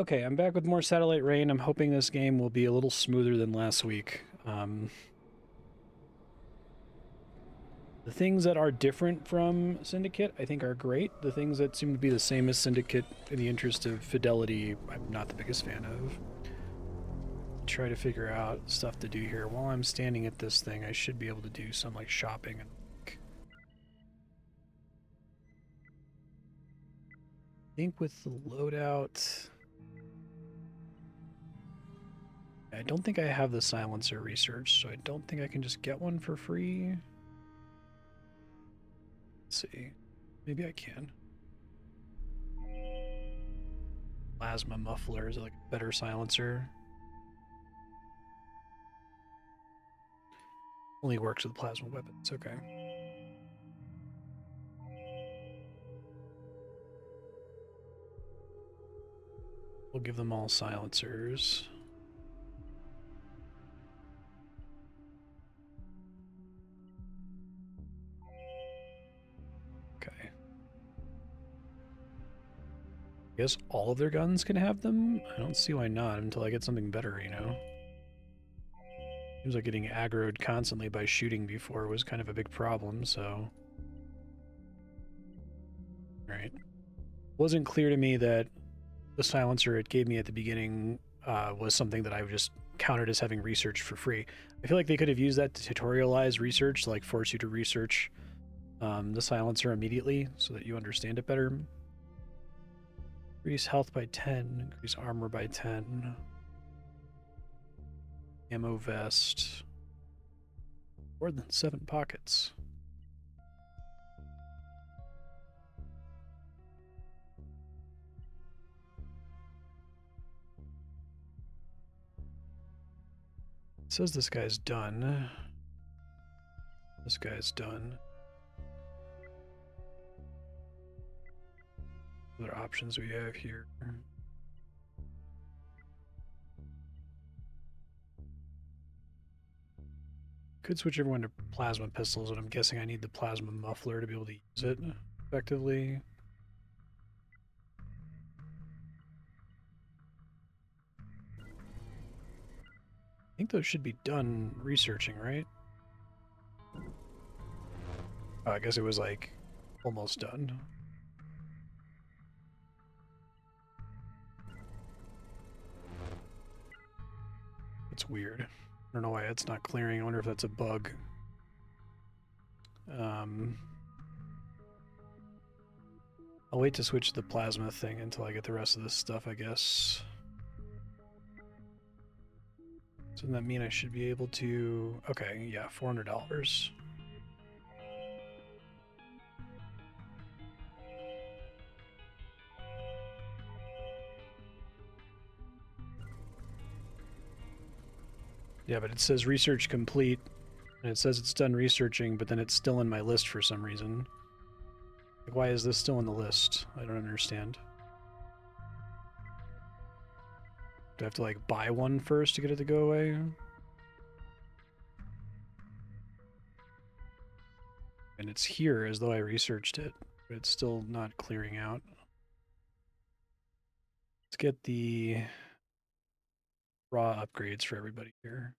Okay, I'm back with more Satellite Rain. I'm hoping this game will be a little smoother than last week. The things that are different from Syndicate, I think, are great. The things that seem to be the same as Syndicate, in the interest of fidelity, I'm not the biggest fan of. Try to figure out stuff to do here. While I'm standing at this thing, I should be able to do some, like, shopping. And I think with the loadout... I don't think I have the silencer research, so I don't think I can just get one for free. Let's see. Maybe I can. Plasma muffler is like a better silencer. Only works with plasma weapons. Okay. We'll give them all silencers. Okay. I guess all of their guns can have them? I don't see why not until I get something better, you know? Seems like getting aggroed constantly by shooting before was kind of a big problem, so... Right. Wasn't clear to me that the silencer it gave me at the beginning was something that I just counted as having research for free. I feel like they could have used that to tutorialize research, like force you to research the silencer immediately so that you understand it better. Increase health by 10, increase armor by 10. Ammo vest. More than 7 pockets. It says this guy's done. This guy's done. Other options we have here. Could switch everyone to plasma pistols, but I'm guessing I need the plasma muffler to be able to use it effectively. I think those should be done researching, right? Oh, I guess it was like almost done. It's weird. I don't know why it's not clearing. I wonder if that's a bug. I'll wait to switch the plasma thing until I get the rest of this stuff, I guess. Doesn't that mean I should be able to... Okay, yeah, $400. Yeah, but it says research complete, and it says it's done researching, but then it's still in my list for some reason. Like, why is this still in the list? I don't understand. Do I have to, like, buy one first to get it to go away? And it's here as though I researched it, but it's still not clearing out. Let's get the raw upgrades for everybody here.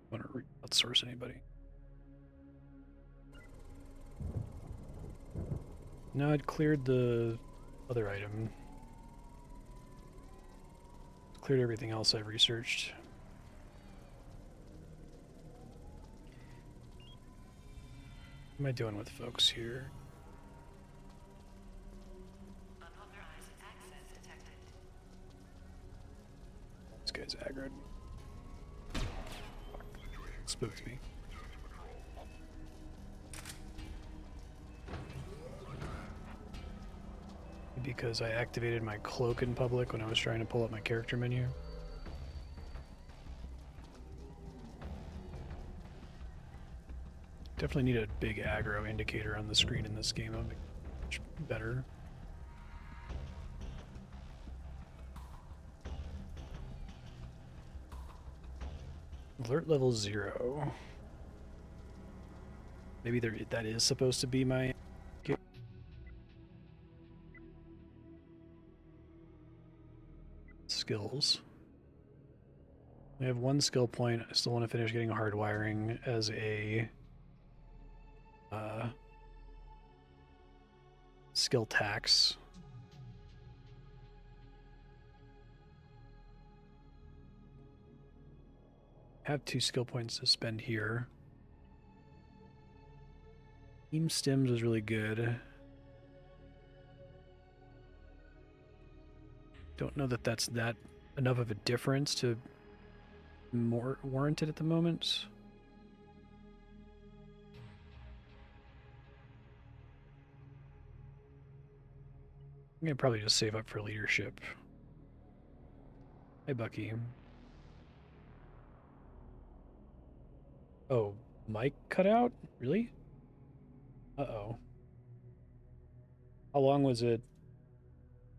I want to outsource anybody. No, it cleared the other item. It cleared everything else I've researched. What am I doing with folks here? Unauthorized access detected. This guy's aggroed. Spooked me. Because I activated my cloak in public when I was trying to pull up my character menu. Definitely need a big aggro indicator on the screen in this game. That'll make it much better. Alert level 0. Maybe that is supposed to be my skills. We have 1 skill point. I still want to finish getting hardwiring as a skill tax. I have 2 skill points to spend here. Team Stims is really good. Don't know that that's that enough of a difference to more warranted at the moment. I'm gonna probably just save up for leadership. Hey, Bucky. Oh, mic cut out? Really? Uh-oh. How long was it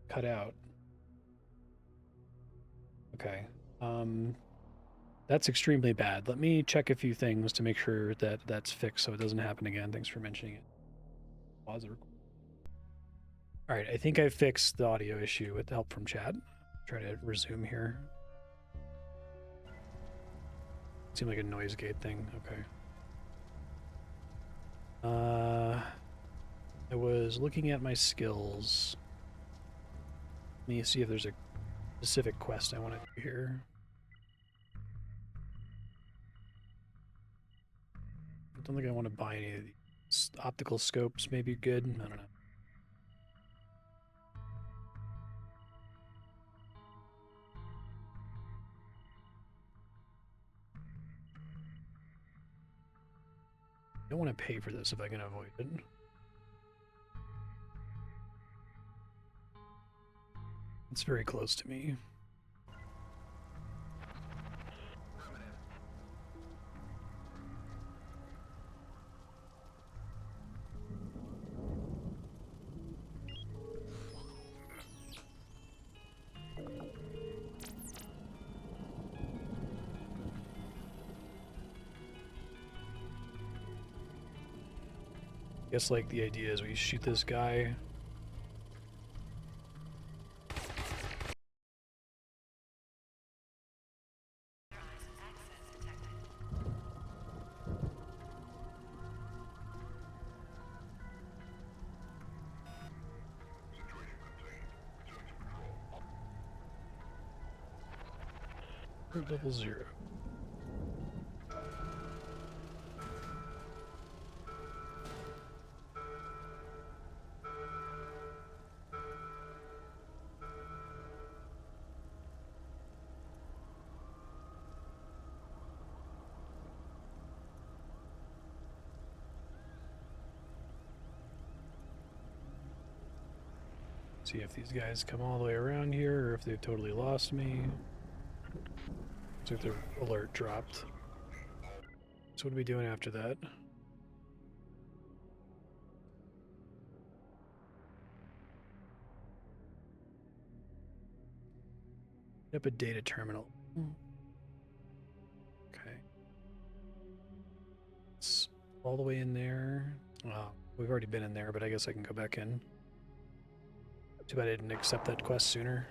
cut out? Okay. That's extremely bad. Let me check a few things to make sure that that's fixed so it doesn't happen again. Thanks for mentioning it. Pause the recording. All right, I think I fixed the audio issue with the help from chat. Try to resume here. Seemed like a noise gate thing. Okay. I was looking at my skills. Let me see if there's a specific quest I want to do here. I don't think I want to buy any of these. Optical scopes may be good. I don't know. I don't want to pay for this if I can avoid it. It's very close to me. I guess like the idea is we shoot this guy. Level 0. See if these guys come all the way around here or if they've totally lost me. See if their alert dropped. So what are we doing after that? Set up a data terminal. Okay. It's all the way in there. Well, we've already been in there, but I guess I can go back in. Too bad I didn't accept that quest sooner.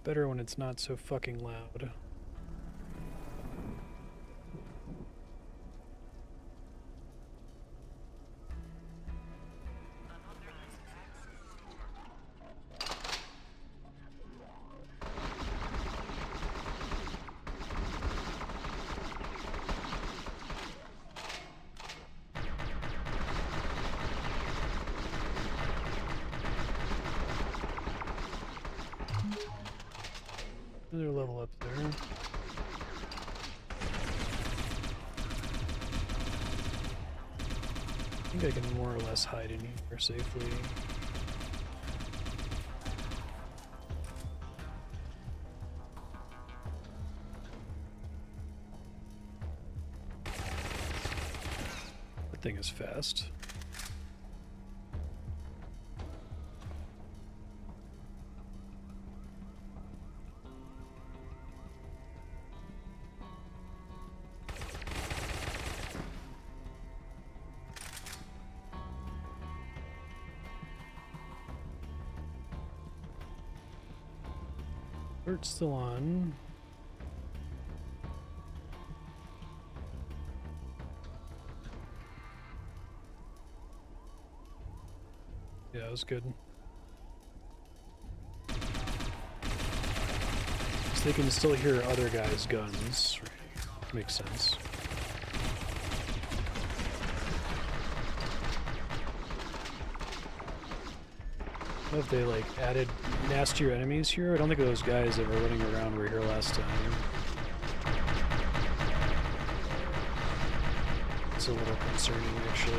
Better when it's not so fucking loud. Another level up there. I think I can more or less hide in here safely. That thing is fast. Alert's still on. Yeah, that was good. So they can still hear other guys' guns. Makes sense. I don't know if they like added nastier enemies here. I don't think those guys that were running around were here last time. It's a little concerning, actually.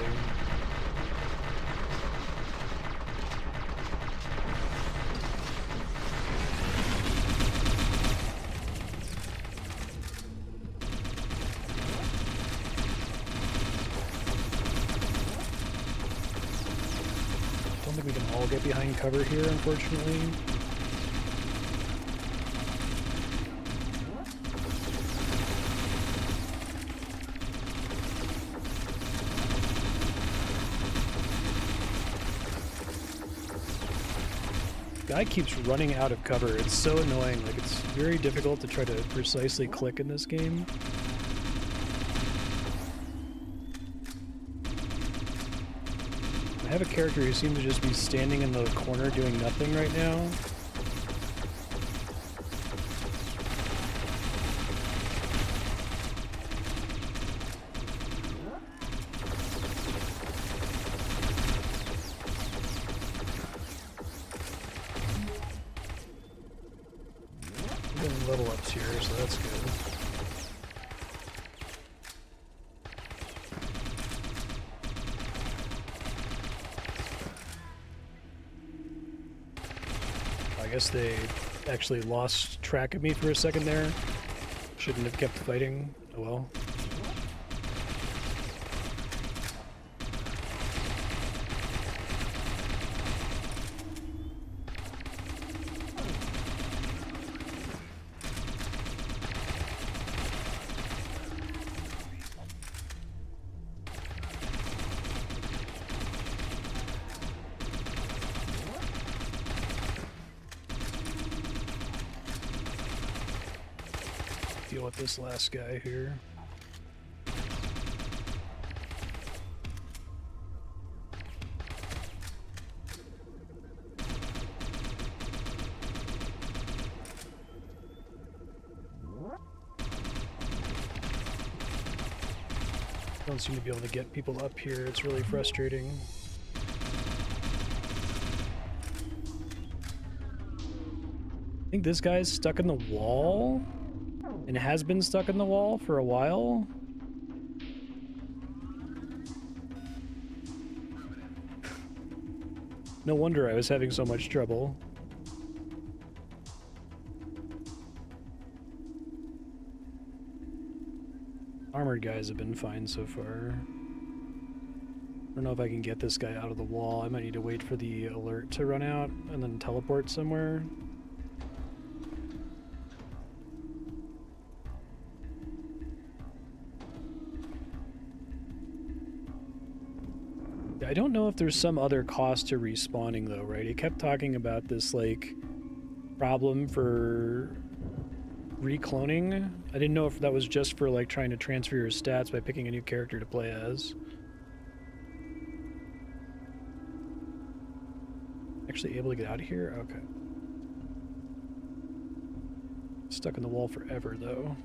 We can all get behind cover here, unfortunately. Guy keeps running out of cover. It's so annoying. Like, it's very difficult to try to precisely click in this game. I have a character who seems to just be standing in the corner doing nothing right now. I'm getting level ups here, so that's good. I guess they actually lost track of me for a second there. Shouldn't have kept fighting. Oh well. Deal with this last guy here. Don't seem to be able to get people up here. It's really frustrating. I think this guy's stuck in the wall and has been stuck in the wall for a while. No wonder I was having so much trouble. Armored guys have been fine so far. I don't know if I can get this guy out of the wall. I might need to wait for the alert to run out and then teleport somewhere. I don't know if there's some other cost to respawning though, right? He kept talking about this like problem for recloning. I didn't know if that was just for like trying to transfer your stats by picking a new character to play as. Actually able to get out of here? Okay. Stuck in the wall forever though.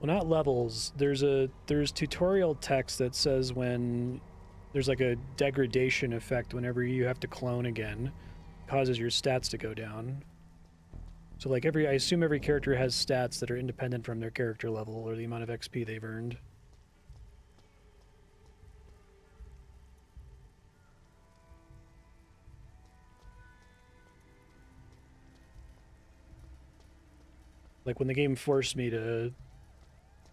Well, not levels. There's tutorial text that says when there's like a degradation effect whenever you have to clone again, causes your stats to go down. So like I assume every character has stats that are independent from their character level or the amount of XP they've earned. Like when the game forced me to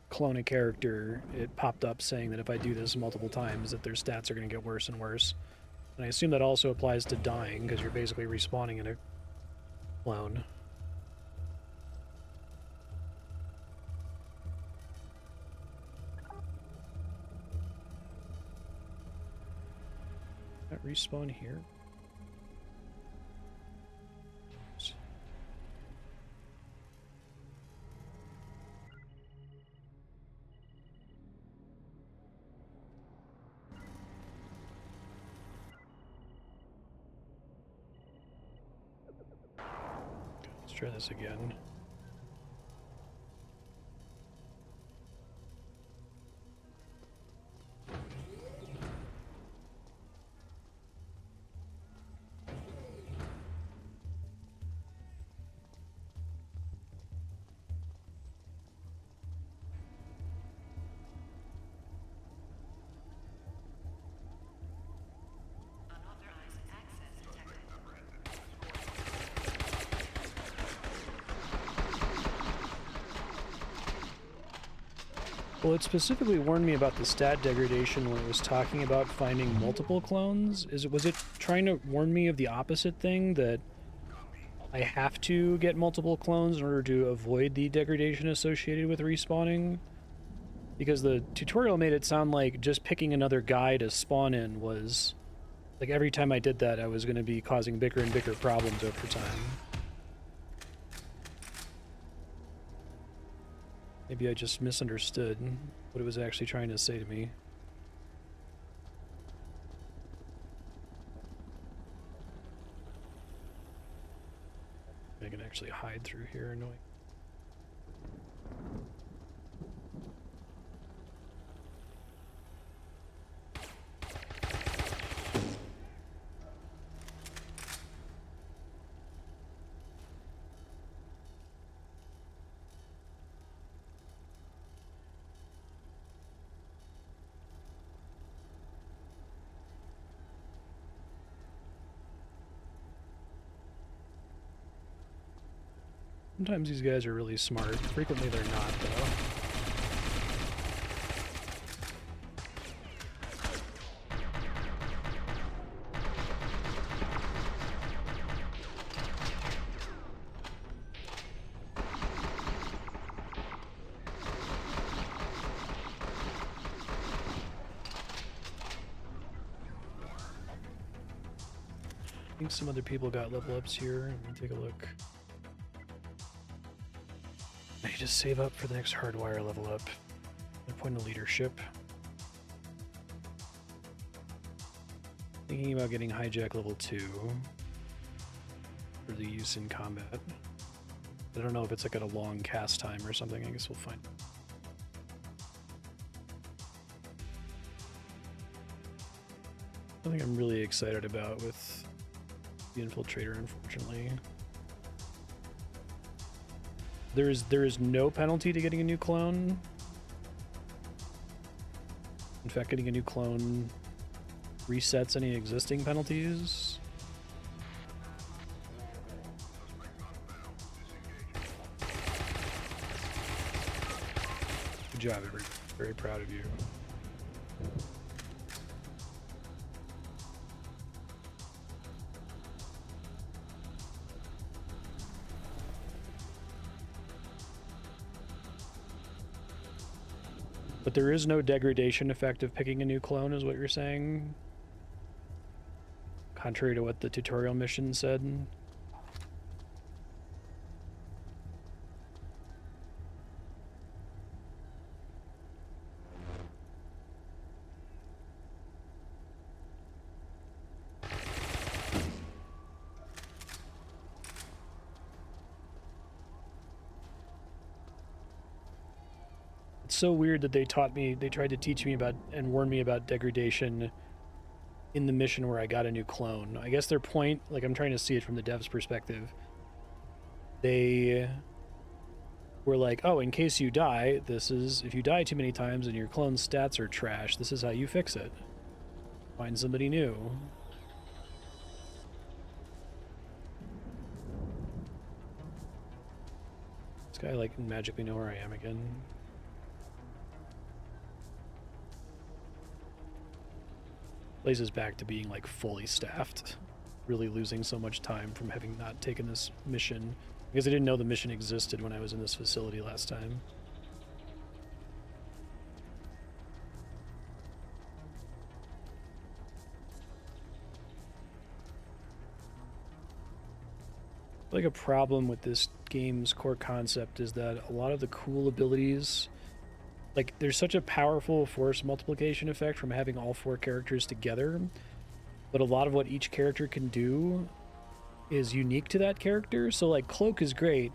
clone a character, it popped up saying that if I do this multiple times that their stats are going to get worse and worse. And I assume that also applies to dying, because you're basically respawning in a clone. That respawn here? Let's try this again. Unauthorized access detected. Well, it specifically warned me about the stat degradation when it was talking about finding multiple clones. Was it trying to warn me of the opposite thing, that I have to get multiple clones in order to avoid the degradation associated with respawning? Because the tutorial made it sound like just picking another guy to spawn in was... like every time I did that, I was going to be causing bigger and bigger problems over time. Maybe I just misunderstood what it was actually trying to say to me. I can actually hide through here, annoying. Sometimes these guys are really smart. Frequently they're not, though. I think some other people got level ups here. Let me take a look. I need to save up for the next hardwire level up. No point of leadership. Thinking about getting hijack level 2 for the use in combat. I don't know if it's like at a long cast time or something. I guess we'll find. Something I'm really excited about with the Infiltrator, unfortunately. There is no penalty to getting a new clone. In fact, getting a new clone resets any existing penalties. Good job, everybody. Very proud of you. But there is no degradation effect of picking a new clone, is what you're saying? Contrary to what the tutorial mission said? so weird that they tried to teach me about and warn me about degradation in the mission where I got a new clone. I guess their point, like I'm trying to see it from the dev's perspective, they were like, oh, in case you die, if you die too many times and your clone's stats are trash, this is how you fix it. Find somebody new. This guy, like, magically know where I am again. Place is back to being, like, fully staffed. Really losing so much time from having not taken this mission. Because I didn't know the mission existed when I was in this facility last time. Like a problem with this game's core concept is that a lot of the cool abilities, like there's such a powerful force multiplication effect from having all 4 characters together, but a lot of what each character can do is unique to that character. So like Cloak is great.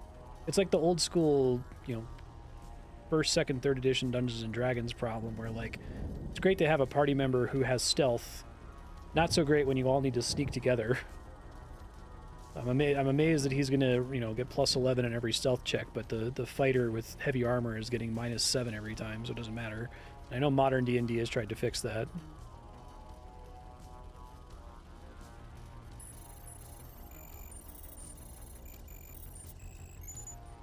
It's like the old school, you know, first, second, third edition Dungeons and Dragons problem where like it's great to have a party member who has stealth. Not so great when you all need to sneak together. I'm amazed that he's gonna, you know, get plus 11 in every stealth check, but the fighter with heavy armor is getting minus 7 every time, so it doesn't matter. I know modern D&D has tried to fix that.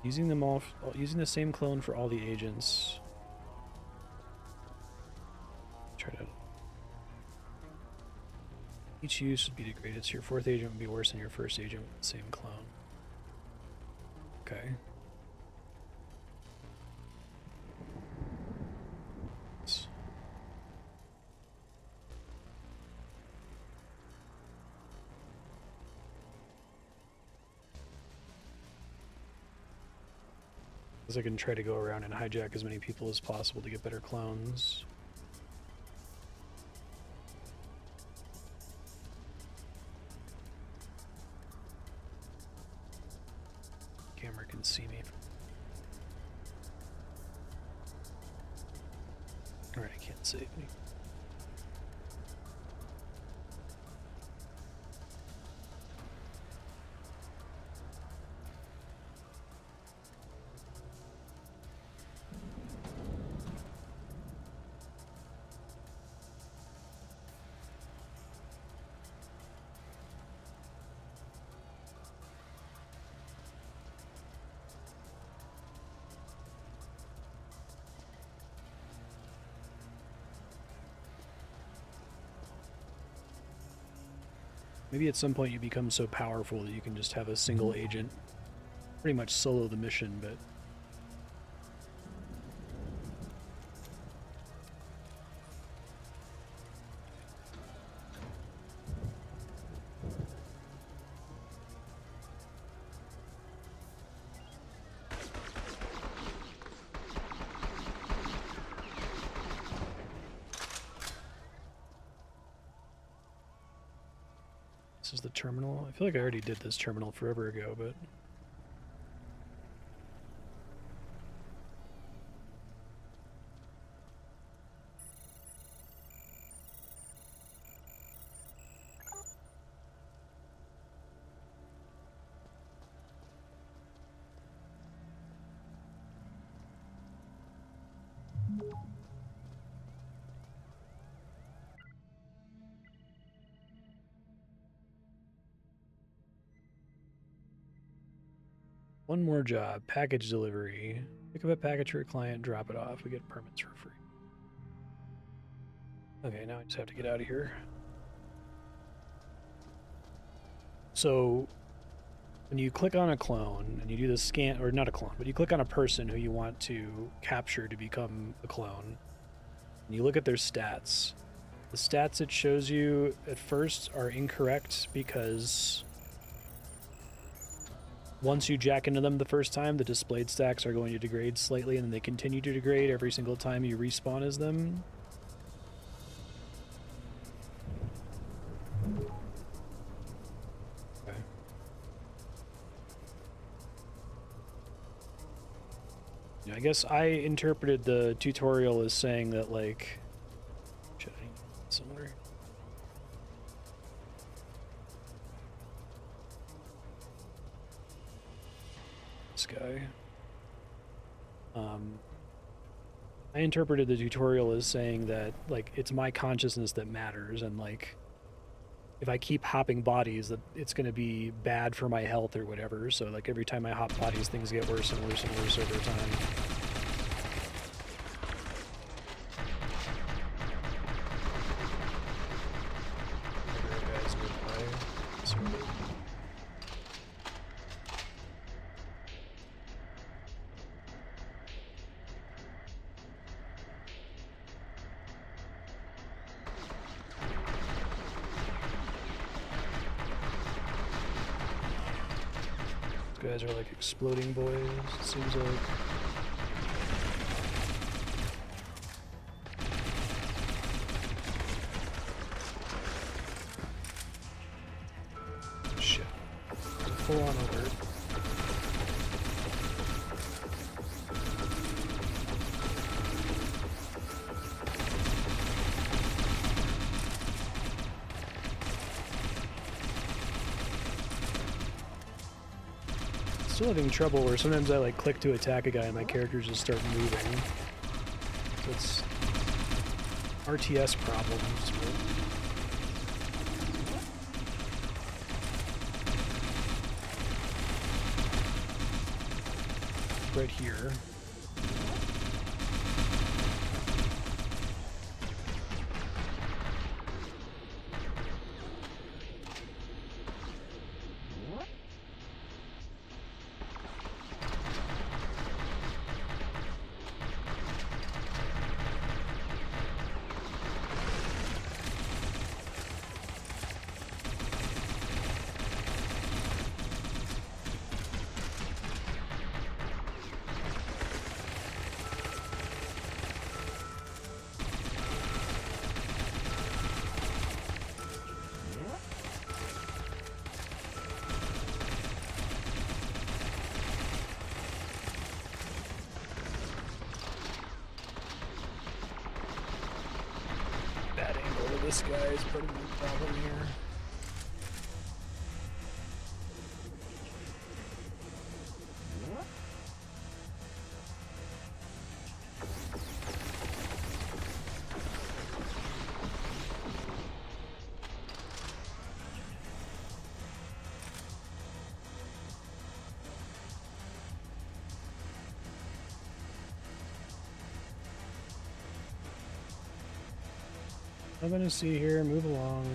Using them all, using the same clone for all the agents. Try to. Each use would be degraded, so your 4th agent would be worse than your 1st agent with the same clone. Okay. I can try to go around and hijack as many people as possible to get better clones. Camera can see me. Alright, I can't save me. Maybe at some point you become so powerful that you can just have a single agent pretty much solo the mission, but this is the terminal. I feel like I already did this terminal forever ago, but one more job, package delivery. Pick up a package for a client, drop it off. We get permits for free. Okay, now I just have to get out of here. So when you click on a clone and you do the scan, or not a clone, but you click on a person who you want to capture to become a clone, and you look at their stats, the stats it shows you at first are incorrect because once you jack into them the first time, the displayed stacks are going to degrade slightly, and then they continue to degrade every single time you respawn as them. Okay. I guess I interpreted the tutorial as saying that, like, should I somewhere? This guy. I interpreted the tutorial as saying that, like, it's my consciousness that matters, and, like, if I keep hopping bodies, that it's going to be bad for my health or whatever. So, like, every time I hop bodies, things get worse and worse and worse over time. Guys nearby, sort of. Guys are like exploding boys, it seems like. Shit. Full on alert. Still having trouble where sometimes I like click to attack a guy and my characters just start moving. So it's RTS problems. But right here. This guy is part of the problem here. I'm gonna see here, move along.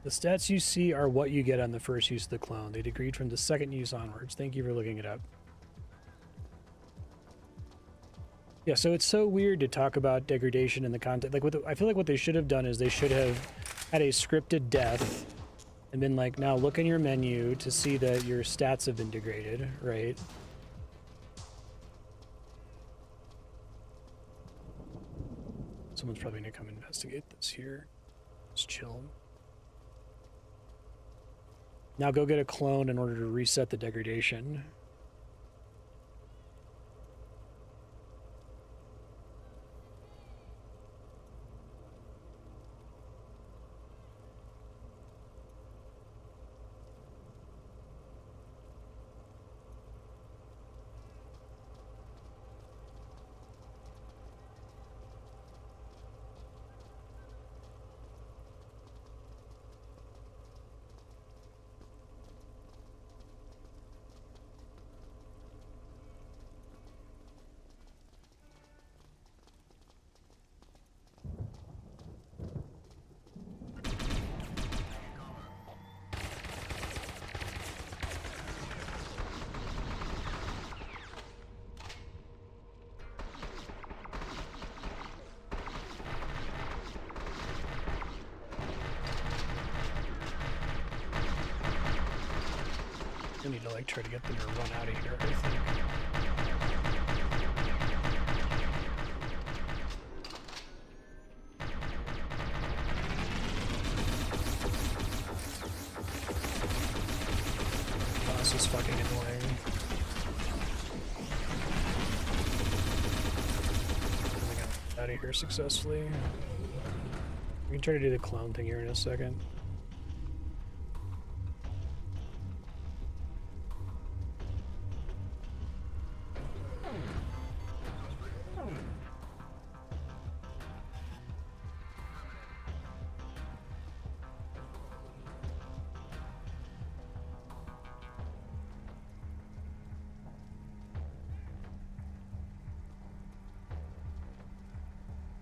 The stats you see are what you get on the first use of the clone. They decreed from the second use onwards. Thank you for looking it up. Yeah, so it's so weird to talk about degradation in the content. Like, I feel like what they should have done is they should have had a scripted death and been like, now look in your menu to see that your stats have been degraded, right? Someone's probably gonna come investigate this here. Just chill. Now go get a clone in order to reset the degradation. I need to like try to get them to run out of here, I think. Oh, this is fucking annoying. I got out of here successfully. We can try to do the clone thing here in a second.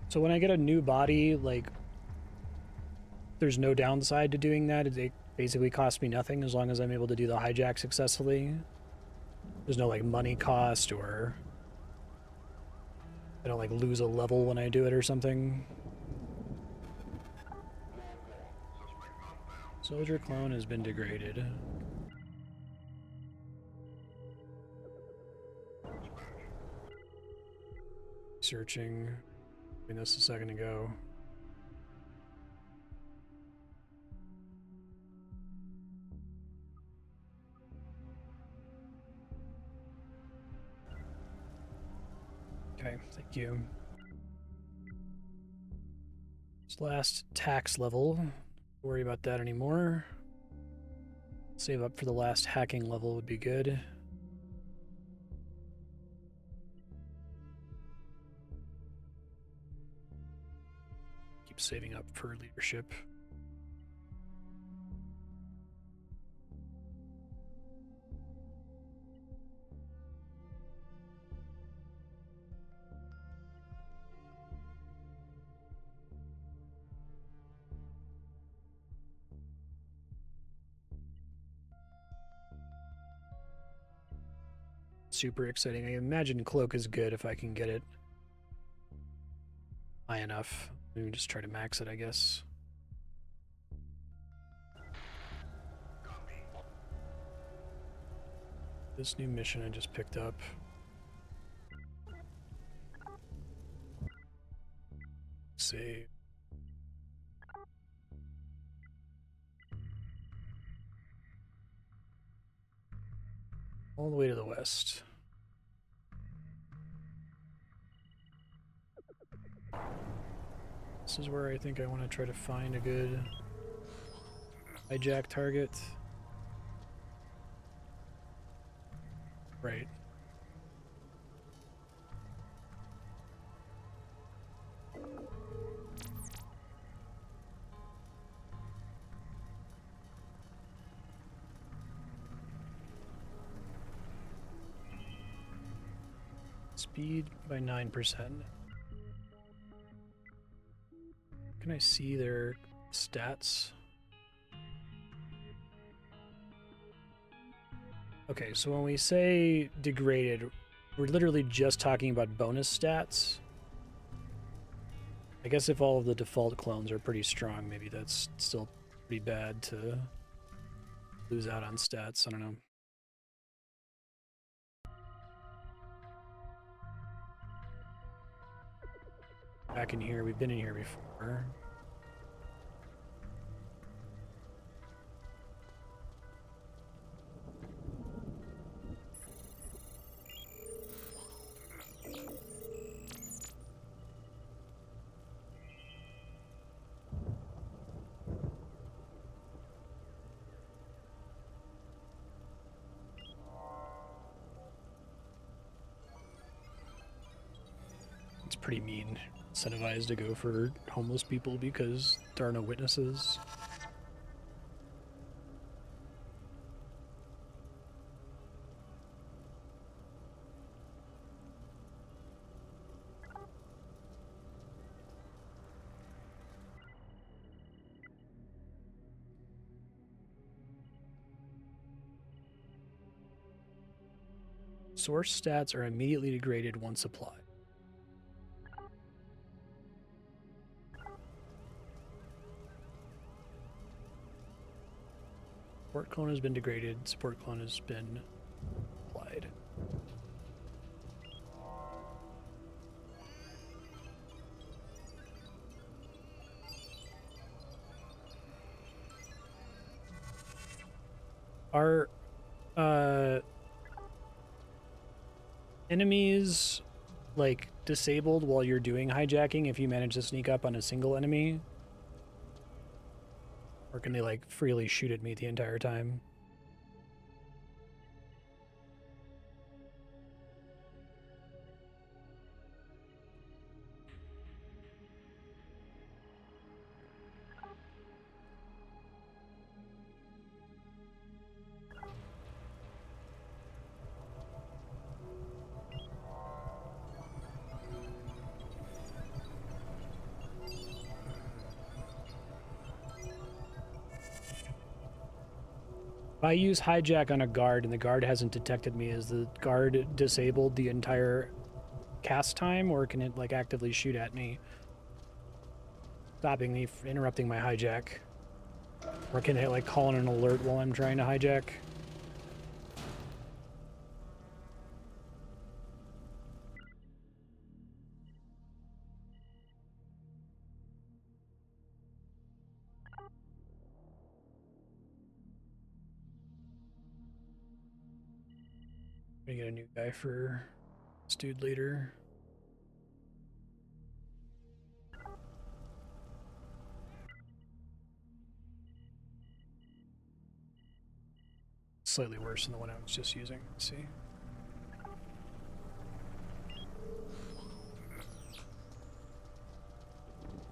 So when I get a new body, like, there's no downside to doing that. It basically costs me nothing as long as I'm able to do the hijack successfully. There's no, like, money cost, or I don't, like, lose a level when I do it or something. Soldier clone has been degraded. Searching. Doing this a second ago. Okay, thank you. This last tax level. Don't worry about that anymore. Save up for the last hacking level would be good. Keep saving up for leadership. Super exciting. I imagine Cloak is good if I can get it high enough. Maybe just try to max it, I guess. This new mission I just picked up. Save. All the way to the west. This is where I think I want to try to find a good hijack target. Right. Speed by 9%. Can I see their stats? Okay, so when we say degraded, we're literally just talking about bonus stats. I guess if all of the default clones are pretty strong, maybe that's still pretty bad to lose out on stats. I don't know. Back in here, we've been in here before. It's pretty mean. Incentivized to go for homeless people because there are no witnesses. Source stats are immediately degraded once applied. Support clone has been degraded. Support clone has been applied. Are enemies like disabled while you're doing hijacking if you manage to sneak up on a single enemy? Or can they like freely shoot at me the entire time? If I use hijack on a guard and the guard hasn't detected me, is the guard disabled the entire cast time, or can it like actively shoot at me, stopping me, interrupting my hijack? Or can it like call in an alert while I'm trying to hijack? Gonna get a new guy for this dude later. Slightly worse than the one I was just using. Let's see.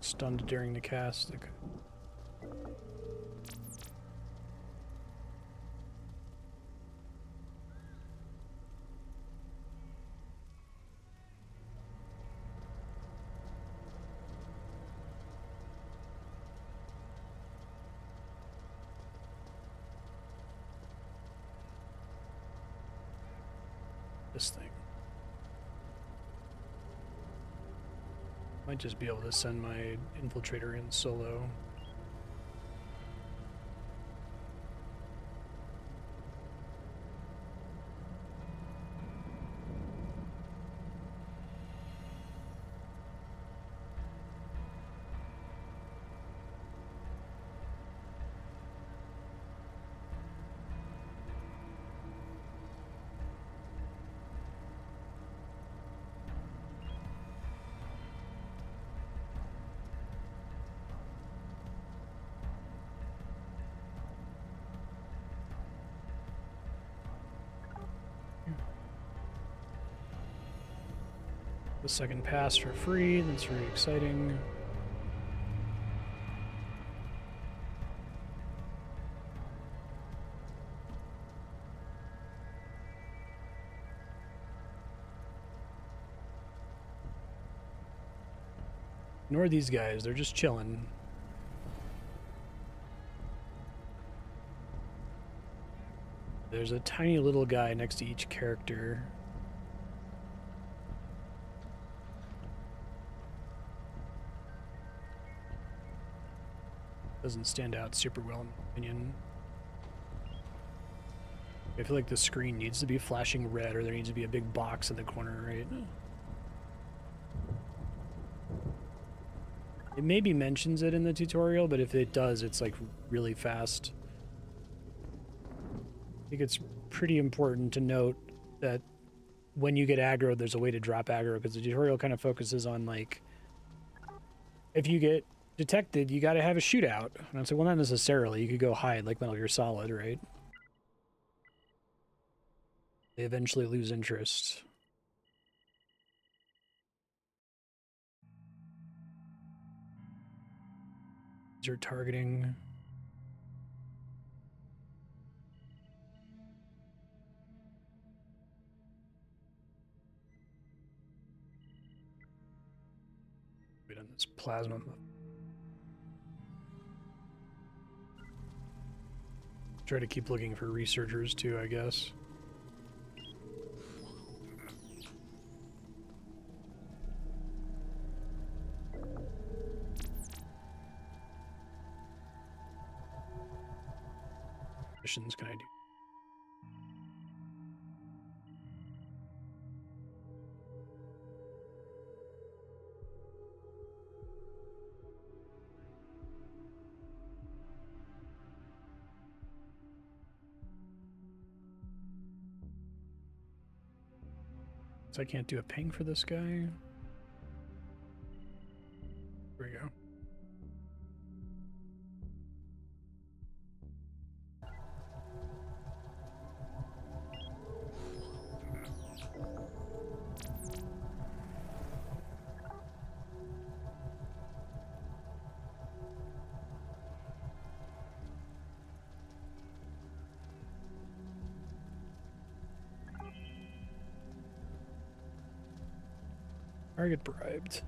Stunned during the cast. Okay. This thing. Might just be able to send my infiltrator in solo. The second pass for free, that's very exciting. Ignore these guys, they're just chilling. There's a tiny little guy next to each character. Doesn't stand out super well in my opinion. I feel like the screen needs to be flashing red, or there needs to be a big box in the corner, right? It maybe mentions it in the tutorial, but if it does, it's like really fast. I think it's pretty important to note that when you get aggro, there's a way to drop aggro, because the tutorial kind of focuses on like, if you get detected, you got to have a shootout. And I'd say, well, not necessarily. You could go hide like Metal Gear Solid, right? They eventually lose interest. You're targeting. Wait on this plasma. Try to keep looking for researchers too, I guess. missions can I do? So I can't do a ping for this guy. There we go. Target bribed.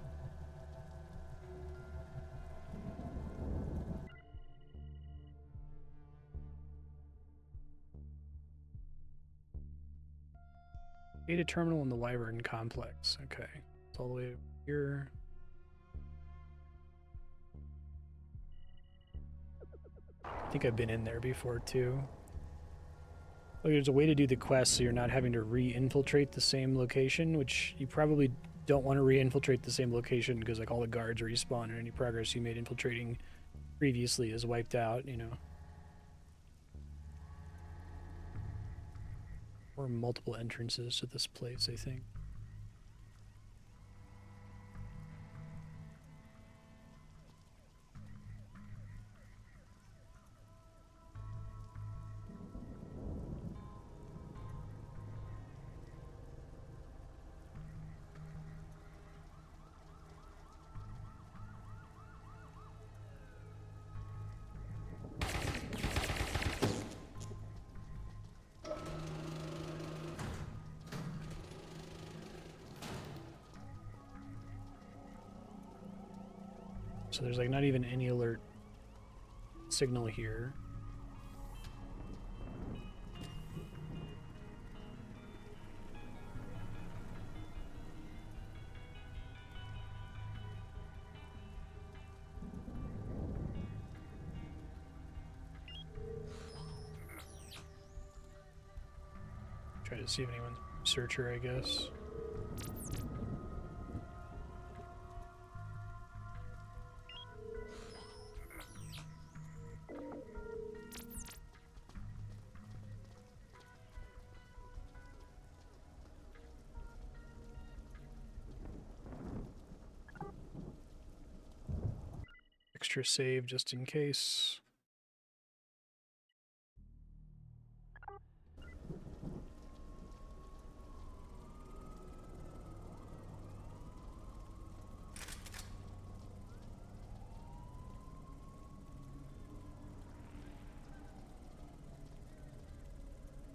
Data terminal in the Wyvern complex. Okay. It's all the way over here. I think I've been in there before too. Oh, there's a way to do the quest so you're not having to re-infiltrate the same location, which you probably don't want to re-infiltrate the same location because like all the guards respawn and any progress you made infiltrating previously is wiped out, you know. Or multiple entrances to this place, I think. So there's like not even any alert signal here. Try to see if anyone's a researcher, I guess. Extra save just in case.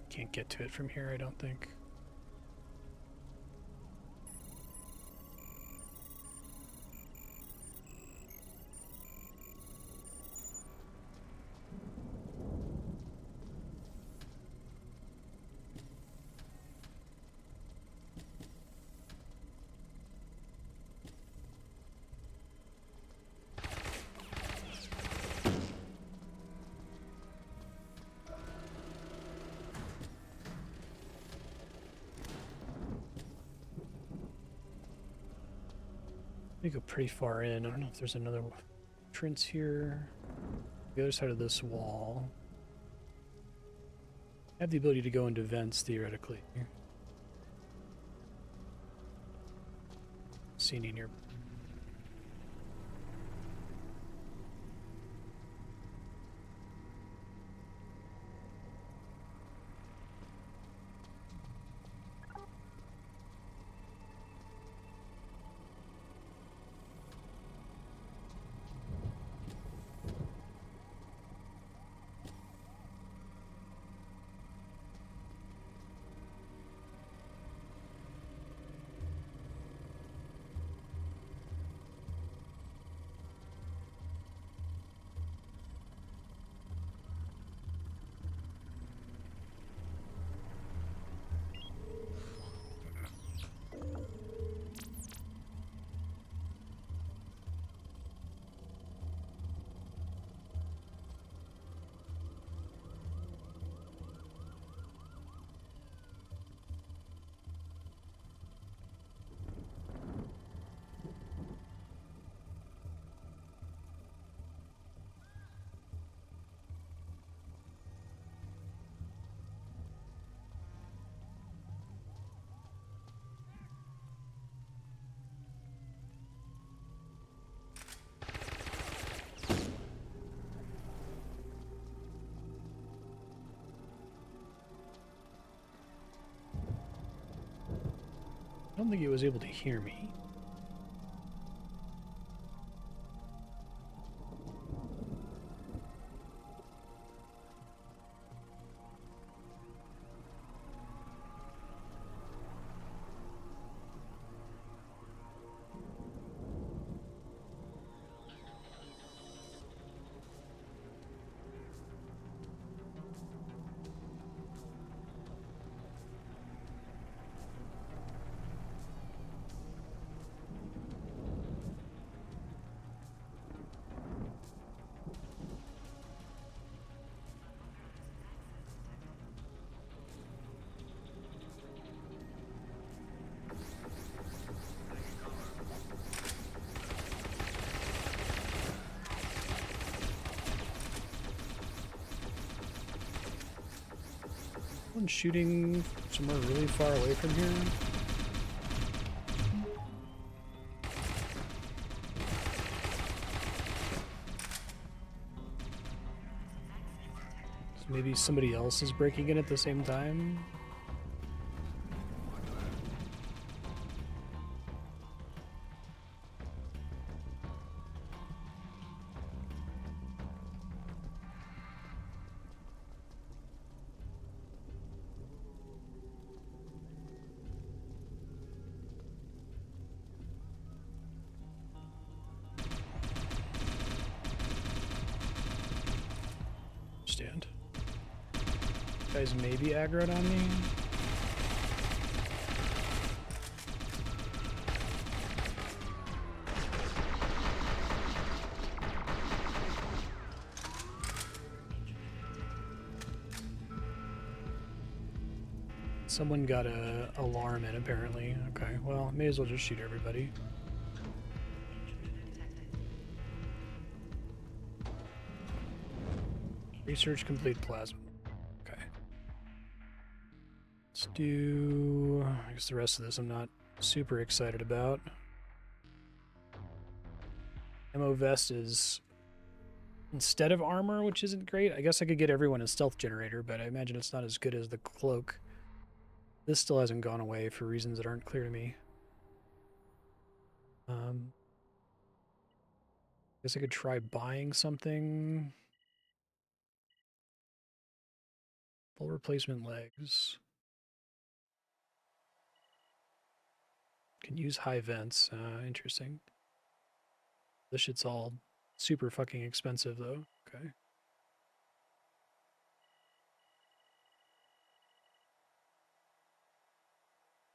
Can't get to it from here, I don't think. We go pretty far in. I don't know if there's another entrance here. The other side of this wall. I have the ability to go into vents theoretically. See any near. I don't think he was able to hear me. Someone shooting somewhere really far away from here. So maybe somebody else is breaking in at the same time. Stand. Guys maybe aggroed on me. Someone got a alarm in apparently. Okay, well, may as well just shoot everybody. Research complete plasma. Okay. Let's do... I guess the rest of this I'm not super excited about. Ammo vest is instead of armor, which isn't great. I guess I could get everyone a stealth generator, but I imagine it's not as good as the cloak. This still hasn't gone away for reasons that aren't clear to me. Guess I could try buying something. Full replacement legs. Can use high vents. Interesting. This shit's all super fucking expensive though. Okay.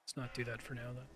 Let's not do that for now then.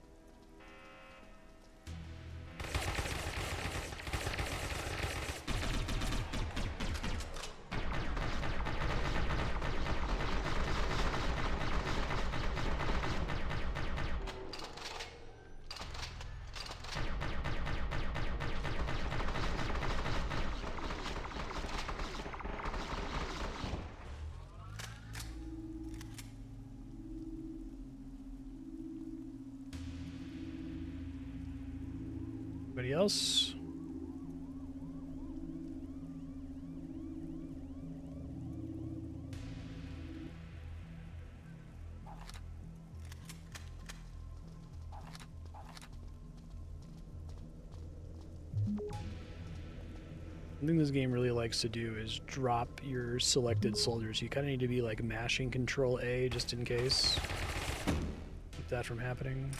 Anybody else? One thing this game really likes to do is drop your selected soldiers. You kind of need to be like mashing Control A just in case. Keep that from happening.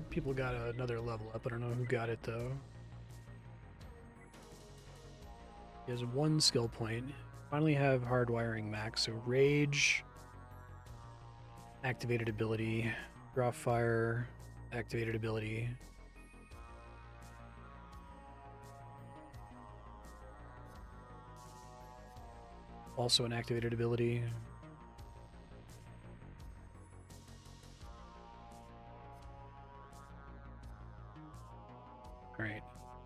People got another level up. I don't know who got it though. He has one skill point. Finally have hardwiring max. So rage, activated ability, draw fire, activated ability. Also an activated ability. Alright.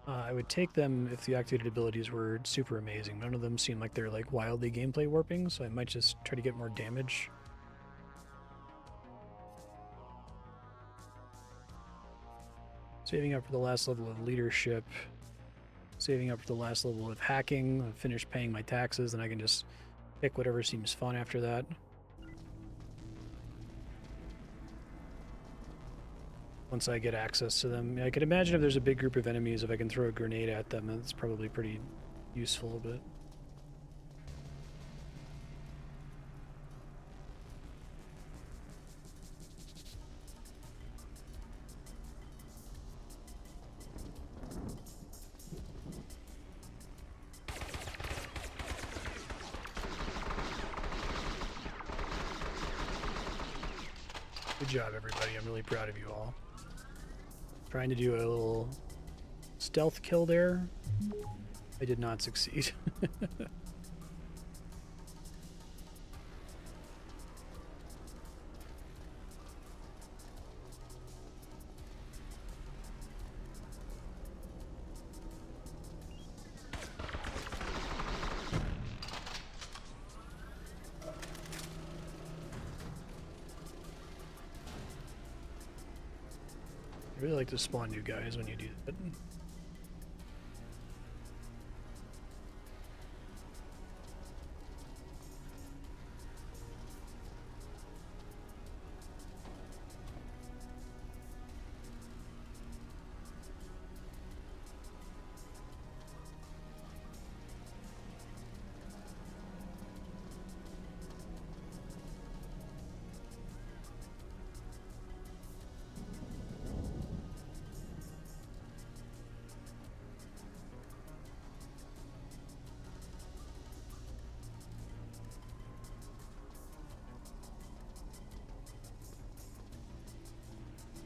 I would take them if the activated abilities were super amazing. None of them seem like they're like wildly gameplay warping, so I might just try to get more damage Saving up for the last level of leadership. Saving up for the last level of hacking. I'll finish paying my taxes, and I can just pick whatever seems fun after that. Once I get access to them. I can imagine if there's a big group of enemies, if I can throw a grenade at them, that's probably pretty useful, but... Good job, everybody. I'm really proud of you all. Trying to do a little stealth kill there. I did not succeed. I really like to spawn new guys when you do that.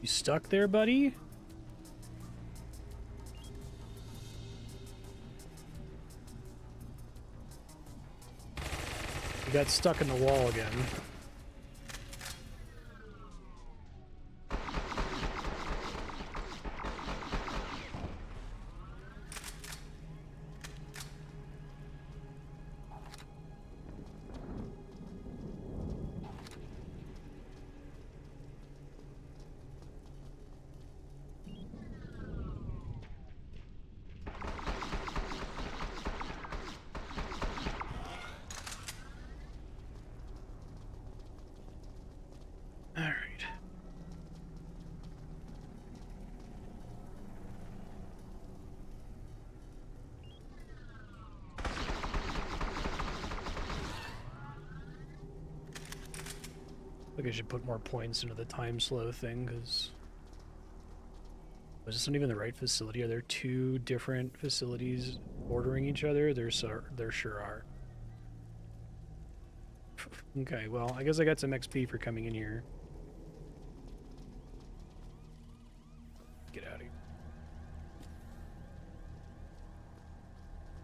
You stuck there, buddy? You got stuck in the wall again. I think I should put more points into the time slow thing, because... Was this not even the right facility? Are there two different facilities bordering each other? There sure are. Okay, well, I guess I got some XP for coming in here. Get out of here.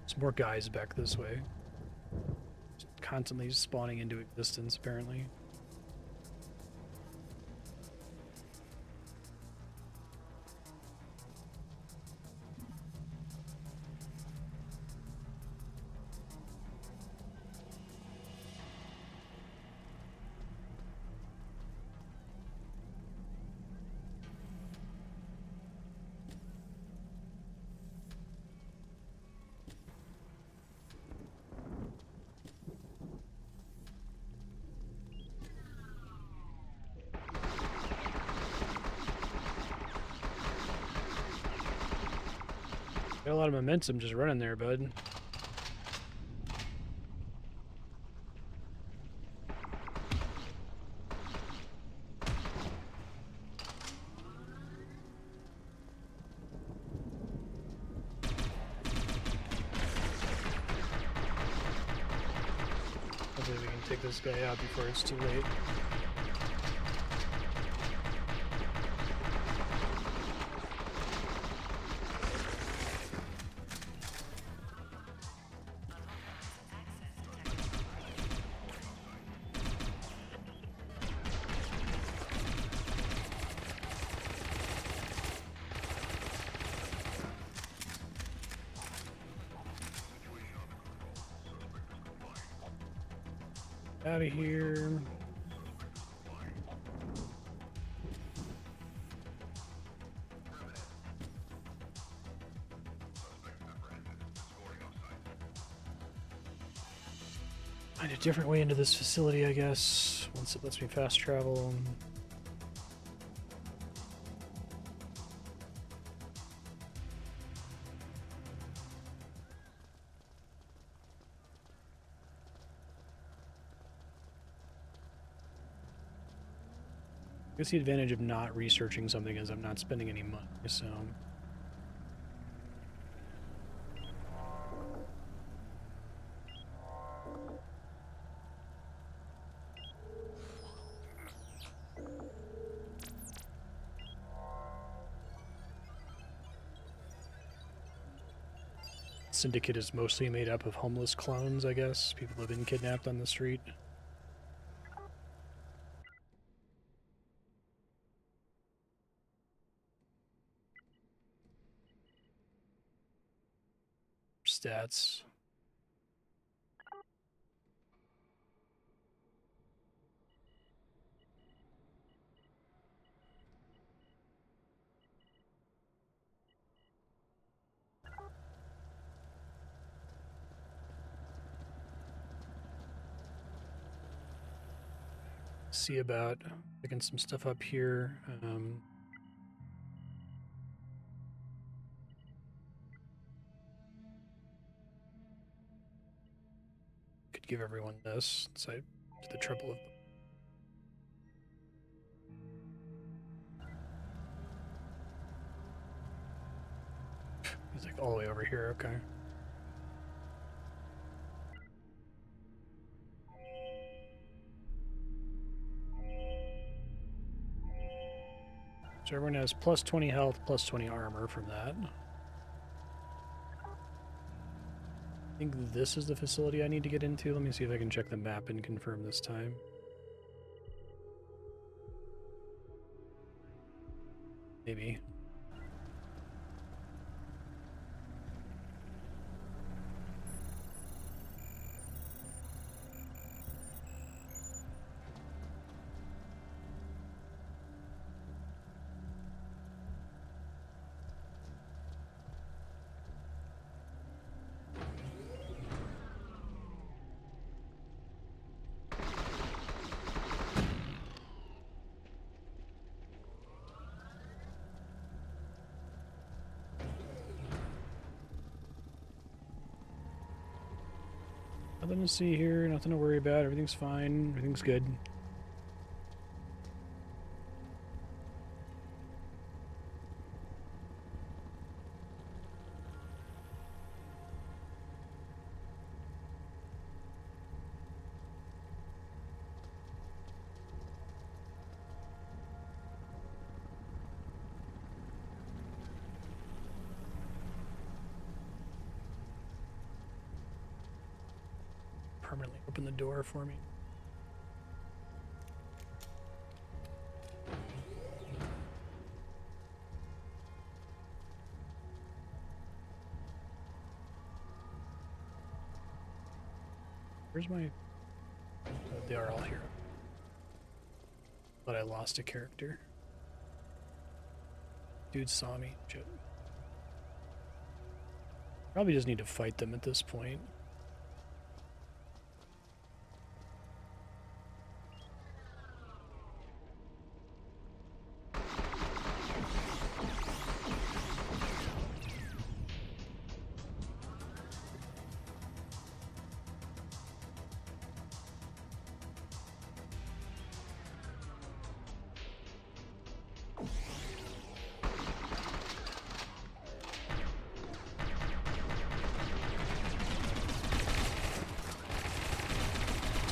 There's more guys back this way. Just constantly spawning into existence, apparently. Got a lot of momentum just running there, bud. Hopefully we can take this guy out before it's too late. Out of here. Find a different way into this facility, I guess, once it lets me fast travel. I guess the advantage of not researching something is I'm not spending any money, so... Syndicate is mostly made up of homeless clones, I guess. People have been kidnapped on the street. Stats. See about picking some stuff up here. Could give everyone this, so I did the trouble of... He's like all the way over here, okay. So everyone has plus 20 health, plus 20 armor from that. I think this is the facility I need to get into. Let me see if I can check the map and confirm this time. Maybe. Nothing to see here, nothing to worry about. Everything's fine, everything's good. Permanently open the door for me. Where's my... Oh, they are all here. But I lost a character. Dude saw me. Shit. Probably just need to fight them at this point.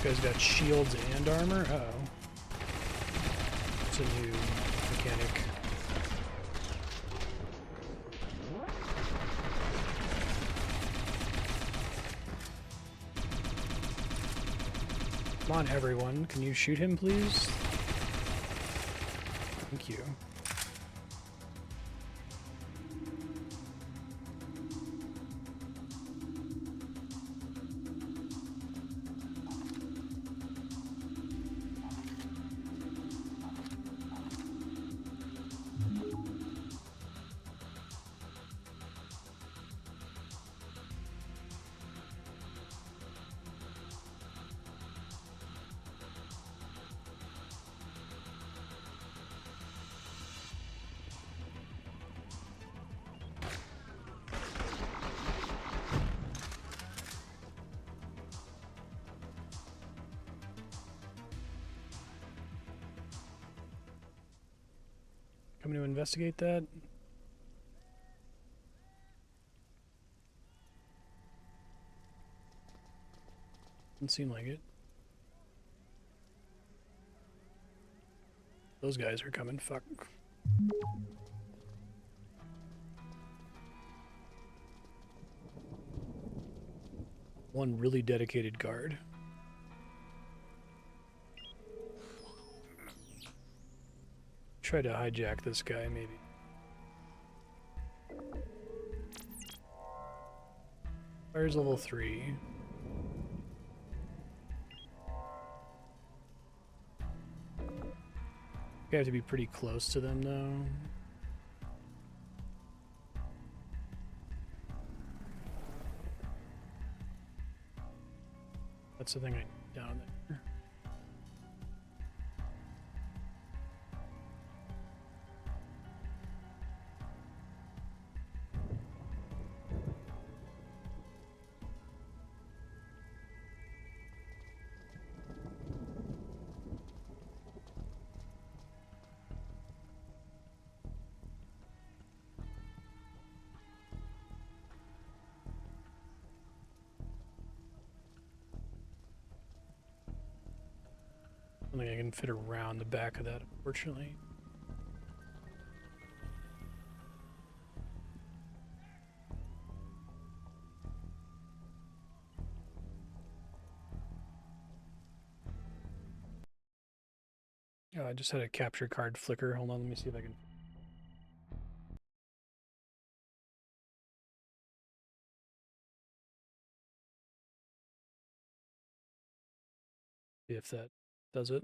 This guy's got shields and armor? Uh-oh. It's a new mechanic. Come on, everyone. Can you shoot him, please? Thank you. investigate that? Doesn't seem like it. Those guys are coming. Fuck. One really dedicated guard. Try to hijack this guy, maybe. Fire's level 3. You have to be pretty close to them, though. That's the thing I down there. I don't think I can fit around the back of that, unfortunately. Oh, I just had a capture card flicker. Hold on, let me see if I can. See if that does it.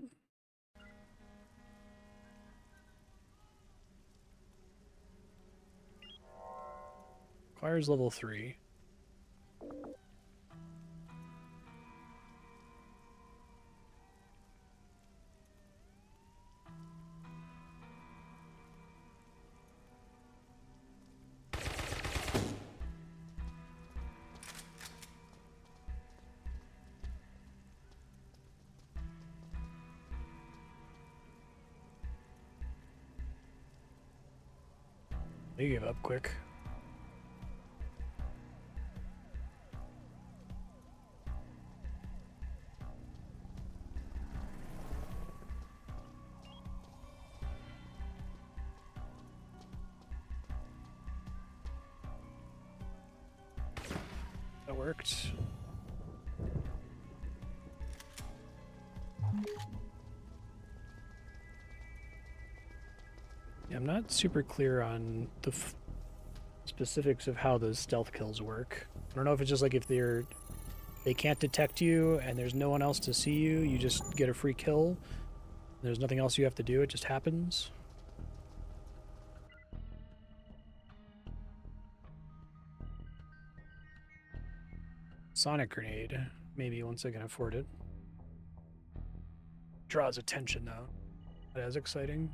Requires level 3. They gave up quick. That worked. Yeah, I'm not super clear on the specifics of how those stealth kills work. I don't know if it's just like if they can't detect you and there's no one else to see you, you just get a free kill. There's nothing else you have to do, it just happens. Sonic grenade, maybe once I can afford it. Draws attention though. That is exciting.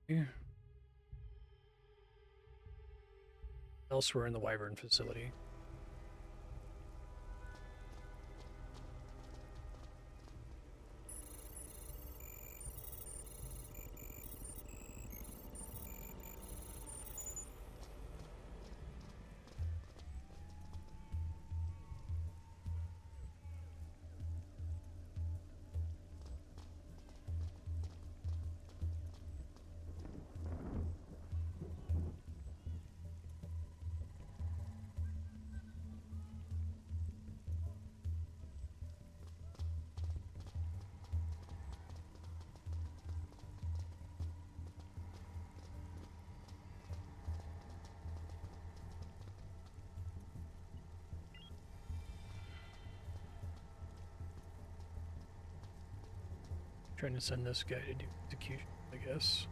Yeah. Elsewhere in the Wyvern facility. Trying to send this guy to do execution, I guess.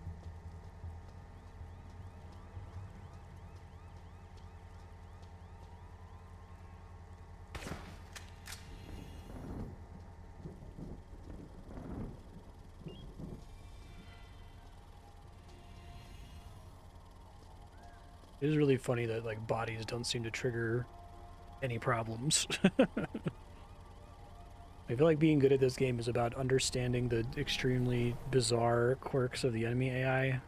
It is really funny that like bodies don't seem to trigger any problems. I feel like being good at this game is about understanding the extremely bizarre quirks of the enemy AI.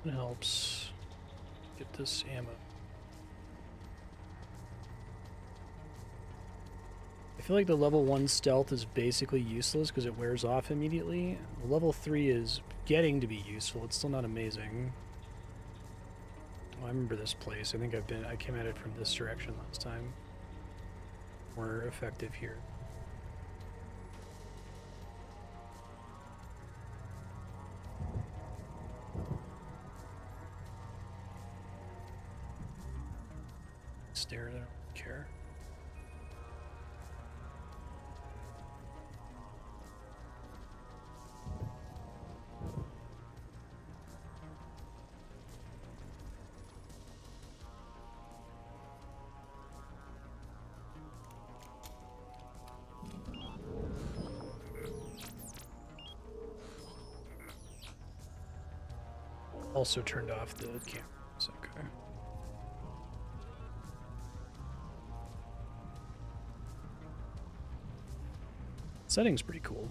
It helps get this ammo. I feel like the level 1 stealth is basically useless because it wears off immediately. The level 3 is getting to be useful. It's still not amazing. Oh, I remember this place. I came at it from this direction last time. More effective here. Stairs, I don't care. Also turned off the cameras, okay. Setting's pretty cool.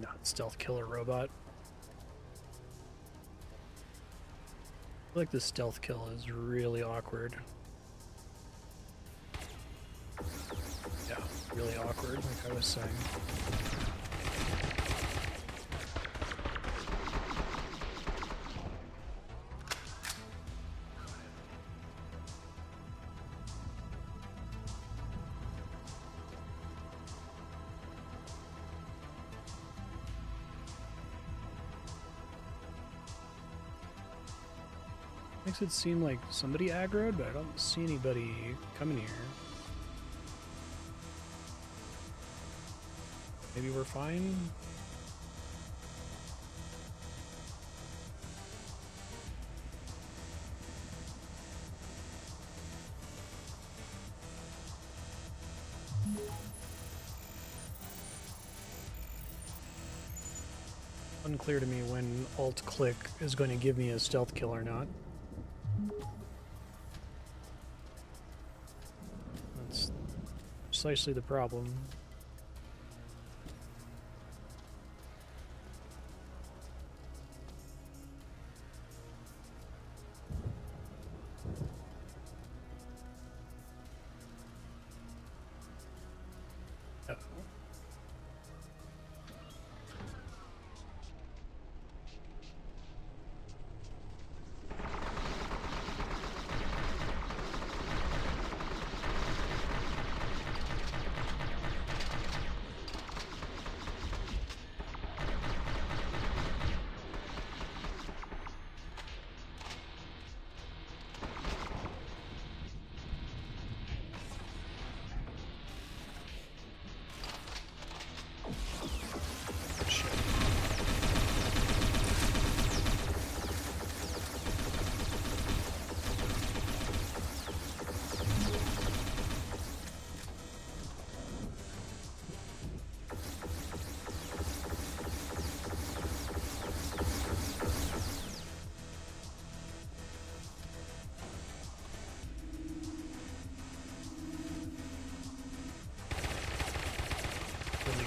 Not stealth killer robot. I feel like the stealth kill is really awkward. Yeah, really awkward, like I was saying. Makes it seem like somebody aggroed, but I don't see anybody coming here. Maybe we're fine? Unclear to me when alt-click is going to give me a stealth kill or not. That's precisely the problem.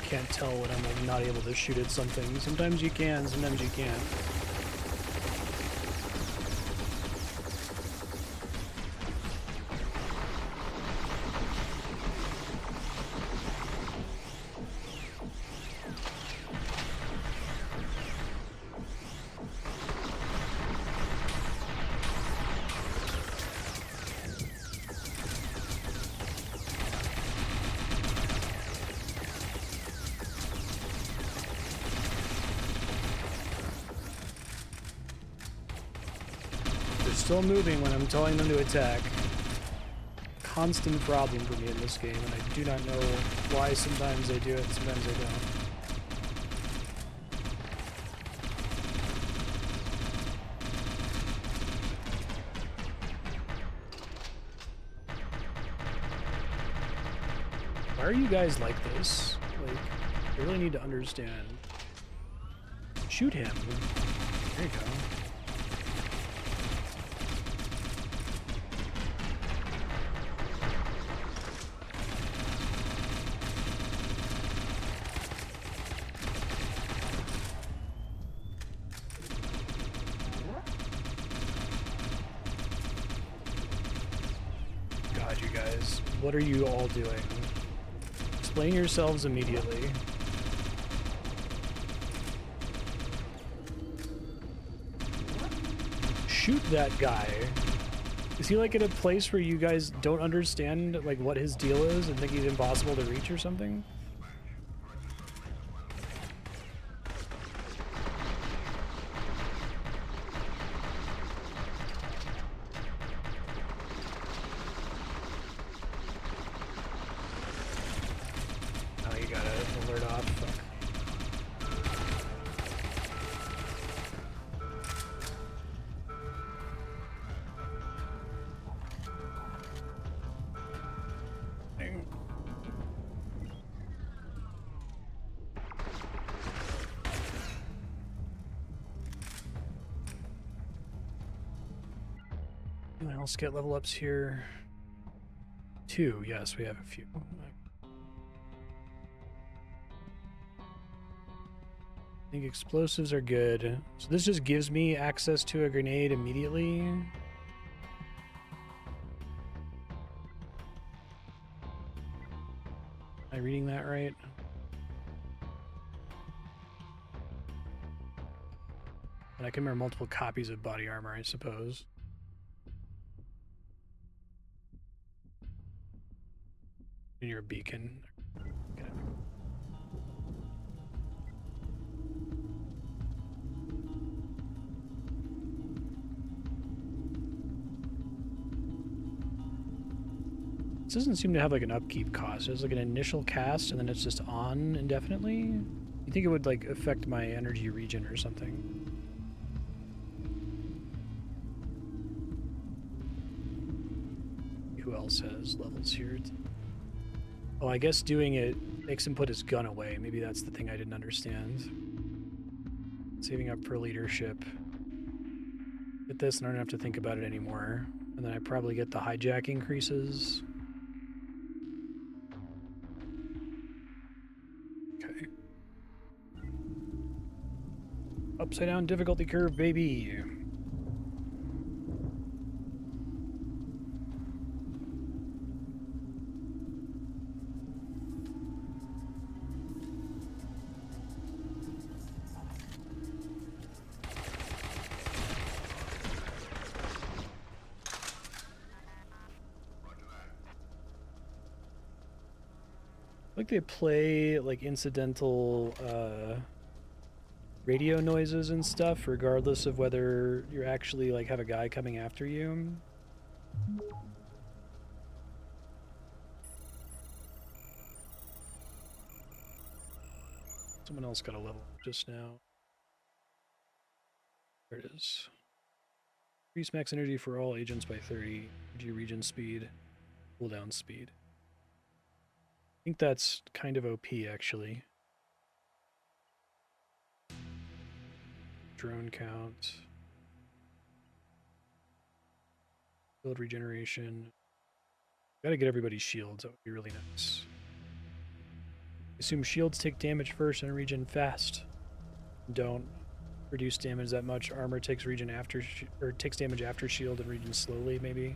can't tell when I'm like not able to shoot at something. Sometimes you can, sometimes you can't. Still moving when I'm telling them to attack. Constant problem for me in this game, and I do not know why sometimes they do it, sometimes they don't. Why are you guys like this? Like, I really need to understand. Shoot him. There you go. What are you all doing? Explain yourselves immediately. Shoot that guy. Is he like in a place where you guys don't understand like what his deal is and think he's impossible to reach or something? Anyone else get level ups here? 2, yes, we have a few. I think explosives are good. So this just gives me access to a grenade immediately. Am I reading that right? And I can wear multiple copies of body armor, I suppose. In your beacon. Okay. This doesn't seem to have like an upkeep cost. It's like an initial cast and then it's just on indefinitely. You think it would like affect my energy regen or something? Who else has levels here? Oh, I guess doing it makes him put his gun away. Maybe that's the thing I didn't understand. Saving up for leadership. Get this and I don't have to think about it anymore. And then I probably get the hijack increases. Okay. Upside down difficulty curve, baby. Like they play like incidental radio noises and stuff regardless of whether you're actually like have a guy coming after you. Someone else got a level just now. There it is. Increase max energy for all agents by 30. Energy regen speed. Cooldown speed. I think that's kind of OP actually. Drone count. Build regeneration. Gotta get everybody's shields. That would be really nice. Assume shields take damage first and regen fast. Don't reduce damage that much. Armor takes regen after, or takes damage after shield and regen slowly, maybe.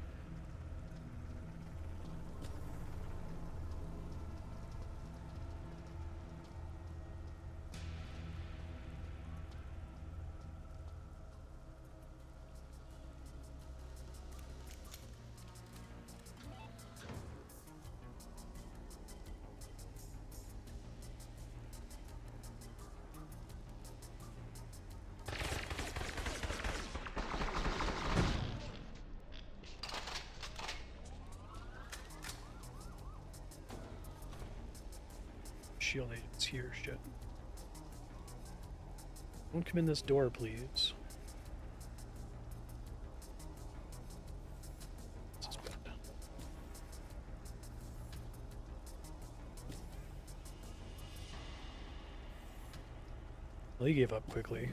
Shield agents here, shit. Don't come in this door, please. This is bad. Well, he gave up quickly.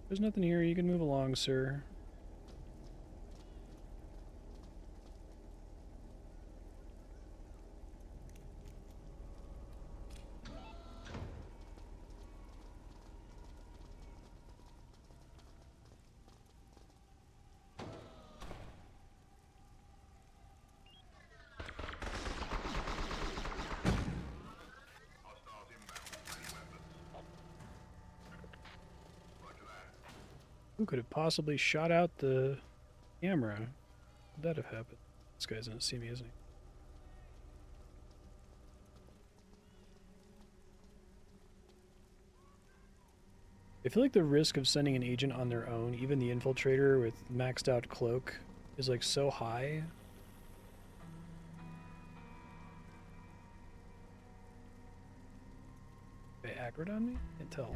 There's nothing here. You can move along, sir. Who could have possibly shot out the camera? Would that have happened? This guy doesn't see me, isn't he? I feel like the risk of sending an agent on their own, even the infiltrator with maxed out cloak, is like so high. They aggroed on me? Can't tell.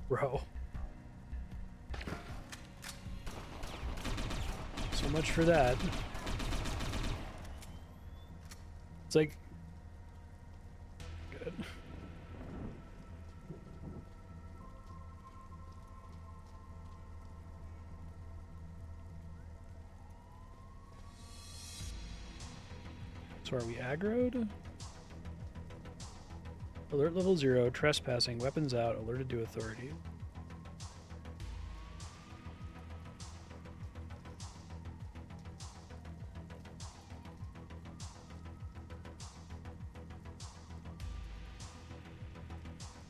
Bro. So much for that. It's like... Good. So are we aggroed? Alert level 0, trespassing, weapons out, alerted to authority.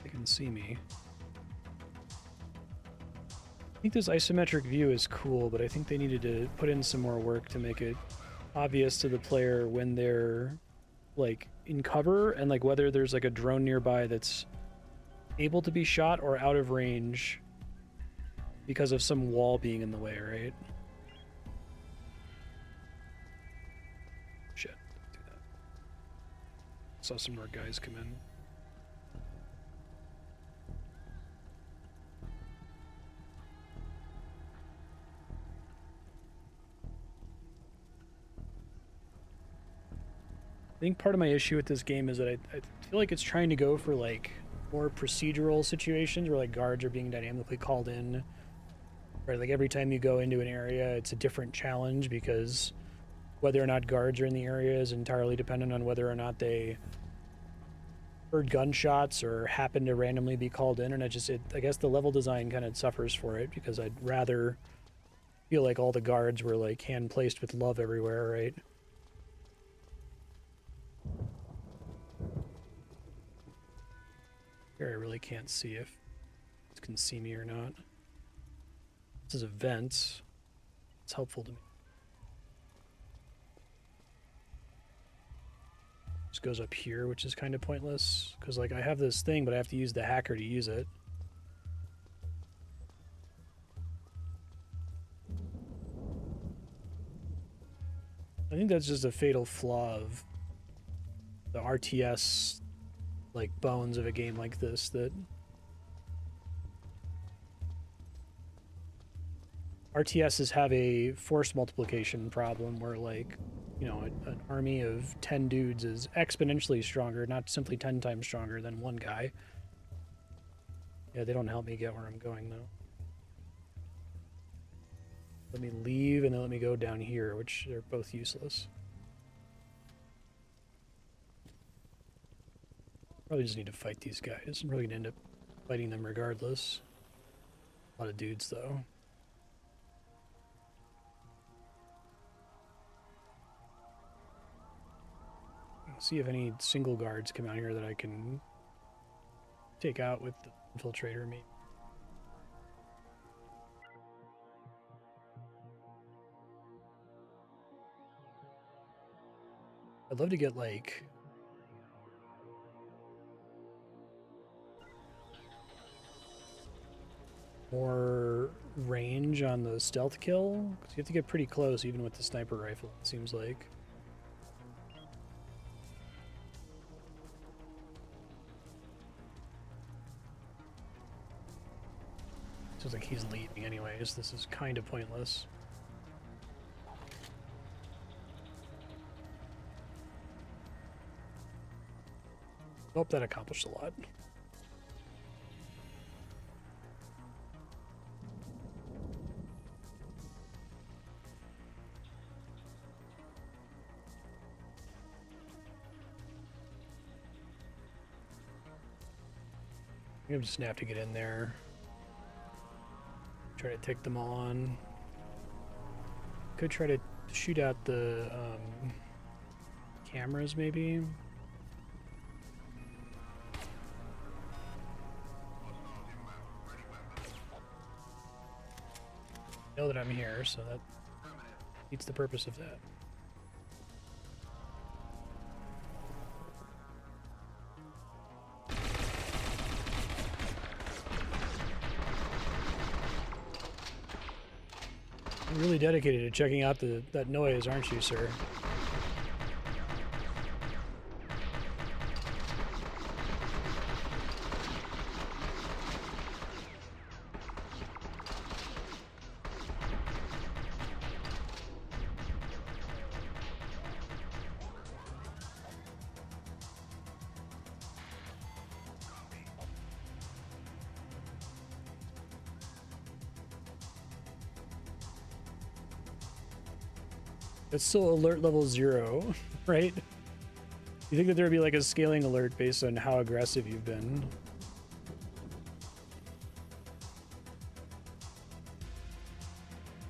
They can see me. I think this isometric view is cool, but I think they needed to put in some more work to make it obvious to the player when they're like in cover and like whether there's like a drone nearby that's able to be shot or out of range because of some wall being in the way, right? Shit, do that. Saw some more guys come in. I think part of my issue with this game is that I feel like it's trying to go for like more procedural situations where like guards are being dynamically called in. Right, like every time you go into an area, it's a different challenge because whether or not guards are in the area is entirely dependent on whether or not they heard gunshots or happen to randomly be called in. And I guess the level design kind of suffers for it because I'd rather feel like all the guards were like hand placed with love everywhere, right? Here I really can't see if it can see me or not. This is a vent. It's helpful to me. This goes up here, which is kind of pointless because like I have this thing, but I have to use the hacker to use it. I think that's just a fatal flaw of the RTS like bones of a game like this, that RTSs have a force multiplication problem where, like, you know, an army of 10 dudes is exponentially stronger, not simply 10 times stronger than one guy. Yeah, they don't help me get where I'm going, though. Let me leave, and then let me go down here, which they're both useless. Probably just need to fight these guys. I'm probably gonna end up fighting them regardless. A lot of dudes, though. Let's see if any single guards come out here that I can take out with the infiltrator, maybe. I'd love to get, like, more range on the stealth kill, because you have to get pretty close even with the sniper rifle, it seems like. Seems like he's leaving anyways. This is kind of pointless. Hope that accomplished a lot. I'm just gonna have to get in there. Try to take them all on. Could try to shoot out the cameras, maybe. Know that I'm here, so that defeats the purpose of that. You're really dedicated to checking out that noise, aren't you, sir? It's still alert level 0, right? You think that there would be like a scaling alert based on how aggressive you've been?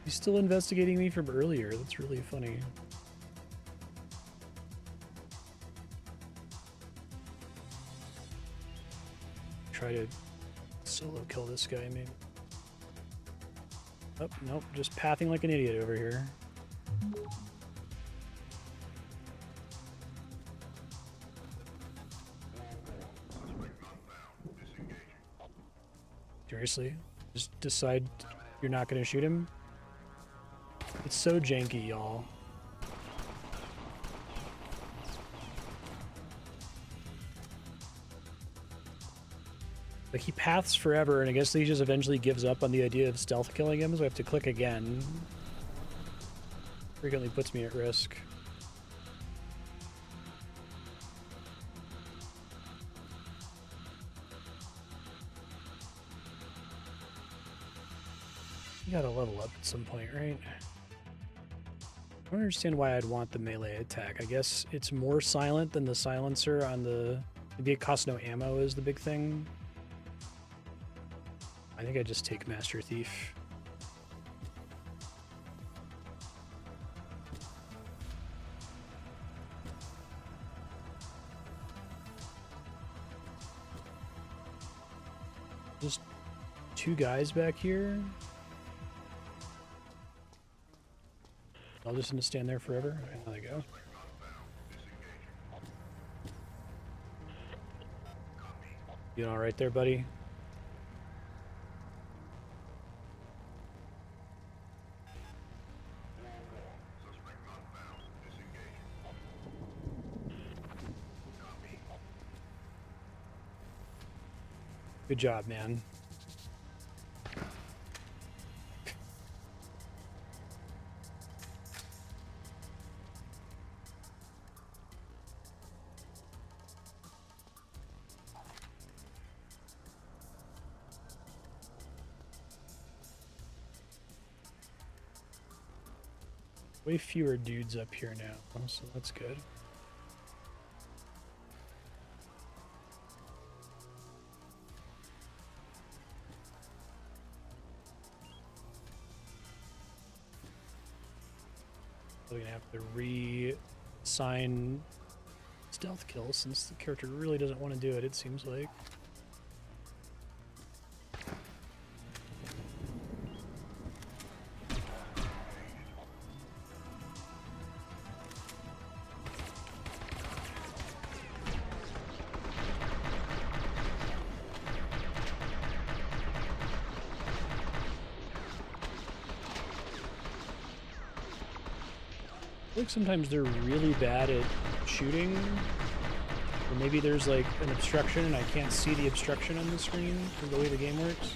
He's still investigating me from earlier. That's really funny. Try to solo kill this guy, maybe. Oh, nope, just pathing like an idiot over here. Seriously? Just decide you're not going to shoot him? It's so janky, y'all. Like, he paths forever, and I guess he just eventually gives up on the idea of stealth killing him, so I have to click again. Frequently puts me at risk. You gotta level up at some point, right? I don't understand why I'd want the melee attack. I guess it's more silent than the silencer on the... Maybe it costs no ammo is the big thing. I think I just take Master Thief. Just two guys back here. I'll just gonna stand there forever. There they go. You all right there, buddy? Good job, man. Way fewer dudes up here now, so that's good. We're gonna have to reassign stealth kills since the character really doesn't want to do it, it seems like. I feel like sometimes they're really bad at shooting, or maybe there's like an obstruction and I can't see the obstruction on the screen for the way the game works.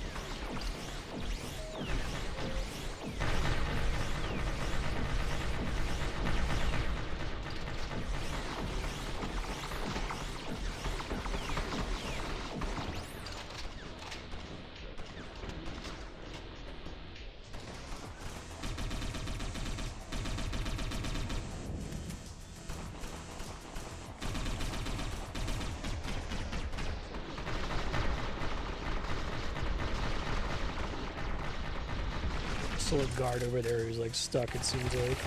Still a guard over there who's like stuck, it seems like.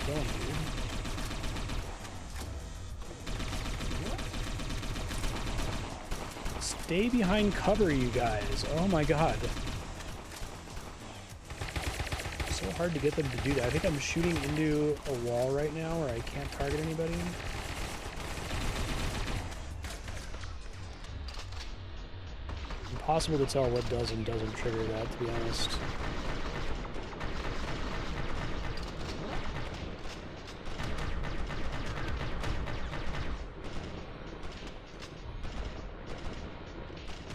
Going, dude. Stay behind cover, you guys. Oh my god. So hard to get them to do that. I think I'm shooting into a wall right now where I can't target anybody. Impossible to tell what does and doesn't trigger that, to be honest.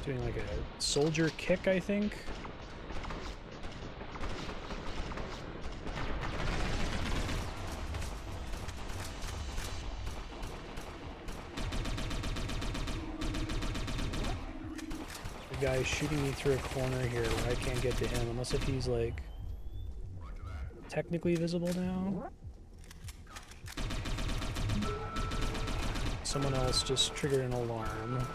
Doing like a soldier kick, I think. Guy shooting me through a corner here where I can't get to him, unless if he's like technically visible now. Someone else just triggered an alarm.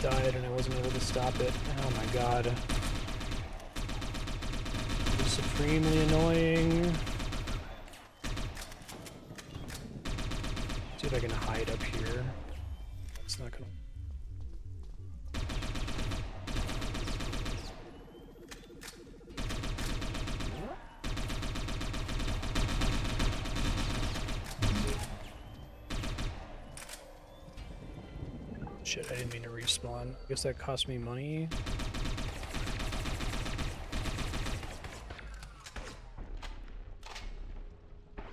Died and I wasn't able to stop it. Oh my god. It's supremely annoying. See if I can hide up here. It's not gonna. Shit, I didn't mean to respawn. I guess that cost me money.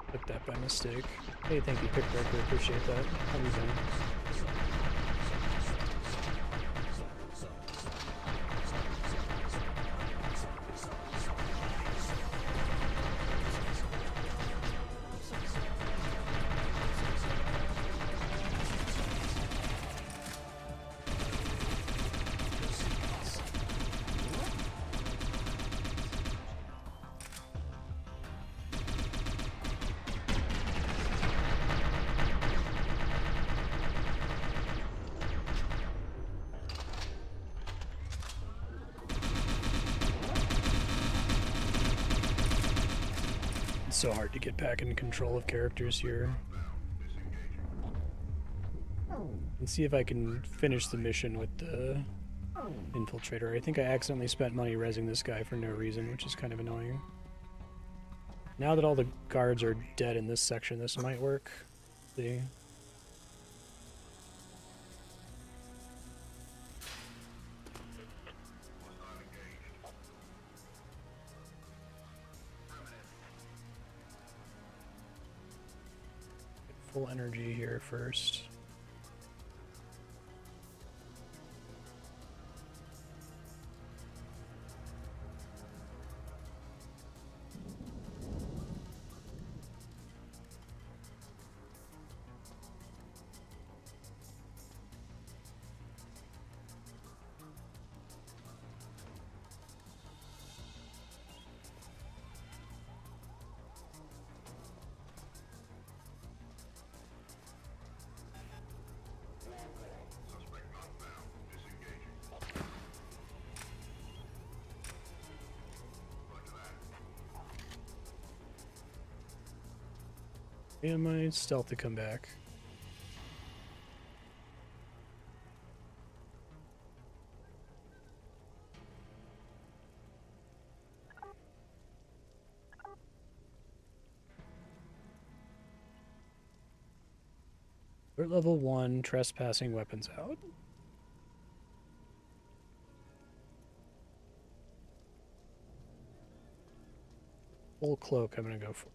Clicked that by mistake. Hey, thank you, Pickbreaker. Appreciate that. How you doing? So hard to get back in control of characters here. And see if I can finish the mission with the Infiltrator. I think I accidentally spent money rezzing this guy for no reason, which is kind of annoying. Now that all the guards are dead in this section, this might work. See? Get full energy here first. And my stealth to come back. We're at level 1, trespassing weapons out. Full cloak I'm gonna go for.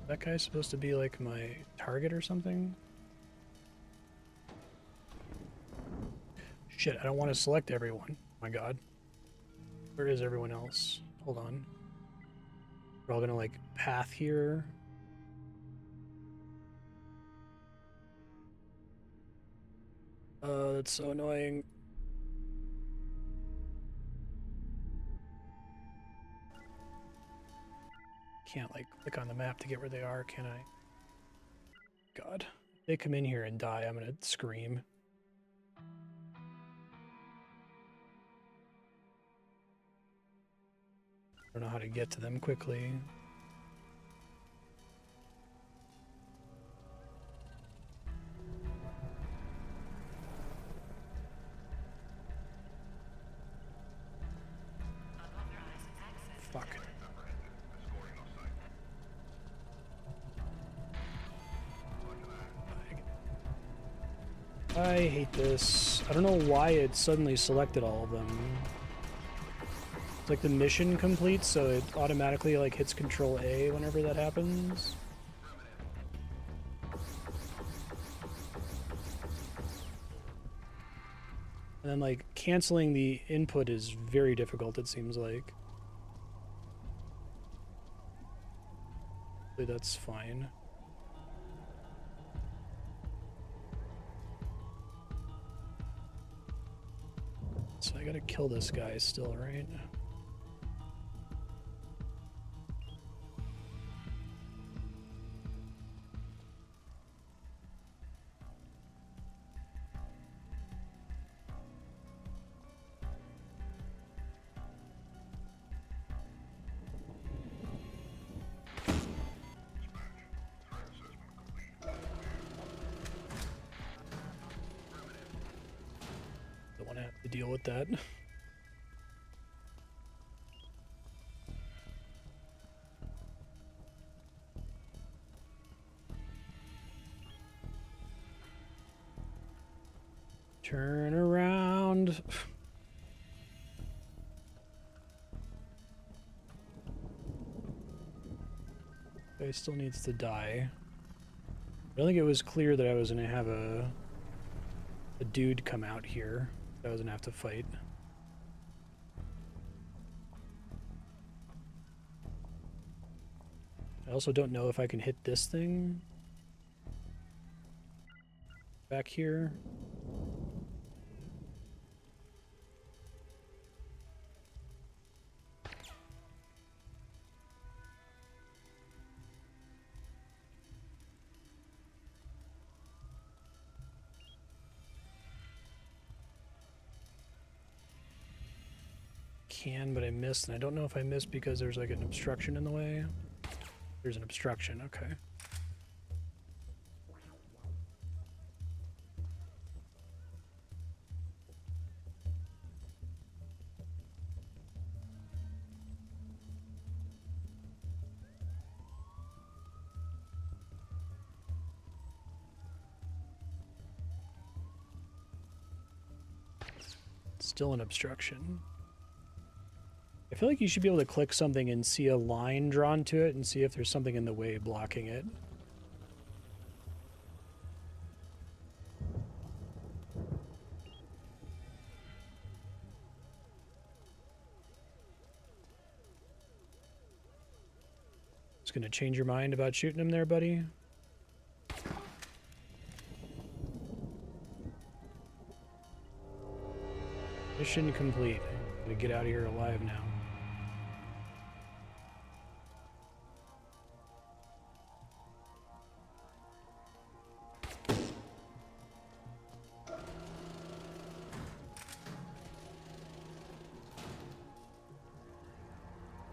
That guy's supposed to be like my target or something? Shit, I don't want to select everyone. Oh my god. Where is everyone else? Hold on. We're all gonna like path here. That's so annoying. Can't like click on the map to get where they are, can I? God. If they come in here and die, I'm gonna scream. I don't know how to get to them quickly. Unauthorized access Fuck. detected. I hate this. I don't know why it suddenly selected all of them. It's like the mission completes, so it automatically like hits Control A whenever that happens. And then like canceling the input is very difficult, it seems like. Hopefully that's fine. So I gotta kill this guy still, right? Don't want to have to deal with that. Turn around. Guy still needs to die. I don't think it was clear that I was gonna have a dude come out here that I was gonna have to fight. I also don't know if I can hit this thing. back here. But I missed, and I don't know if I missed because there's like an obstruction in the way. There's an obstruction, okay. Still an obstruction. I feel like you should be able to click something and see a line drawn to it and see if there's something in the way blocking it. It's gonna change your mind about shooting him there, buddy. Mission complete. I'm gonna get out of here alive now.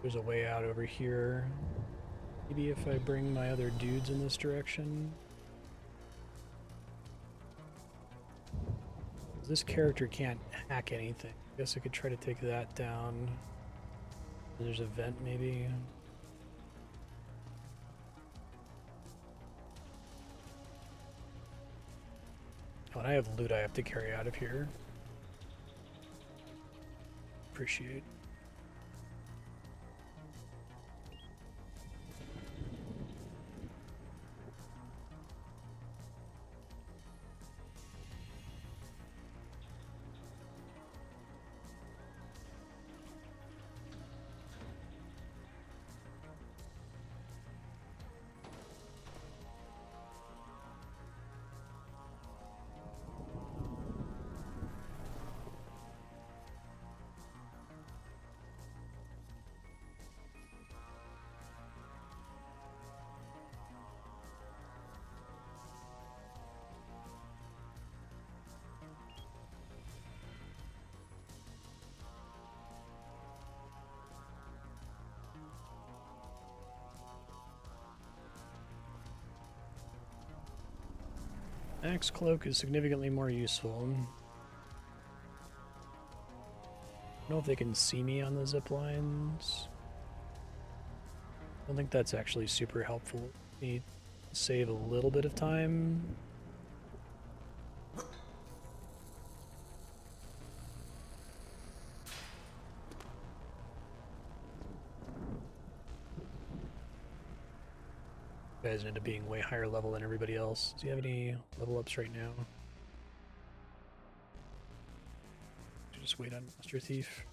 There's a way out over here. Maybe if I bring my other dudes in this direction. This character can't hack anything. I guess I could try to take that down. There's a vent maybe. Oh, and I have loot I have to carry out of here. Appreciate. Axe cloak is significantly more useful. I don't know if they can see me on the zip lines. I don't think that's actually super helpful. Me save a little bit of time. You guys end up being way higher level than everybody else. Do you have any level ups right now? Just wait on Master Thief.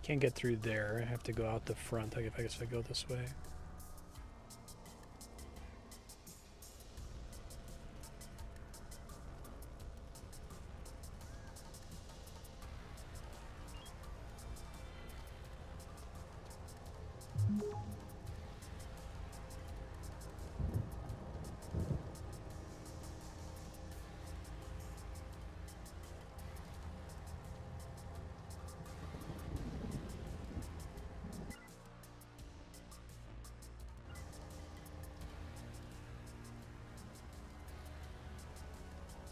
Can't get through there. I have to go out the front. I guess I go this way.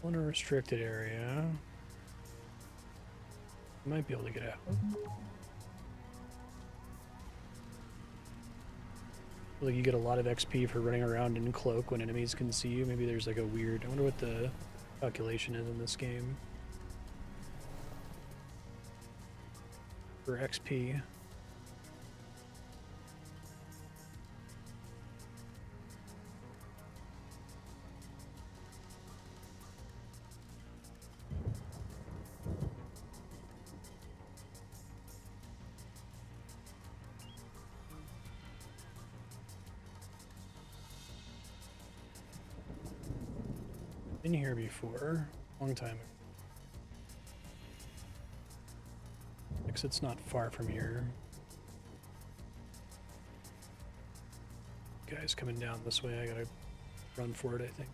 In a restricted area. Might be able to get out. Like you get a lot of XP for running around in cloak when enemies can see you. Maybe there's like a weird. I wonder what the calculation is in this game for XP. Been here before. Long time ago. Exit's not far from here. Guys coming down this way. I gotta run for it, I think.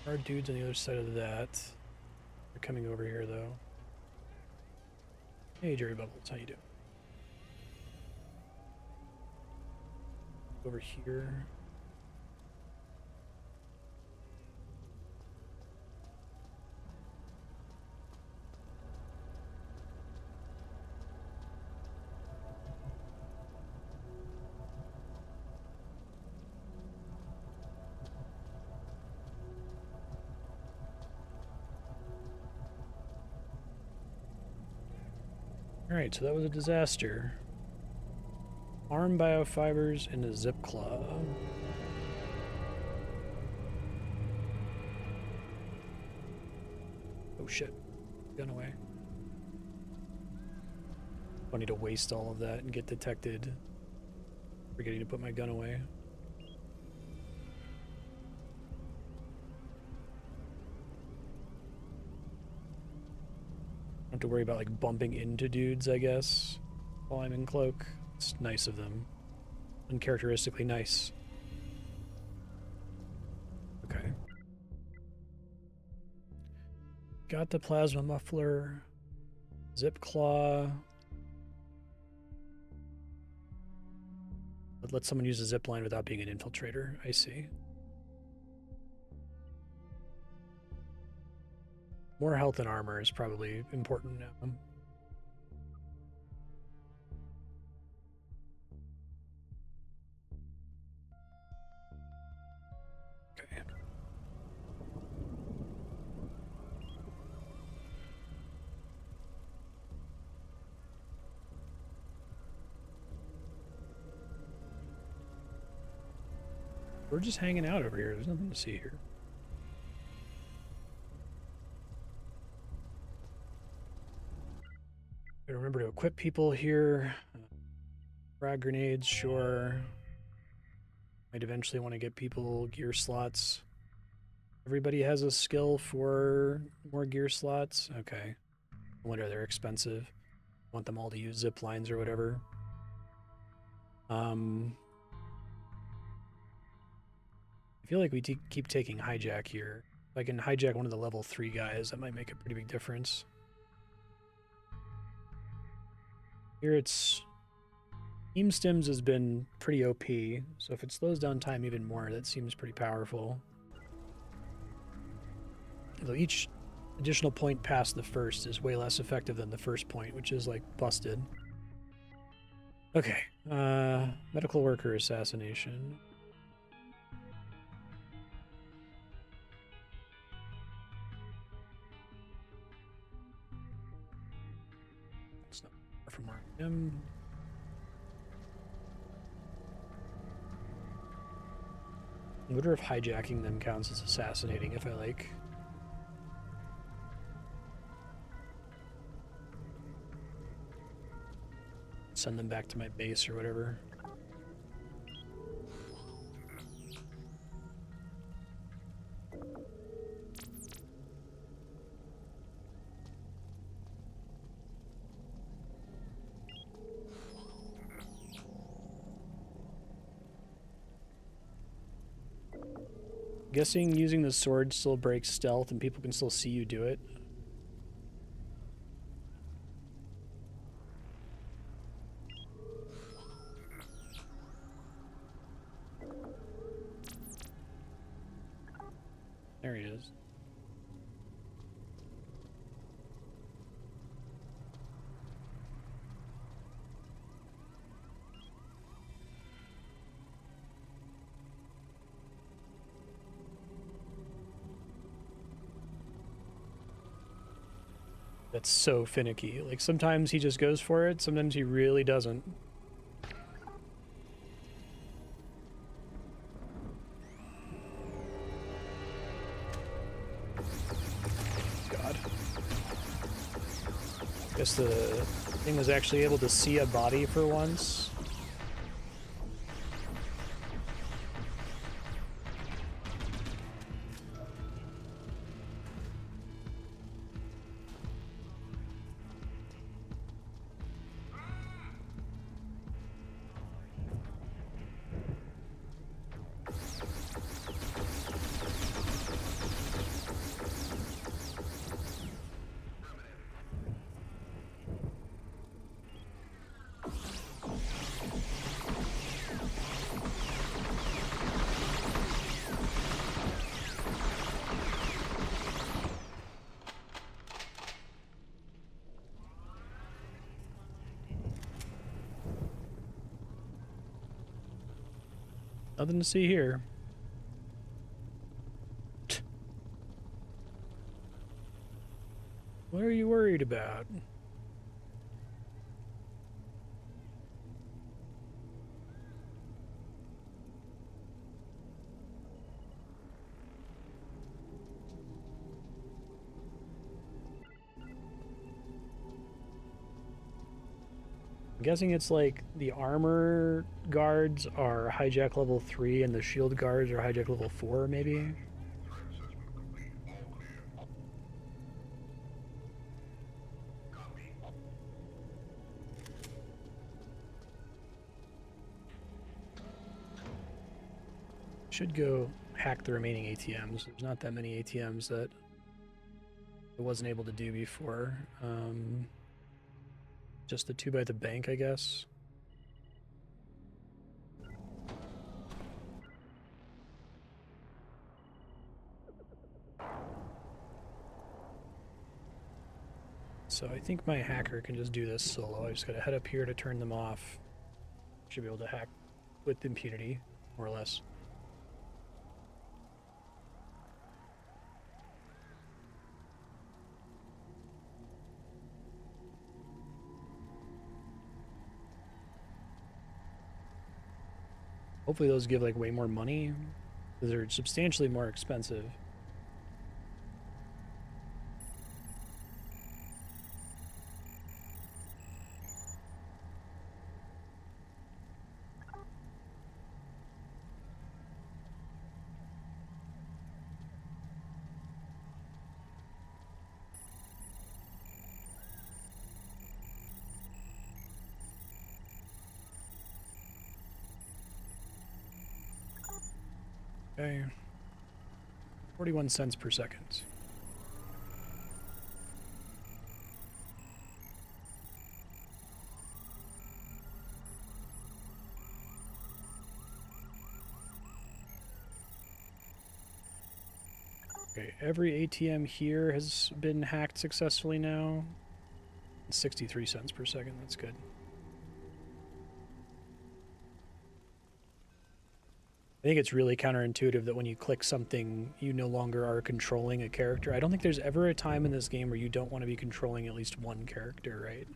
There are dudes on the other side of that. They're coming over here, though. Hey, Jerry Bubbles, how you doing? Over here. Alright, so that was a disaster. Arm biofibers and a zip claw. Oh shit. Gun away. Funny to waste all of that and get detected. Forgetting to put my gun away. Don't have to worry about like bumping into dudes, I guess, while I'm in cloak. It's nice of them. Uncharacteristically nice. Okay. Got the plasma muffler. Zip claw. But let someone use a zip line without being an infiltrator. I see. More health and armor is probably important now. Okay. We're just hanging out over here. There's nothing to see here. Gotta remember to equip people here. Frag grenades, sure. Might eventually want to get people gear slots. Everybody has a skill for more gear slots? Okay. I wonder they're expensive. Want them all to use zip lines or whatever. I feel like we keep taking hijack here. If I can hijack one of the level 3 guys, that might make a pretty big difference. Here it's... Team Stims has been pretty OP, so if it slows down time even more, that seems pretty powerful. Although each additional point past the first is way less effective than the first point, which is, like, busted. Okay, medical worker assassination. It's not far from him. I wonder if hijacking them counts as assassinating if I, like... send them back to my base or whatever. Guessing using the sword still breaks stealth and people can still see you do it. There he is. That's so finicky. Like, sometimes he just goes for it, sometimes he really doesn't. God. Guess the thing was actually able to see a body for once. Nothing to see here. What are you worried about? I'm guessing it's like the armor guards are hijack level 3 and the shield guards are hijack level 4, maybe? Should go hack the remaining ATMs. There's not that many ATMs that I wasn't able to do before. Just the two by the bank, I guess. So I think my hacker can just do this solo. I just gotta head up here to turn them off. Should be able to hack with impunity, more or less. Hopefully those give like way more money, because they're substantially more expensive. Okay. 41 cents per second. Okay, every ATM here has been hacked successfully now. 63 cents per second, that's good. I think it's really counterintuitive that when you click something, you no longer are controlling a character. I don't think there's ever a time in this game where you don't want to be controlling at least one character, right?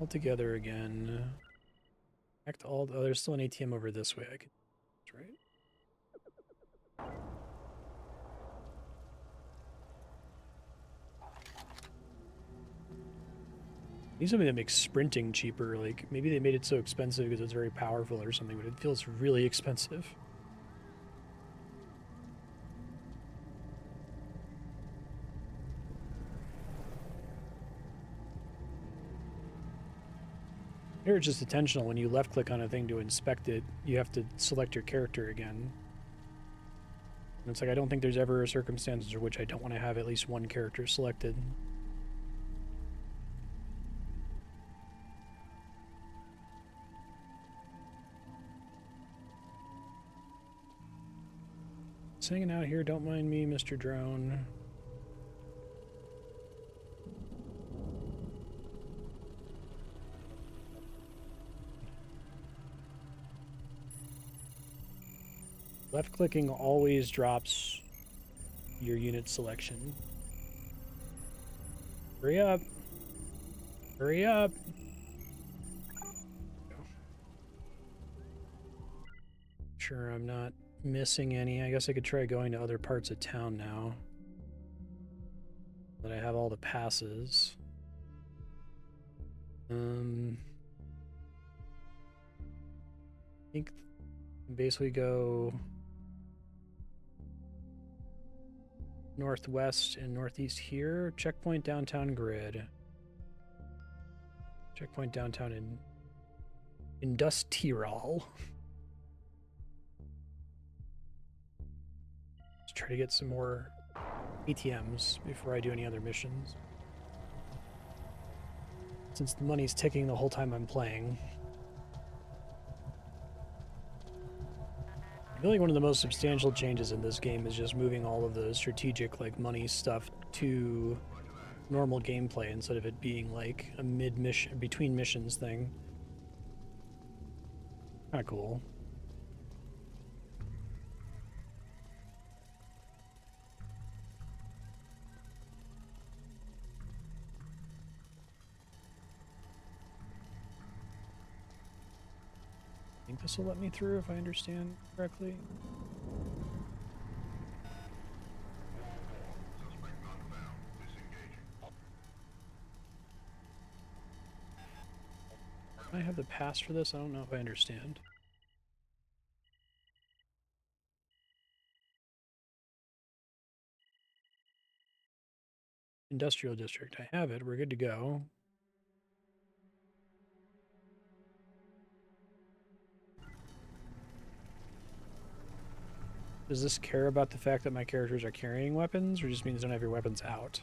All together again. Act all. Oh, there's still an ATM over this way. I can. That's right. Need something that makes sprinting cheaper. Like, maybe they made it so expensive because it's very powerful or something, but it feels really expensive. Here it's just intentional. When you left click on a thing to inspect it, you have to select your character again. And it's like, I don't think there's ever a circumstance in which I don't want to have at least one character selected. Just hanging out here, don't mind me, Mr. Drone. Left clicking always drops your unit selection. Hurry up. Hurry up. Sure, I'm not missing any. I guess I could try going to other parts of town now that I have all the passes. I think basically go northwest and northeast here. Checkpoint downtown grid. Checkpoint downtown in Industrial. Let's try to get some more ATMs before I do any other missions. Since the money's ticking the whole time I'm playing. I feel like one of the most substantial changes in this game is just moving all of the strategic, like, money stuff to normal gameplay instead of it being, like, a mid-mission, between missions thing. Kinda cool. I think this will let me through if I understand correctly. I have the pass for this? I don't know if I understand. Industrial district. I have it. We're good to go. Does this care about the fact that my characters are carrying weapons, or just means don't have your weapons out?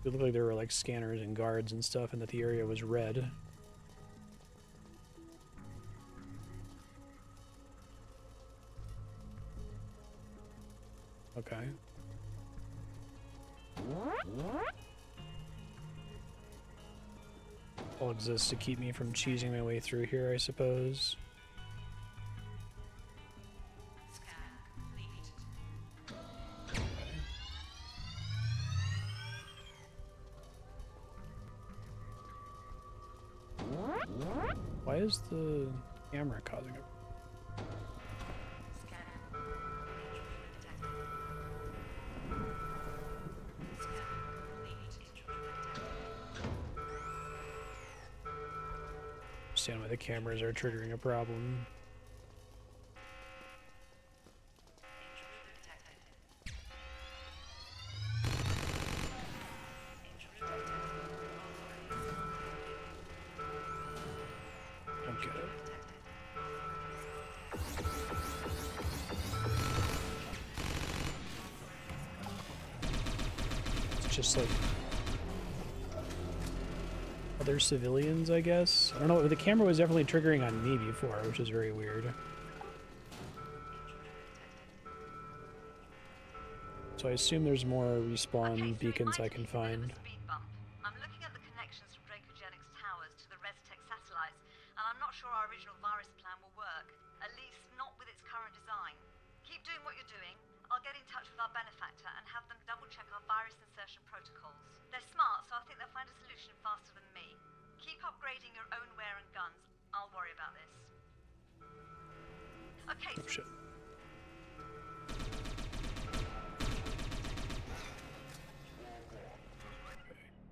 It looked like there were like scanners and guards and stuff, and that the area was red. Okay. All exists to keep me from cheesing my way through here, I suppose. Scan complete. Why is the camera causing it? Scan. Intruder detected. Scan complete. Intruder detected. Understand why the cameras are triggering a problem. Intruder detected. Intruder detected. Don't get it. It's just like other civilians, I guess. I don't know. The camera was definitely triggering on me before, which is very weird. So I assume there's more respawn beacons I can find. Speed bump. I'm looking at the connections from Dracogenics towers to the Restec satellites, and I'm not sure our original virus plan will work. At least not with its current design. Keep doing what you're doing. I'll get in touch with our benefactor and have them double-check our virus insertion protocols. They're smart, so I think they'll find a solution faster than me. Keep upgrading your own wear and guns. I'll worry about this. Okay, Oh shit.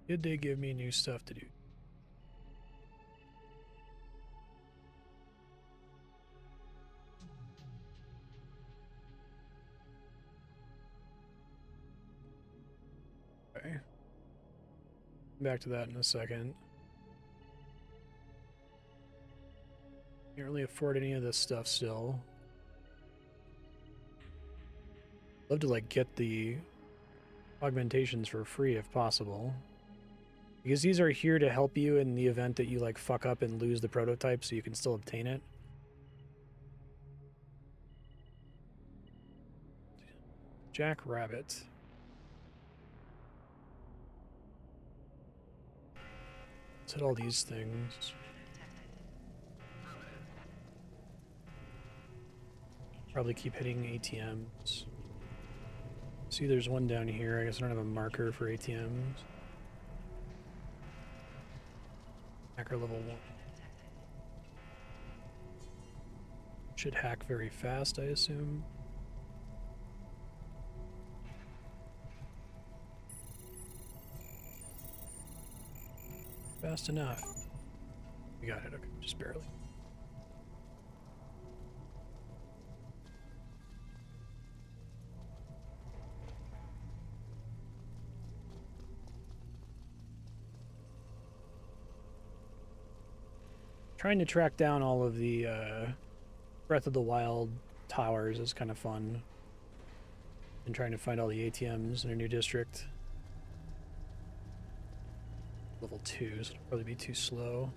Did they give me new stuff to do? Okay. Back to that in a second. Can't really afford any of this stuff still. Love to like get the augmentations for free if possible. Because these are here to help you in the event that you like fuck up and lose the prototype so you can still obtain it. Jackrabbit. Let's hit all these things. Probably keep hitting ATMs. See, there's one down here. I guess I don't have a marker for ATMs. Hacker level 1. Should hack very fast, I assume. Fast enough. We got it, okay, just barely. Trying to track down all of the Breath of the Wild towers is kind of fun. And trying to find all the ATMs in a new district. Level 2, so it'll probably be too slow.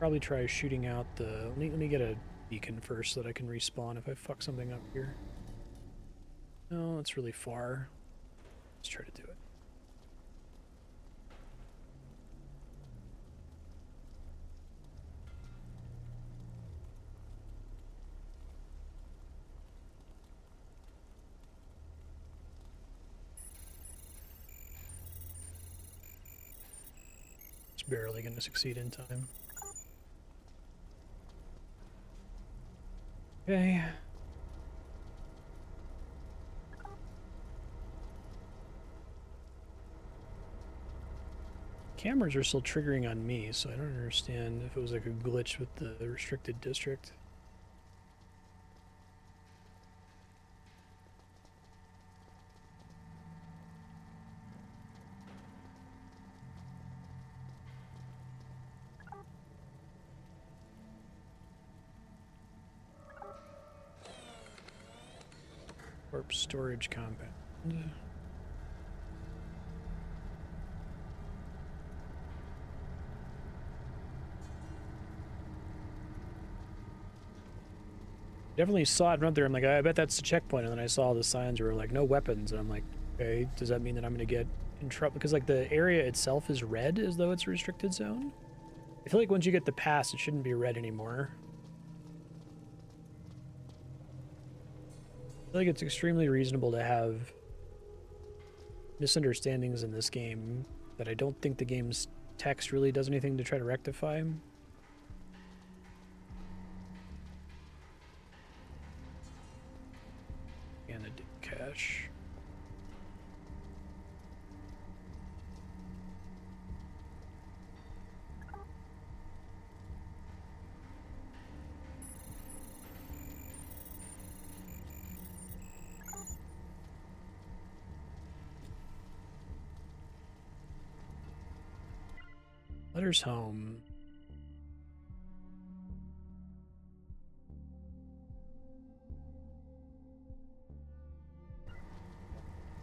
Probably try shooting out the... Let me get a beacon first so that I can respawn if I fuck something up here. No, it's really far. Let's try to do it. It's barely going to succeed in time. Okay. Cameras are still triggering on me, so I don't understand if it was like a glitch with the restricted district. Corp storage compound. Definitely saw it run there. I'm like, I bet that's the checkpoint. And then I saw the signs were like, no weapons. And I'm like, okay, does that mean that I'm going to get in trouble? Because like the area itself is red as though it's a restricted zone. I feel like once you get the pass, it shouldn't be red anymore. I feel like it's extremely reasonable to have misunderstandings in this game that I don't think the game's text really does anything to try to rectify. And it did cache. Letters home.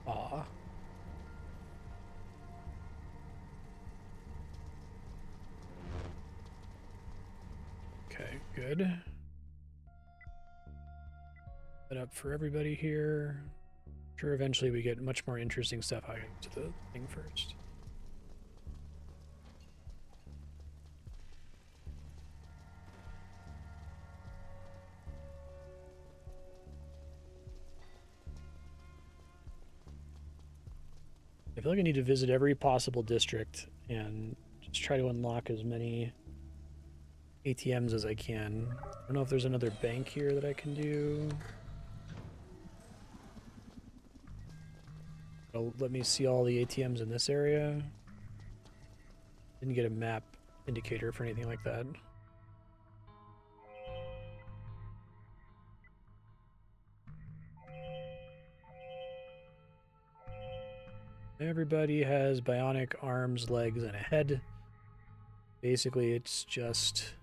Aw. Okay, good. Set up for everybody here. Sure, eventually we get much more interesting stuff. I get to the thing first. I feel like I need to visit every possible district and just try to unlock as many ATMs as I can. I don't know if there's another bank here that I can do. It'll let me see all the ATMs in this area. Didn't get a map indicator for anything like that. Everybody has bionic arms, legs, and a head. Basically, it's just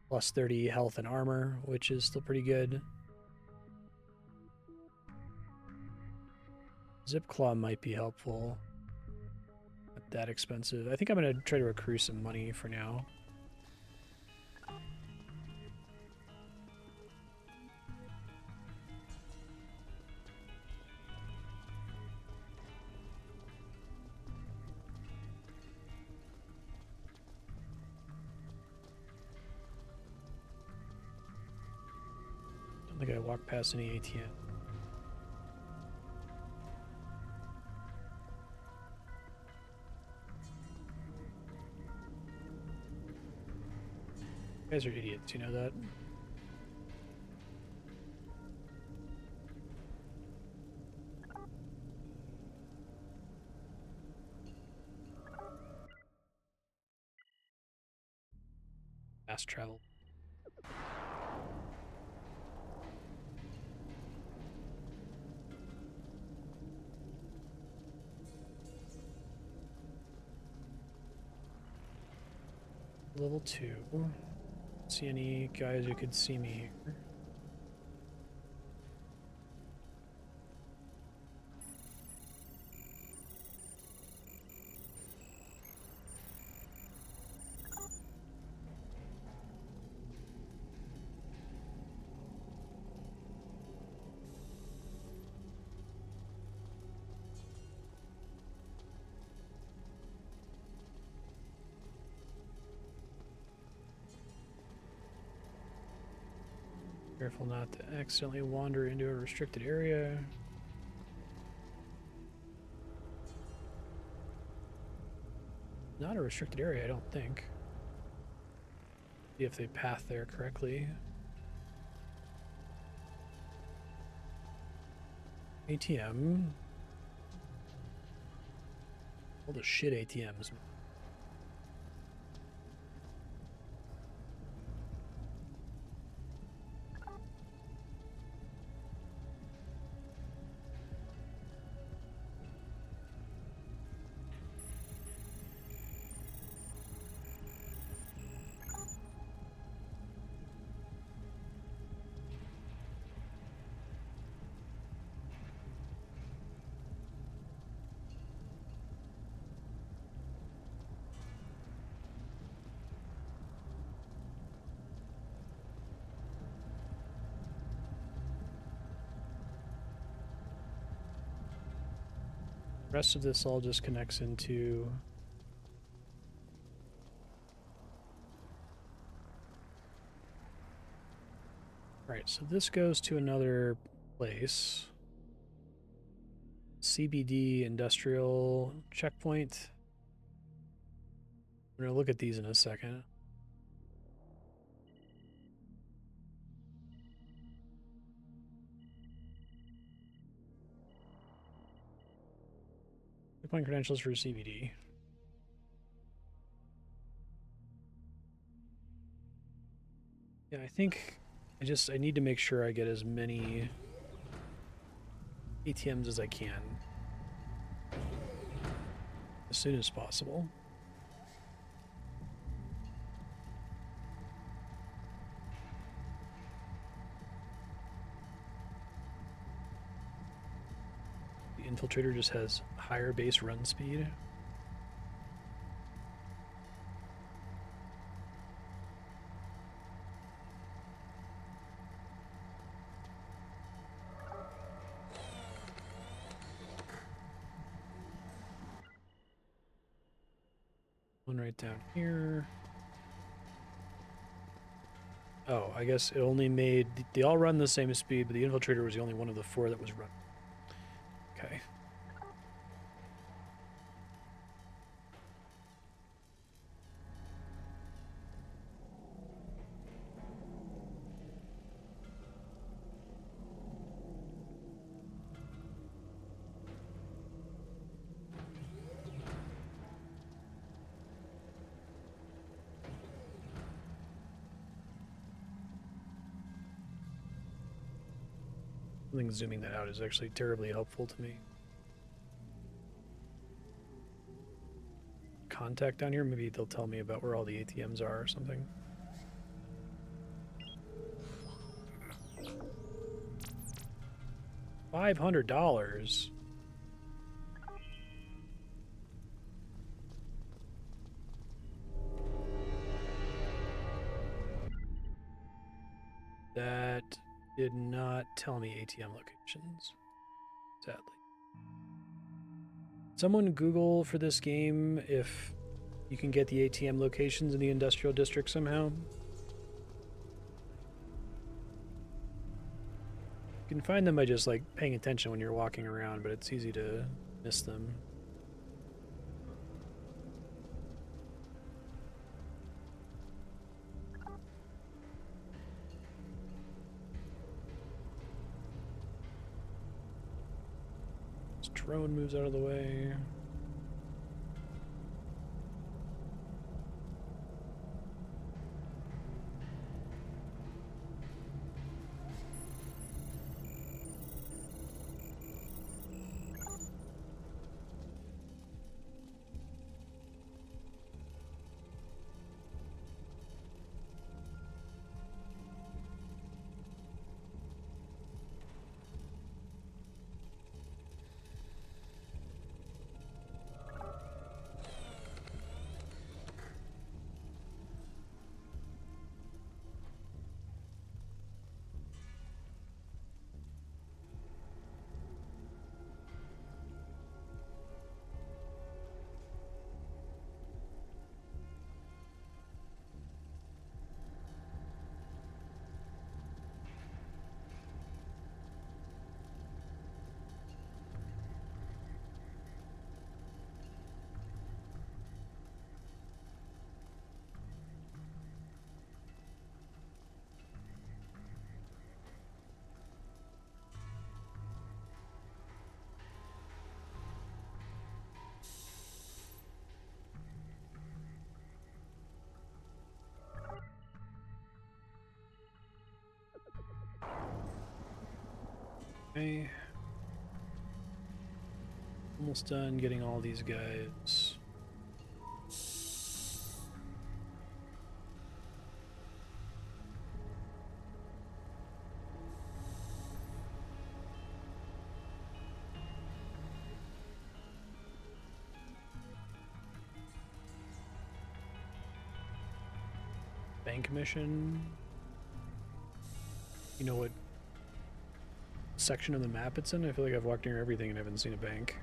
plus 30 health and armor, which is still pretty good. Zip Claw might be helpful. Not that expensive. I think I'm going to try to accrue some money for now. I think I walked past any ATM. You guys are idiots, you know that? Fast travel. Level 2. See any guys who could see me here? Careful not to accidentally wander into a restricted area. Not a restricted area, I don't think. See if they path there correctly. ATM. All the shit ATMs. The rest of this all just connects into right, so this goes to another place. CBD industrial checkpoint. I'm gonna look at these in a second. Checkpoint credentials for CBD. Yeah, I think I need to make sure I get as many ATMs as I can as soon as possible. The Infiltrator just has higher base run speed. One right down here. Oh, I guess it only made... They all run the same speed, but the Infiltrator was the only one of the four that was run. Okay. I think zooming that out is actually terribly helpful to me. Contact down here, maybe they'll tell me about where all the ATMs are or something. $500. That did not tell me ATM locations, sadly. Someone Google for this game if you can get the ATM locations in the industrial district somehow. You can find them by just like paying attention when you're walking around, but it's easy to miss them. This drone moves out of the way. Okay. Almost done getting all these guys. Bank mission. You know what section of the map it's in? I feel like I've walked near everything and haven't seen a bank.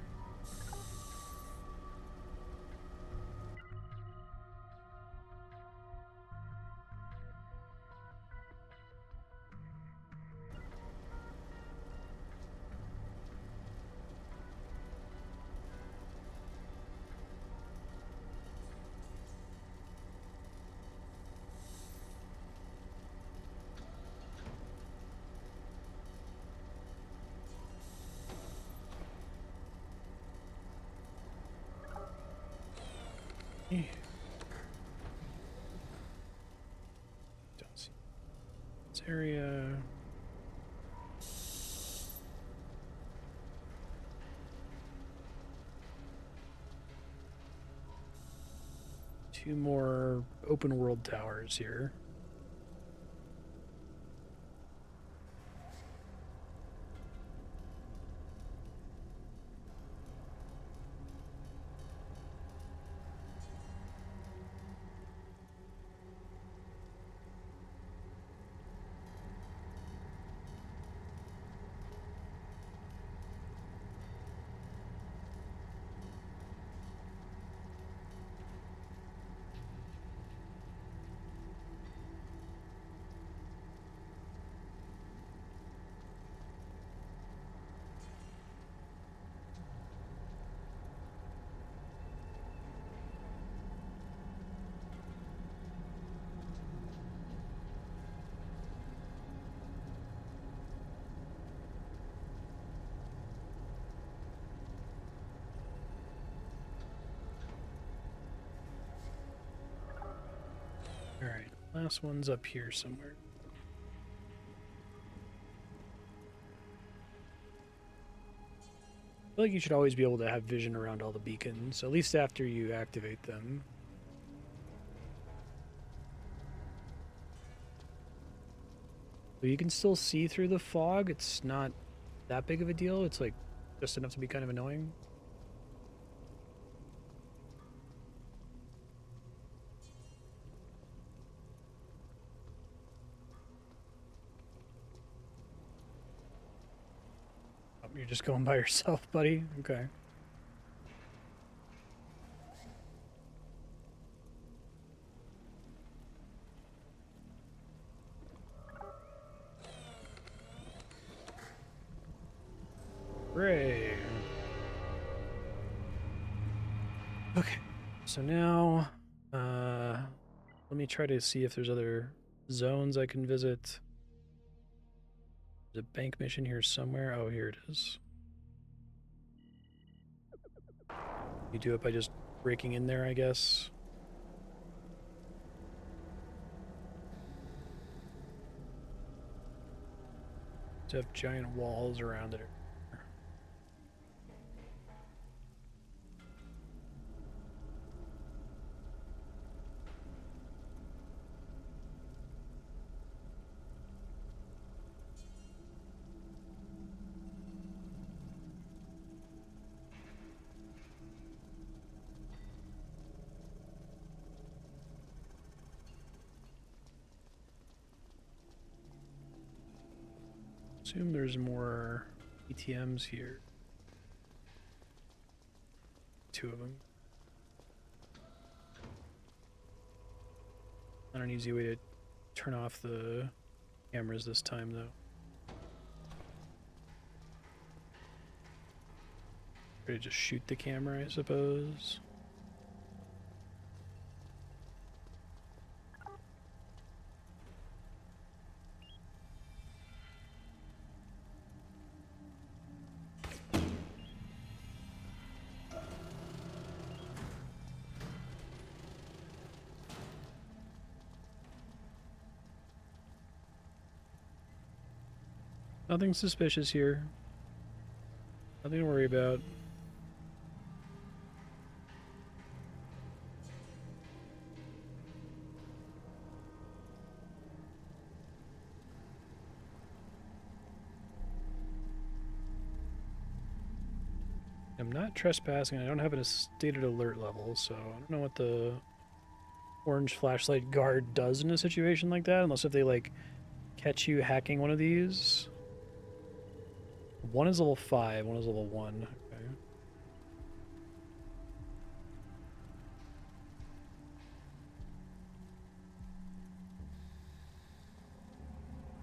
Don't see this area. Two more open world towers here. All right, last one's up here somewhere. I feel like you should always be able to have vision around all the beacons, at least after you activate them. But you can still see through the fog. It's not that big of a deal. It's like just enough to be kind of annoying. Oh, you're just going by yourself, buddy? Okay. Hooray. Okay, so now, let me try to see if there's other zones I can visit. There's a bank mission here somewhere. Oh, here it is. You do it by just breaking in there, I guess. To have giant walls around it. Assume there's more ATMs here. Two of them. Not an easy way to turn off the cameras this time, though. Ready to just shoot the camera, I suppose. Nothing suspicious here. Nothing to worry about. I'm not trespassing. I don't have a stated alert level, so I don't know what the orange flashlight guard does in a situation like that, unless if they, like, catch you hacking one of these. One is level 5, one is level 1. Okay.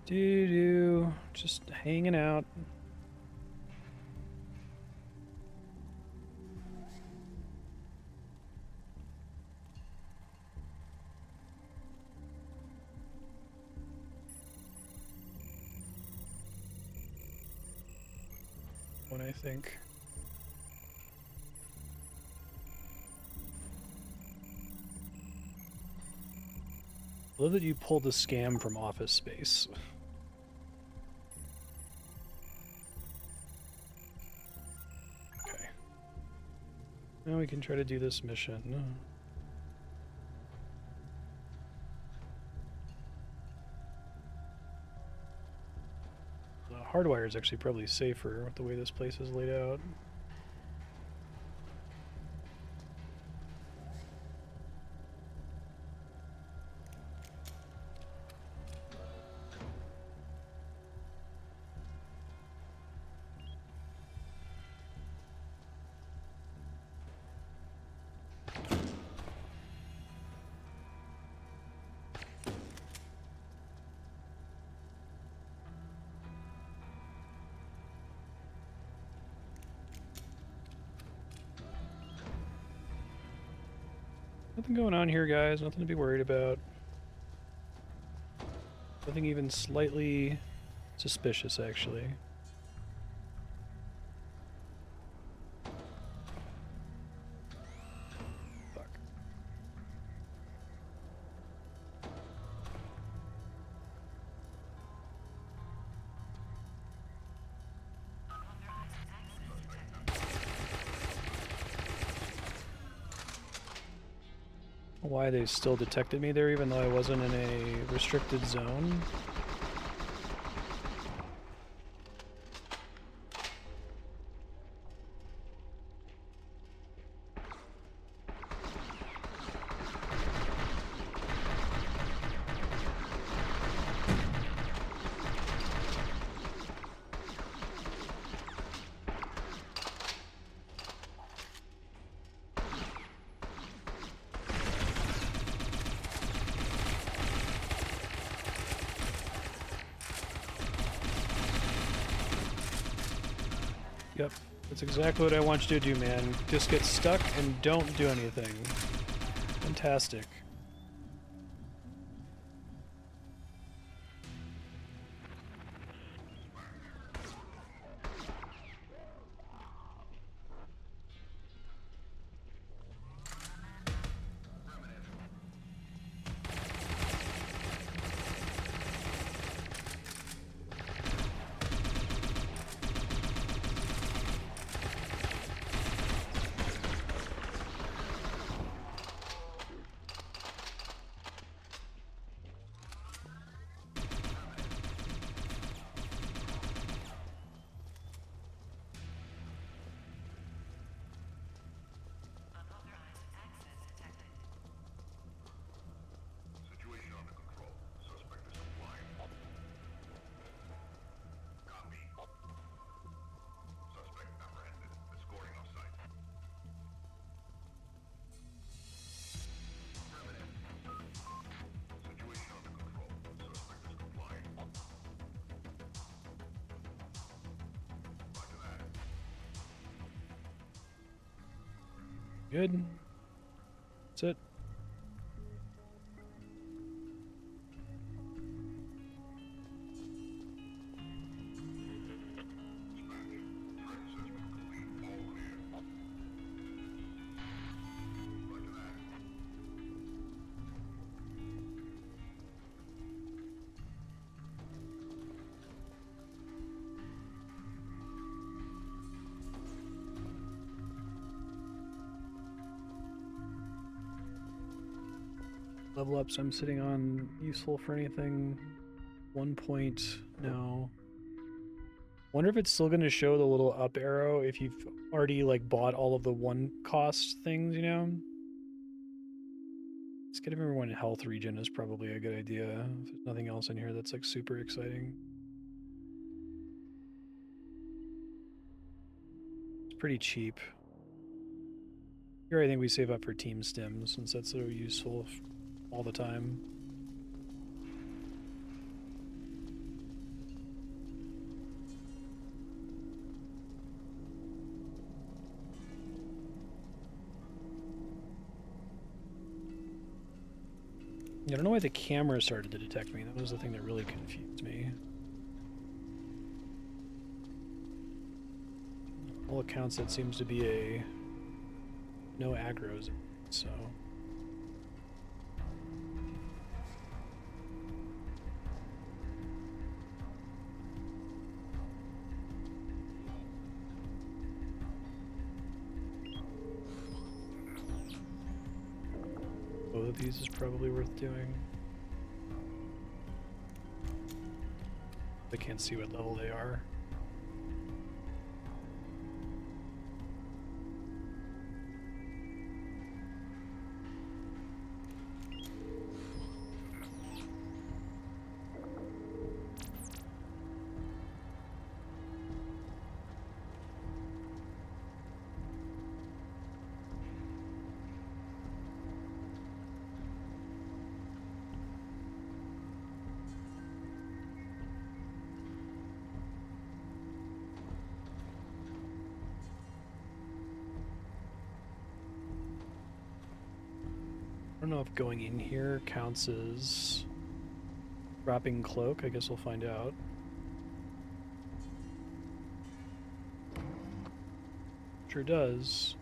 Doo-doo. Just hanging out. One, I think. I love that you pulled the scam from Office Space. Okay. Now we can try to do this mission. Hardwire is actually probably safer with the way this place is laid out. Nothing going on here, guys. Nothing to be worried about. Nothing even slightly suspicious, actually. Fuck. Why they still detected me there even though I wasn't in a restricted zone. Yep, that's exactly what I want you to do, man. Just get stuck and don't do anything. Fantastic. Good. That's it. level ups I'm sitting on useful for anything? 1 point, no. Wonder if it's still going to show the little up arrow if you've already like bought all of the one cost things, you know? Let's get everyone health regen is probably a good idea. If there's nothing else in here that's like super exciting. It's pretty cheap. Here I think we save up for team stims since that's so useful all the time. I don't know why the camera started to detect me. That was the thing that really confused me. All accounts, that seems to be a no aggros, so. Both of these is probably worth doing. I can't see what level they are. I don't know if going in here counts as dropping cloak. I guess we'll find out. Sure does.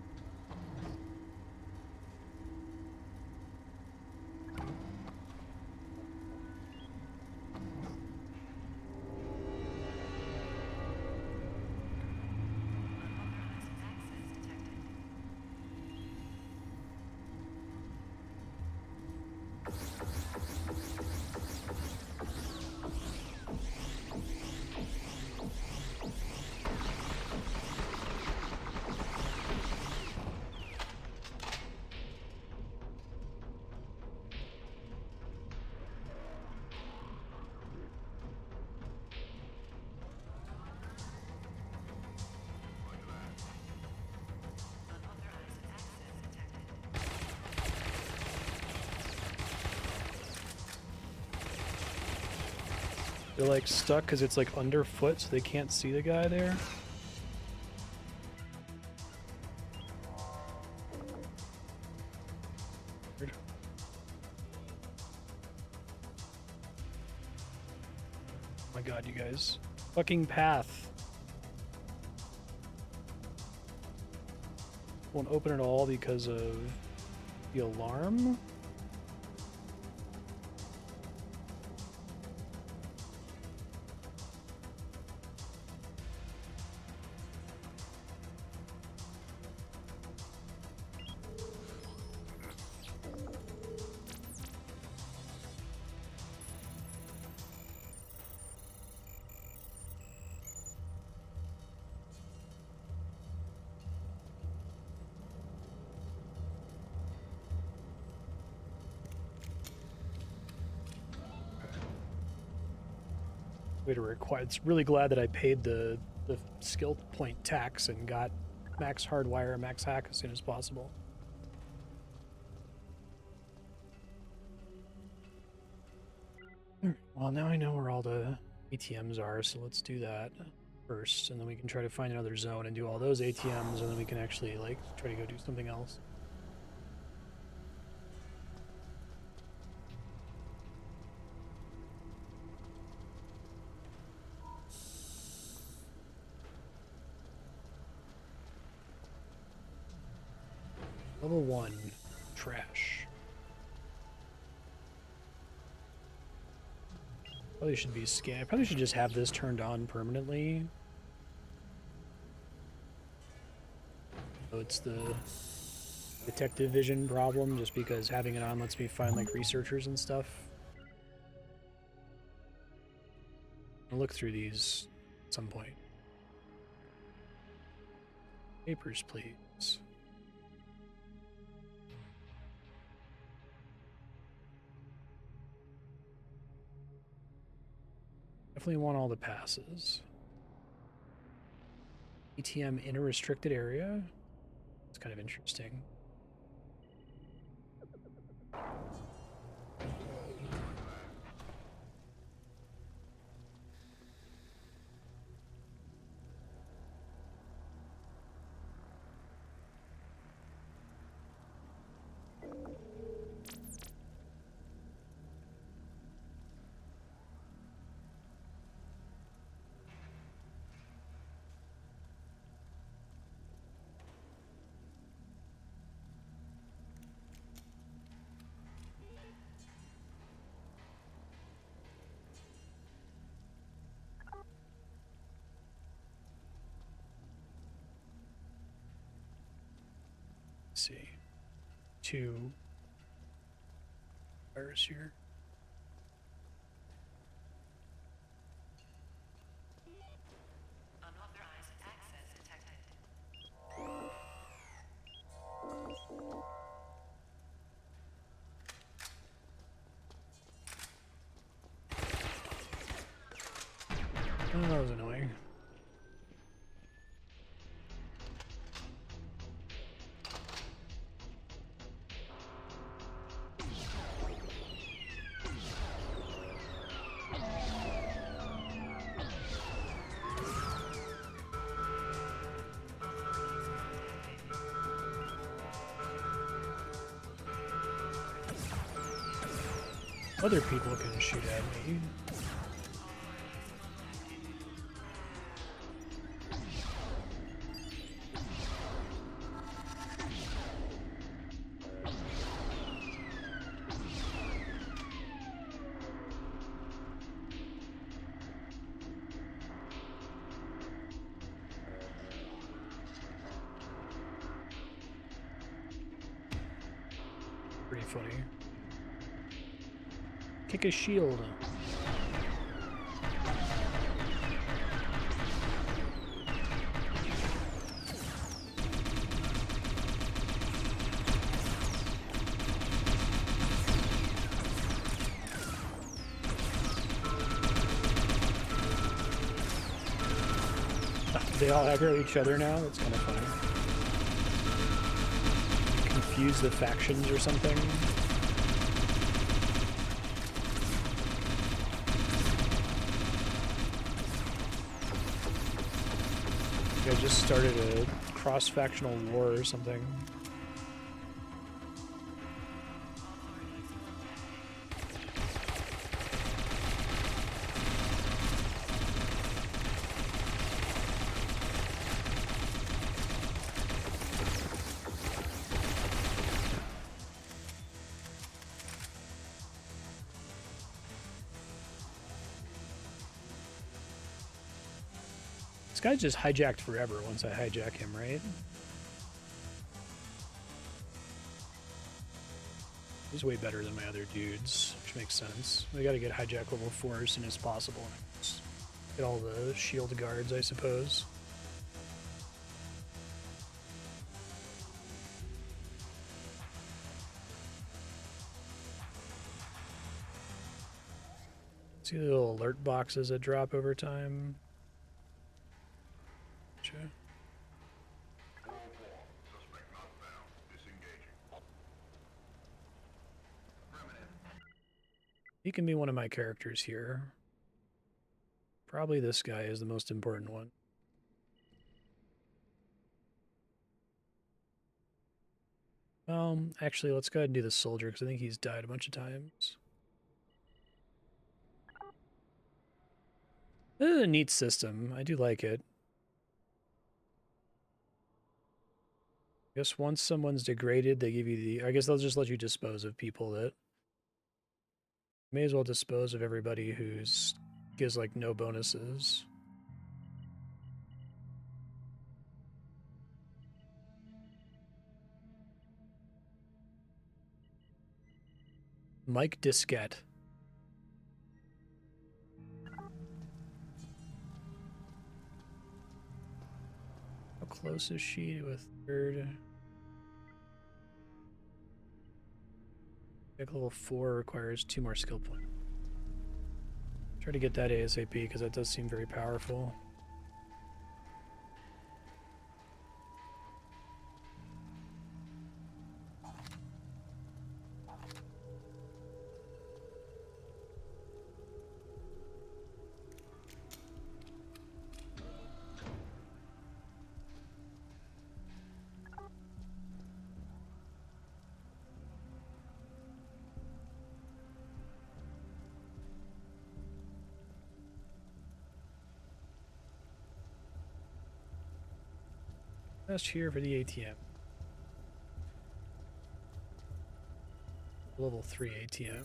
They're like stuck because it's like underfoot, so they can't see the guy there. Weird. Oh my god, you guys. Fucking path. Won't open at all because of the alarm. Way to require. It's really glad that I paid the skill point tax and got max hardwire, max hack as soon as possible. Well, now I know where all the ATMs are, so let's do that first, and then we can try to find another zone and do all those ATMs, and then we can actually like try to go do something else. Level 1, trash. Probably should be scanned. I probably should just have this turned on permanently. So it's the detective vision problem, just because having it on lets me find like researchers and stuff. I'll look through these at some point. Papers, please. Definitely want all the passes. ATM in a restricted area. It's kind of interesting. Let's see. 2 fires here. Unauthorized access detected. Oh, that was annoying. Other people can shoot at me. Pretty funny. Kick a shield. They all aggro each other now? That's kind of funny. Confuse the factions or something. I just started a cross-factional war or something. This guy's just hijacked forever once I hijack him, right? He's way better than my other dudes, which makes sense. We gotta get hijack level 4 as soon as possible. Just get all the shield guards, I suppose. See the little alert boxes that drop over time? Gotcha. He can be one of my characters here. Probably this guy is the most important one. Actually, let's go ahead and do the soldier, because I think he's died a bunch of times. This is a neat system. I do like it. I guess once someone's degraded, they give you the... I guess they'll just let you dispose of people that... May as well dispose of everybody who's... gives, like, no bonuses. Mike Diskette. How close is she to a third? Level 4 requires 2 more skill points. Try to get that ASAP because that does seem very powerful. Just here for the ATM. Level 3 ATM.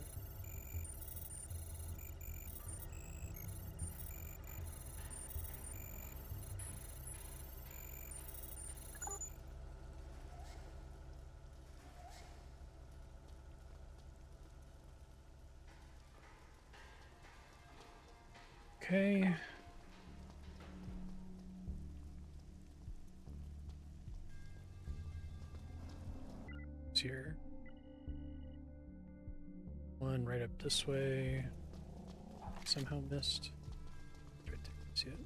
Okay. It's here. One right up this way. Somehow missed. Right there. See it?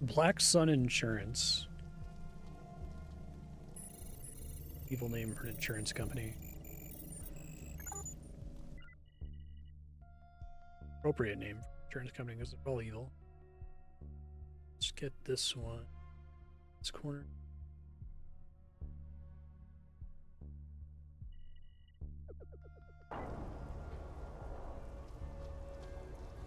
Black Sun Insurance. Evil name for an insurance company. Appropriate name for insurance company because they're all evil. Let's get this one. This corner.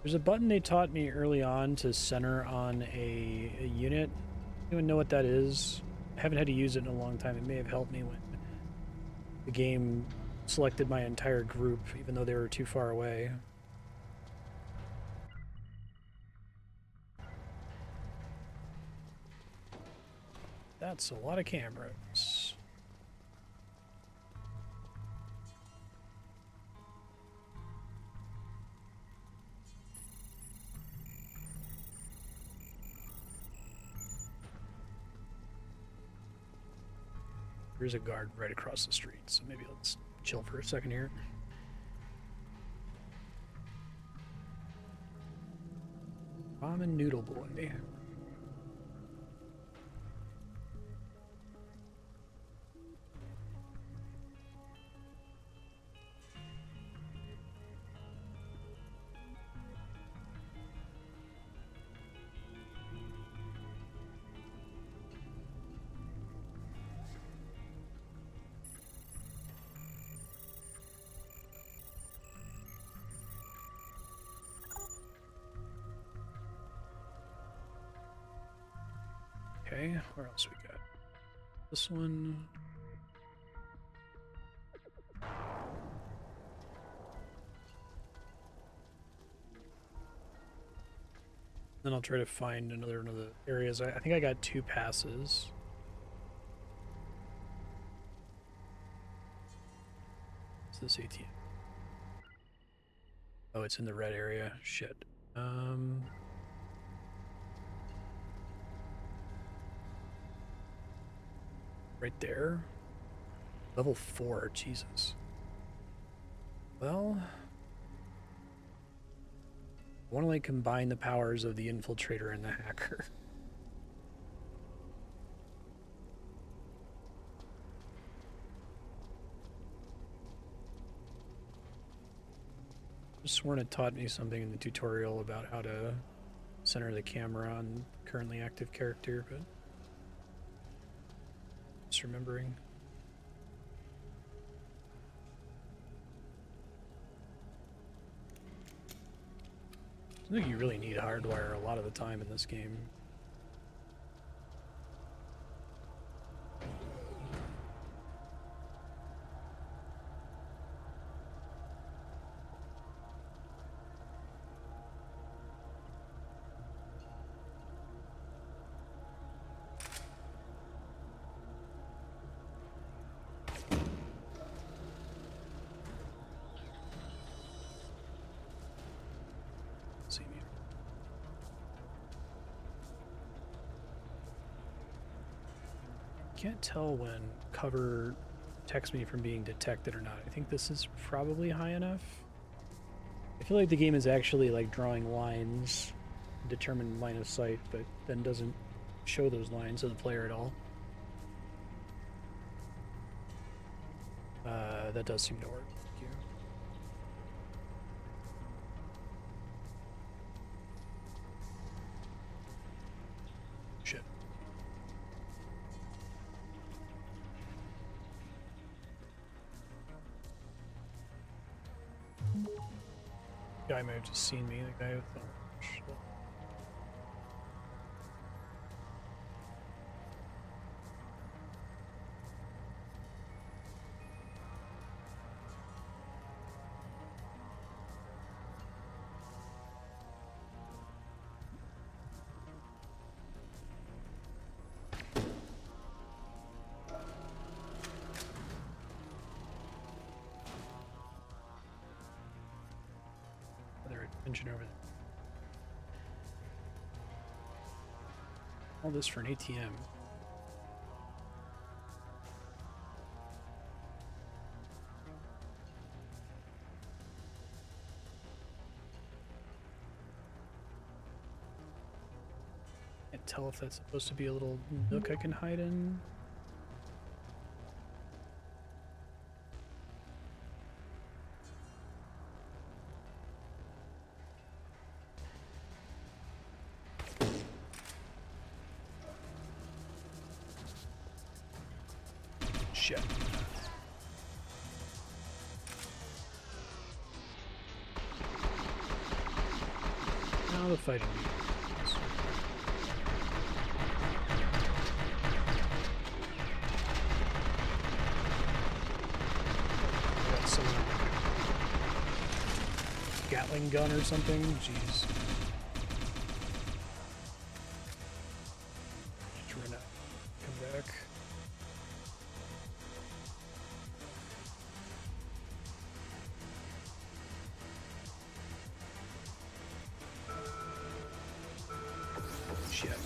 There's a button they taught me early on to center on a unit. I don't even know what that is. I haven't had to use it in a long time. It may have helped me when the game selected my entire group, even though they were too far away. That's a lot of cameras. There's a guard right across the street, so maybe let's chill for a second here. Ramen Noodle Boy. Okay, where else we got? This one. Then I'll try to find another areas. I think I got 2 passes. What's this ATM? Oh, it's in the red area. Shit. Right there. Level 4, Jesus. Well, I want to like combine the powers of the Infiltrator and the Hacker. I sworn it taught me something in the tutorial about how to center the camera on currently active character, but just remembering. I think you really need hardwire a lot of the time in this game. can't tell when cover protects me from being detected or not. I think this is probably high enough. I feel like the game is actually like drawing lines, determine line of sight, but then doesn't show those lines to the player at all. That does seem to work. Thank you. Shit. Guy may have just seen me, the guy with the engine over there. All this for an ATM. Can't tell if that's supposed to be a little nook I can hide in. Shit. Now the fighting begins. I got someone with a Gatling gun or something. Jeez. Just run out. Come back. Shit.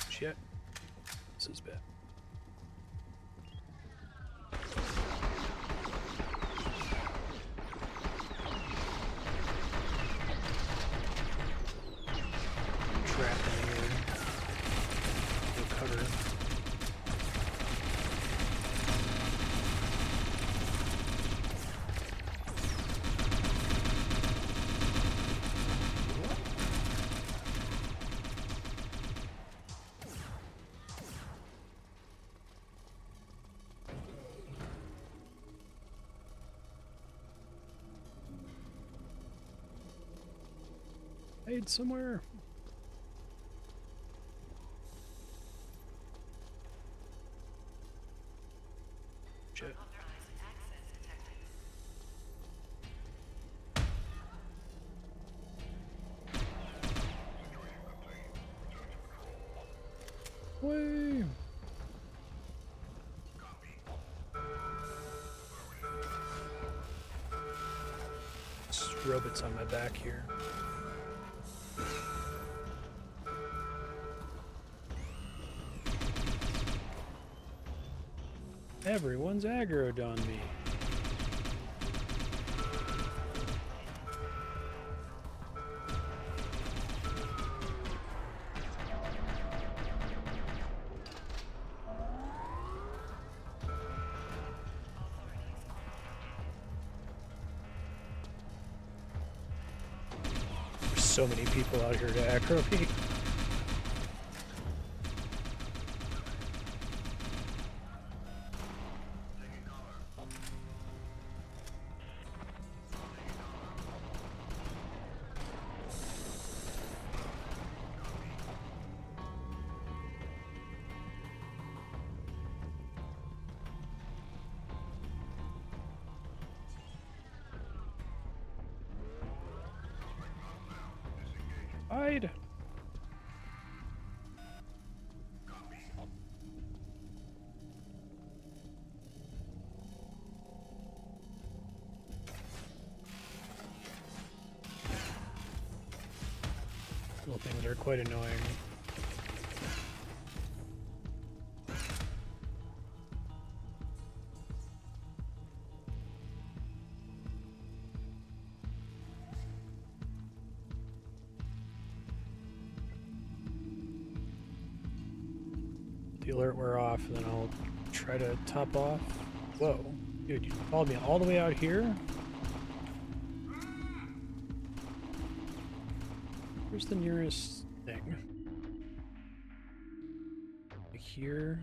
Shit. This is bad. I'm trapped in here. No cover. Hide somewhere. Shit. Unauthorized access detected. Way. Just robots on my back here. Everyone's aggroed on me. There's so many people out here to aggro me. Hide! little things are quite annoying. The alert wear off, and then I'll try to top off. Whoa. Dude, you followed me all the way out here? Where's the nearest thing? Like here?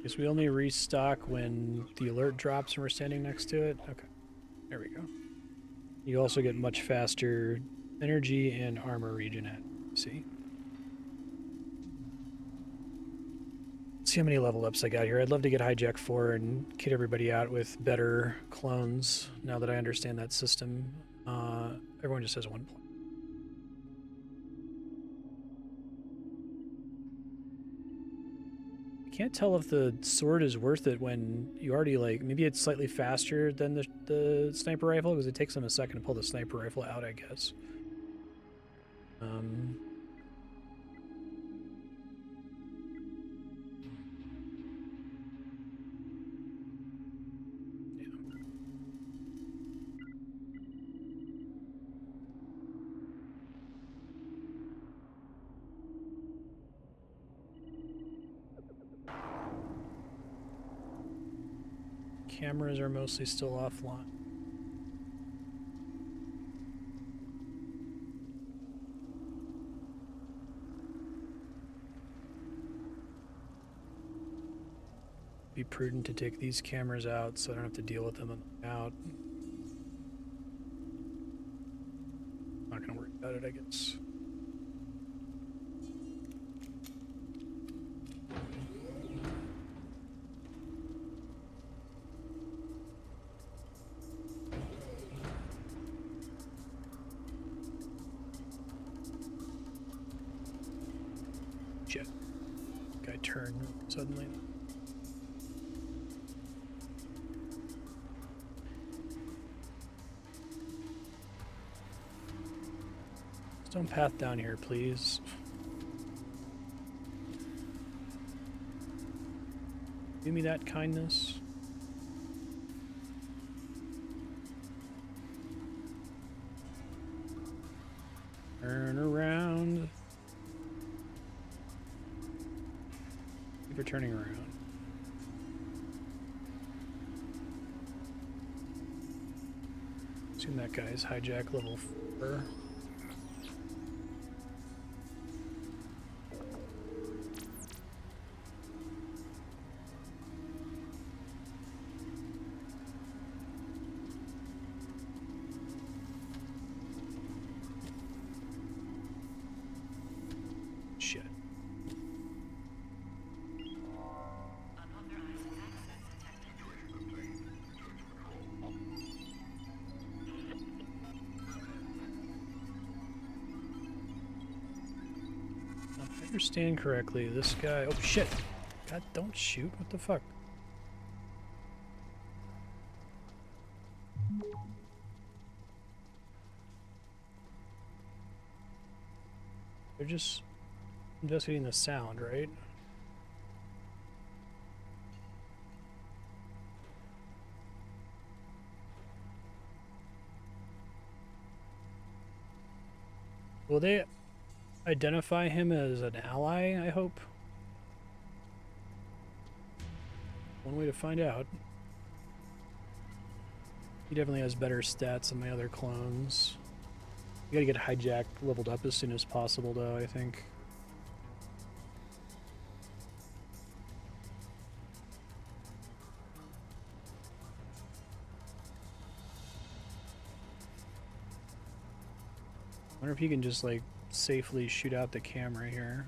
Guess we only restock when the alert drops and we're standing next to it? Okay. There we go. You also get much faster energy and armor regen at. See? Let's see how many level ups I got here. I'd love to get Hijack 4 and kit everybody out with better clones now that I understand that system. Everyone just has one point. Can't tell if the sword is worth it when you already, like, maybe it's slightly faster than the sniper rifle because it takes them a second to pull the sniper rifle out, I guess. Cameras are mostly still offline. Be prudent to take these cameras out so I don't have to deal with them on the way out. Not gonna worry about it, I guess. Shit. Guy turned suddenly. Stone path down here, please. Do me that kindness. Turn around. Keep turning around. Assume that guy's hijack level 4. Shit. Unauthorized access detected. If I understand correctly, this guy... Oh, shit! God, don't shoot. What the fuck? They're just investigating the sound, right? Will they identify him as an ally, I hope? One way to find out. He definitely has better stats than my other clones. We gotta get Hijack leveled up as soon as possible, though, I think. I wonder if he can just, like, safely shoot out the camera here.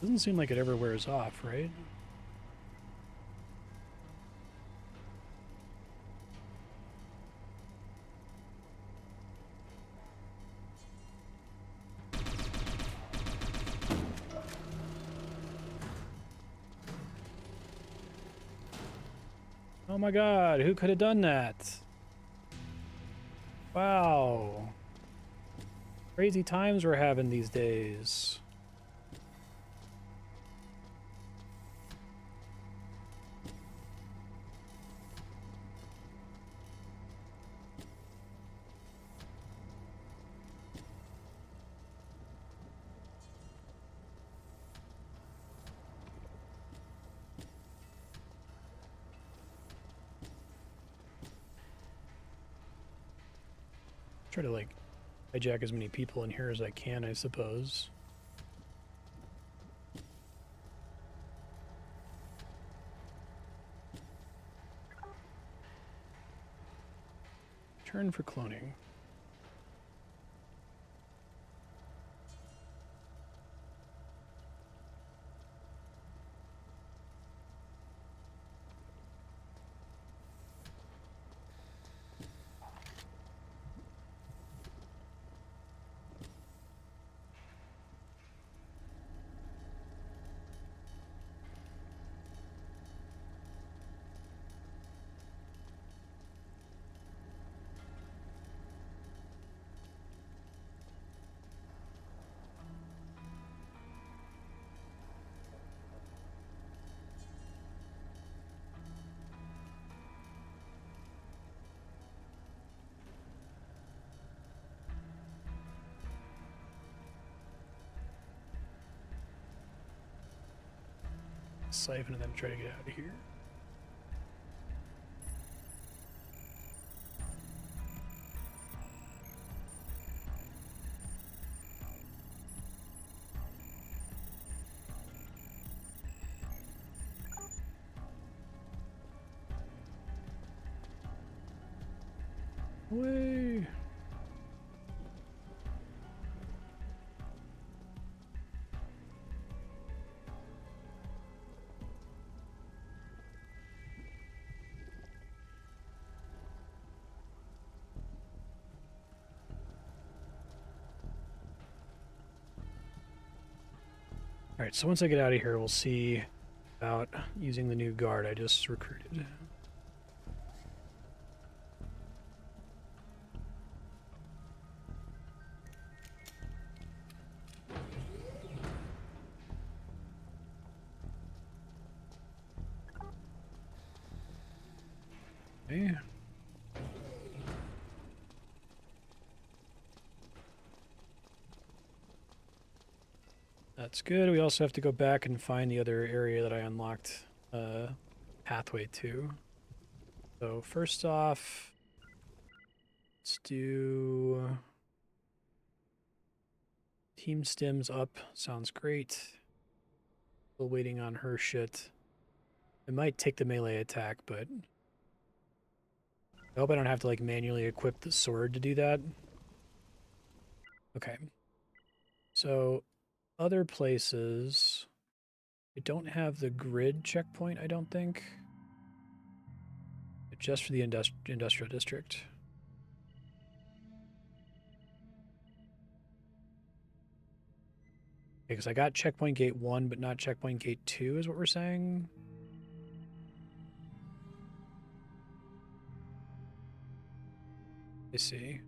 Doesn't seem like it ever wears off, right? Oh my god, who could have done that? Wow. Crazy times we're having these days. Try to like hijack as many people in here as I can, I suppose. Turn for cloning. Siphon and then try to get out of here. Away. All right, so once I get out of here, we'll see about using the new guard I just recruited. Okay. That's good. We also have to go back and find the other area that I unlocked pathway to. So first off, let's do team stims up. Sounds great. Still waiting on her shit. I might take the melee attack, but I hope I don't have to like manually equip the sword to do that. Okay. So other places, I don't have the grid checkpoint, I don't think. Just for the industrial district. Because I got checkpoint gate 1, but not checkpoint gate 2 is what we're saying. I see.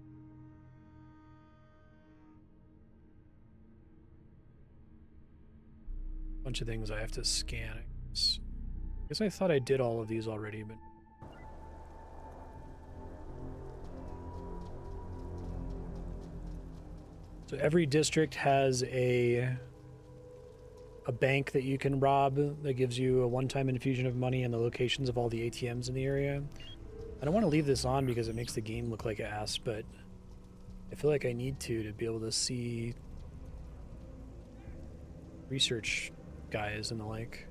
Bunch of things I have to scan. I guess I thought I did all of these already, but so every district has a bank that you can rob that gives you a one-time infusion of money and the locations of all the ATMs in the area. I don't want to leave this on because it makes the game look like ass, but I feel like I need to be able to see research guys and the like.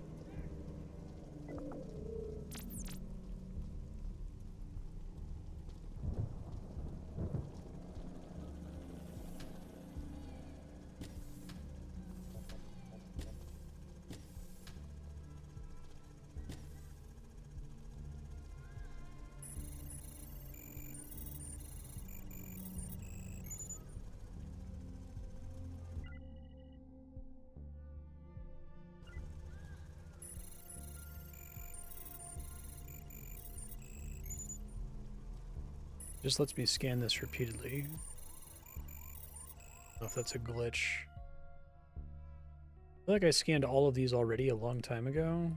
Just lets me scan this repeatedly. I don't know if that's a glitch. I feel like I scanned all of these already a long time ago.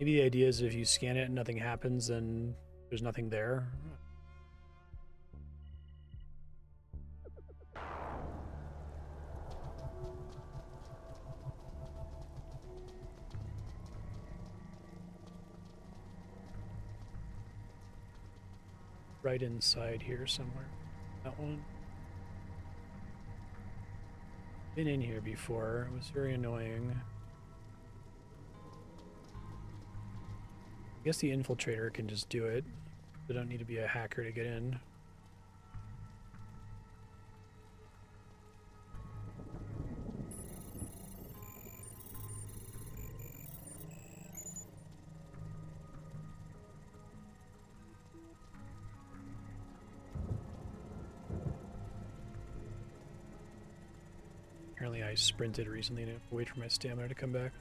Maybe the idea is if you scan it and nothing happens, then there's nothing there. Right inside here somewhere. That one. Been in here before. It was very annoying. I guess the Infiltrator can just do it. You don't need to be a hacker to get in. Apparently I sprinted recently and I have to wait for my stamina to come back.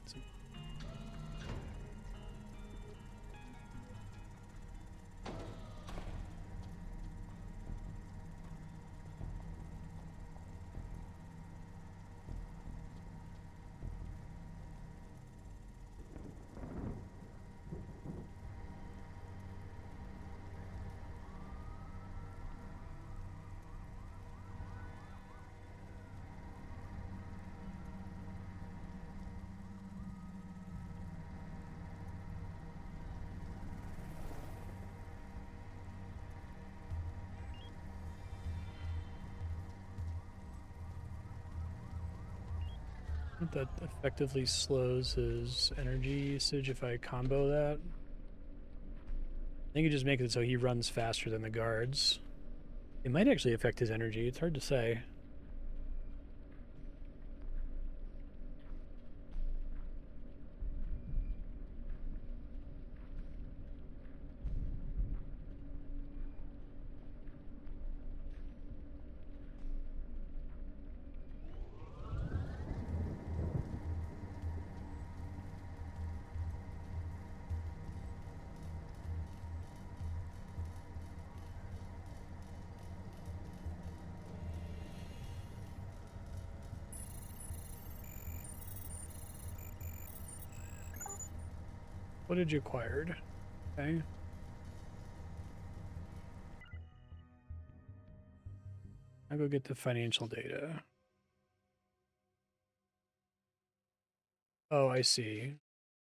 That effectively slows his energy usage if I combo that. I think you just make it so he runs faster than the guards. It might actually affect his energy, it's hard to say. Footage acquired. Okay. I'll go get the financial data. Oh, I see.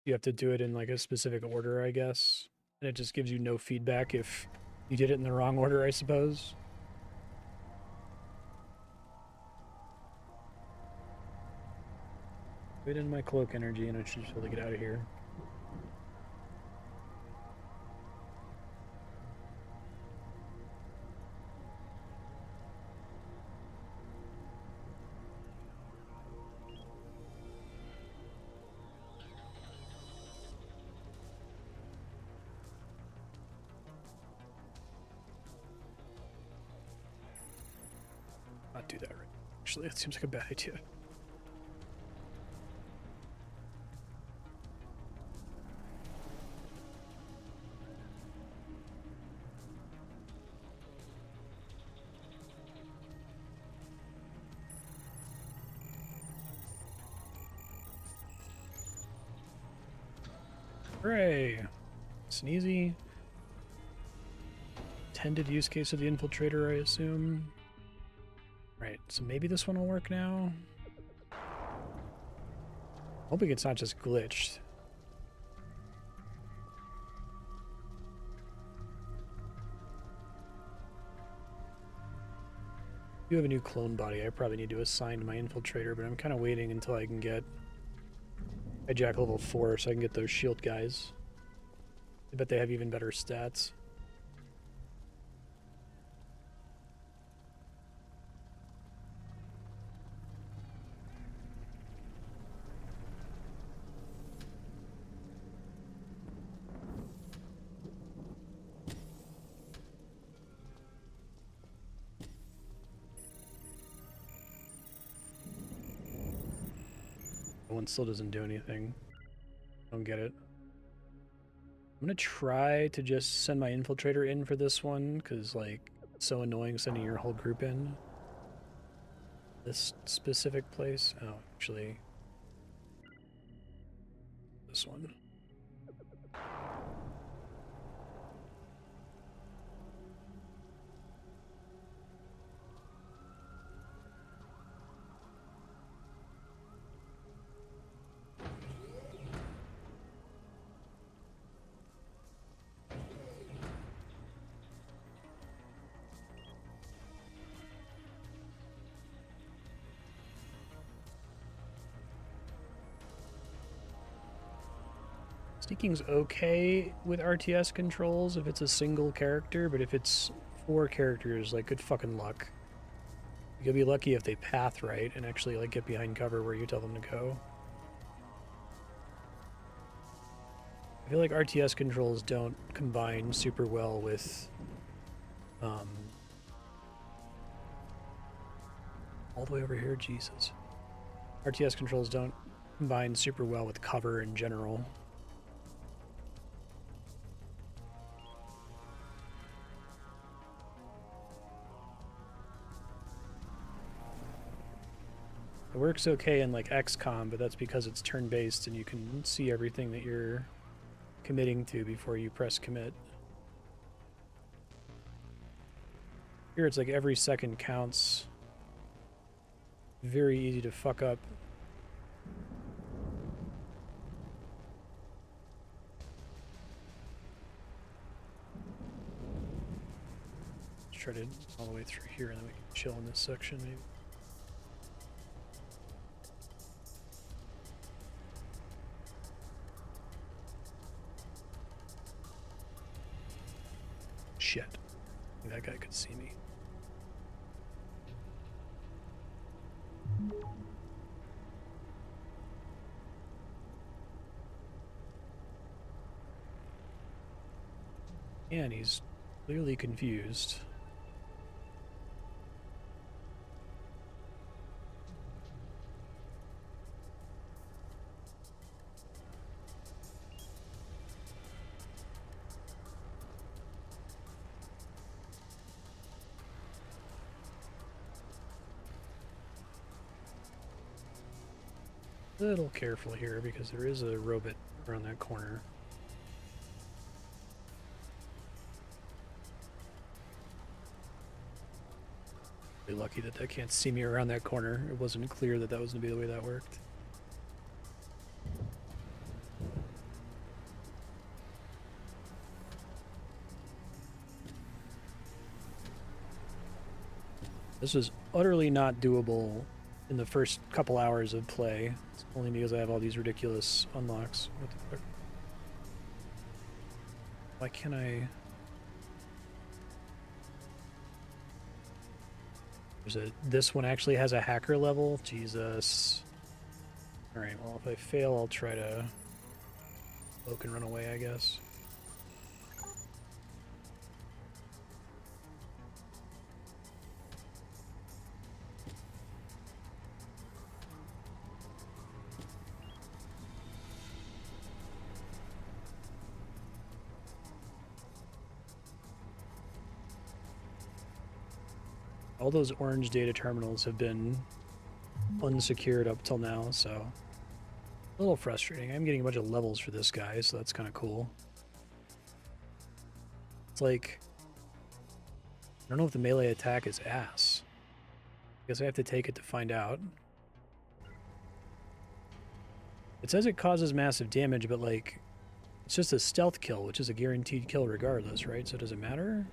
You have to do it in like a specific order, I guess. And it just gives you no feedback if you did it in the wrong order, I suppose. Put in my cloak energy and I should just be able to get out of here. Not do that right. Actually, that seems like a bad idea. Hooray! It's an easy intended use case of the Infiltrator, I assume. Right, so maybe this one will work now. Hoping it's not just glitched. I do have a new clone body. I probably need to assign to my Infiltrator, but I'm kind of waiting until I can get Hijack level 4 so I can get those shield guys. I bet they have even better stats. one still doesn't do anything. Don't get it. I'm gonna try to just send my infiltrator in for this one, because, like, it's so annoying sending your whole group in. This specific place. Oh, actually, this one. Sneaking's okay with RTS controls if it's a single character, but if it's 4 characters, like, good fucking luck. You'll be lucky if they path right and actually, like, get behind cover where you tell them to go. I feel like RTS controls don't combine super well with all the way over here, Jesus. RTS controls don't combine super well with cover in general. It works okay in, like, XCOM, but that's because it's turn-based and you can see everything that you're committing to before you press commit. Here it's like every second counts. Very easy to fuck up. Let's try to all the way through here and then we can chill in this section maybe. Shit. That guy could see me. And he's clearly confused. A little careful here because there is a robot around that corner. Really lucky that that can't see me around that corner. It wasn't clear that that was going to be the way that worked. This was utterly not doable in the first couple hours of play. It's only because I have all these ridiculous unlocks. What the fuck? Why can't I... This one actually has a hacker level? Jesus. Alright, well, if I fail, I'll try to cloak and run away, I guess. All those orange data terminals have been unsecured up till now, so a little frustrating. I'm getting a bunch of levels for this guy, so that's kind of cool. It's like, I don't know if the melee attack is ass. I guess I have to take it to find out. It says it causes massive damage, but, like, it's just a stealth kill, which is a guaranteed kill regardless, right? So does it matter?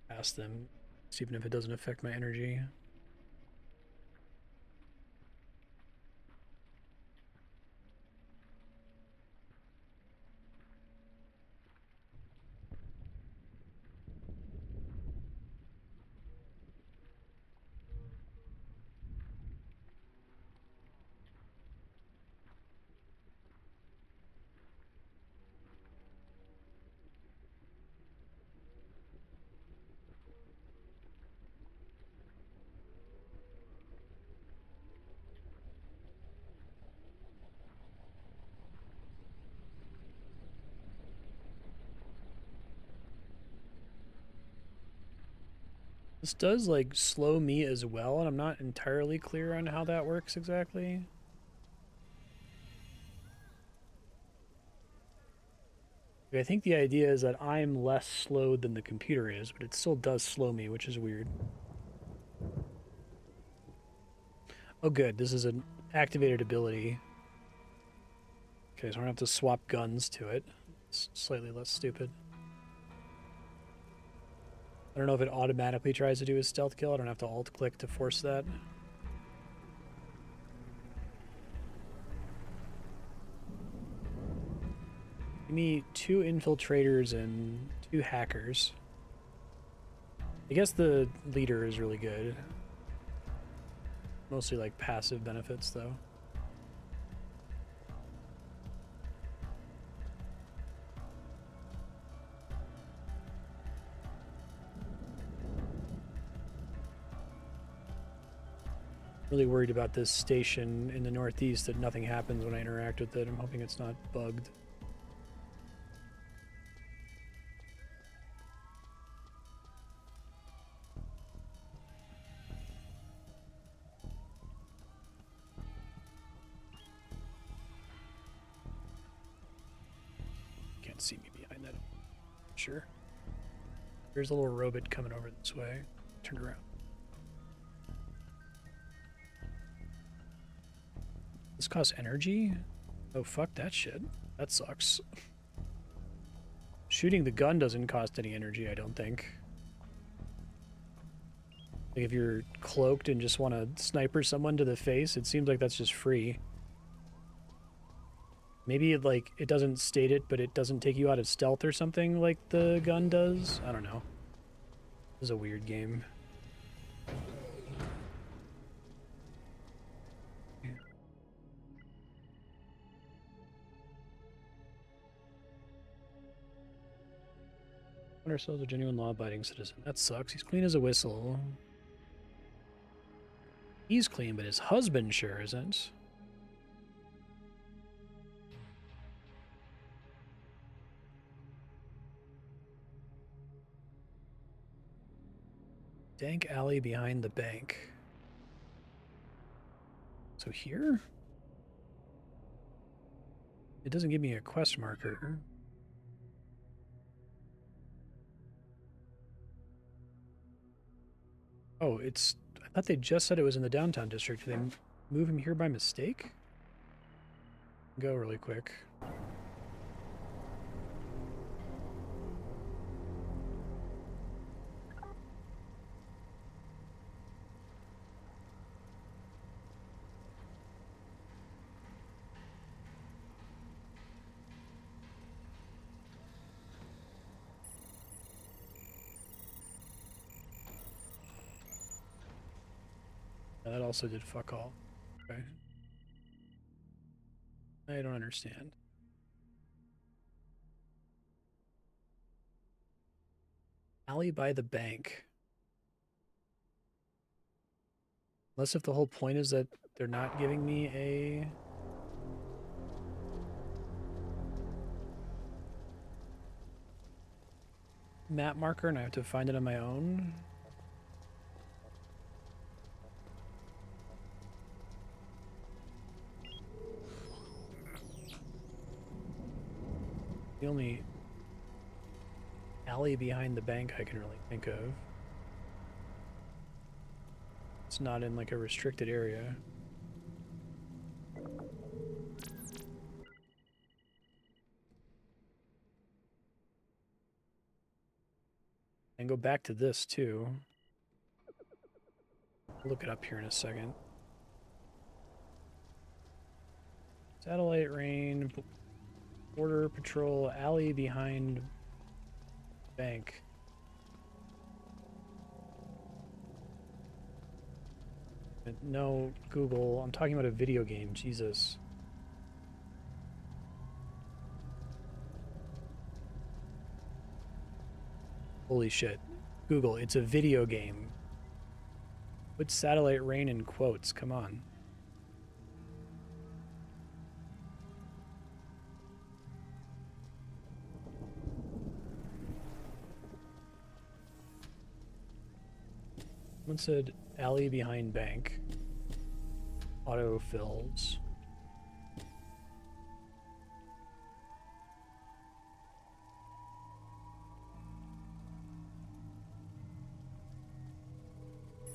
Ask them, even if it doesn't affect my energy. This does, like, slow me as well, and I'm not entirely clear on how that works exactly. I think the idea is that I'm less slowed than the computer is, but it still does slow me, which is weird. Oh good, this is an activated ability. Okay, so I don't have to swap guns to it. It's slightly less stupid. I don't know if it automatically tries to do a stealth kill. I don't have to alt-click to force that. Give me 2 infiltrators and 2 hackers. I guess the leader is really good. Mostly like passive benefits though. Really worried about this station in the northeast that nothing happens when I interact with it. I'm hoping it's not bugged. Can't see me behind that. Sure. There's a little robot coming over this way. Turn around. This costs energy? Oh, fuck that shit. That sucks. Shooting the gun doesn't cost any energy, I don't think. Like if you're cloaked and just want to sniper someone to the face, it seems like that's just free. Maybe it doesn't state it, but it doesn't take you out of stealth or something like the gun does? I don't know. This is a weird game. Ourselves a genuine law-abiding citizen. That sucks. He's clean as a whistle. He's clean, but his husband sure isn't. Dank alley behind the bank. So here? It doesn't give me a quest marker. Oh, it's... I thought they just said it was in the downtown district. Did they move him here by mistake? Go really quick. That also did fuck all. Okay. I don't understand. Alley by the bank. Unless if the whole point is that they're not giving me a... map marker and I have to find it on my own. The only alley behind the bank I can really think of. It's not in like a restricted area. And go back to this too. I'll look it up here in a second. Satellite rain, border patrol, alley behind bank. No, Google. I'm talking about a video game. Jesus. Holy shit. Google, it's a video game. Put satellite rain in quotes. Come on. one said alley behind bank. Auto fills.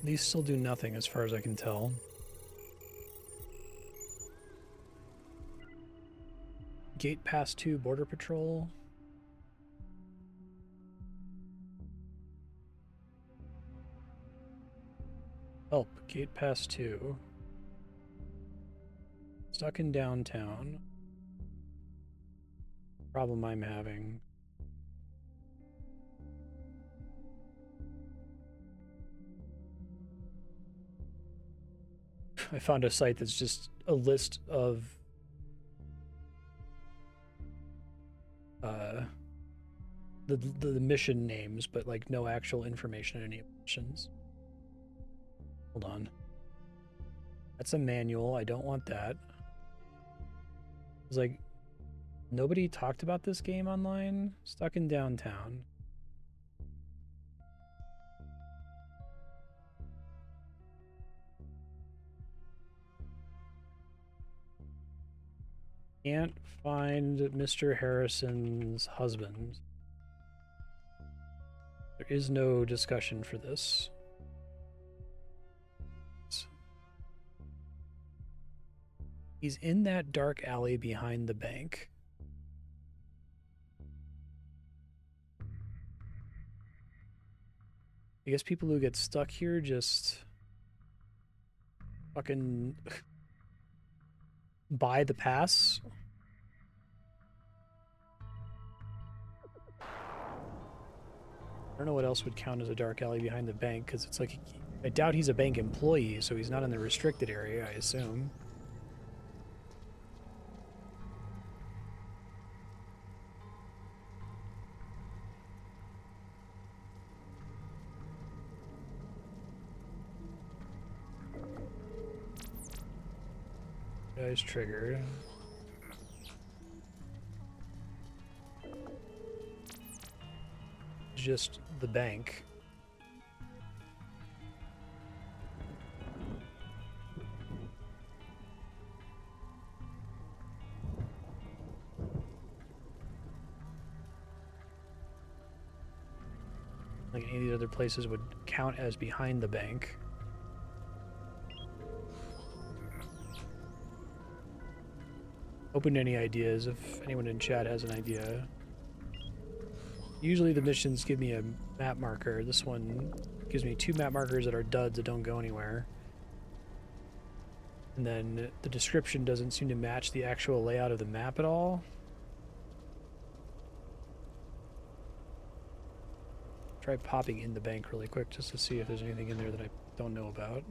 These still do nothing as far as I can tell. Gate pass 2 border patrol. Help, gate pass 2. Stuck in downtown. Problem I'm having. I found a site that's just a list of the mission names, but like no actual information on any missions. Hold on. That's a manual. I don't want that. It's like nobody talked about this game online. Stuck in downtown. Can't find Mr. Harrison's husband. There is no discussion for this. He's in that dark alley behind the bank. I guess people who get stuck here just fucking buy the pass. I don't know what else would count as a dark alley behind the bank, because it's like, I doubt he's a bank employee, so he's not in the restricted area, I assume. Guy's triggered. Just the bank. Like any of these other places would count as behind the bank. Open to any ideas if anyone in chat has an idea. Usually the missions give me a map marker. This one gives me 2 map markers that are duds that don't go anywhere. And then the description doesn't seem to match the actual layout of the map at all. Try popping in the bank really quick just to see if there's anything in there that I don't know about.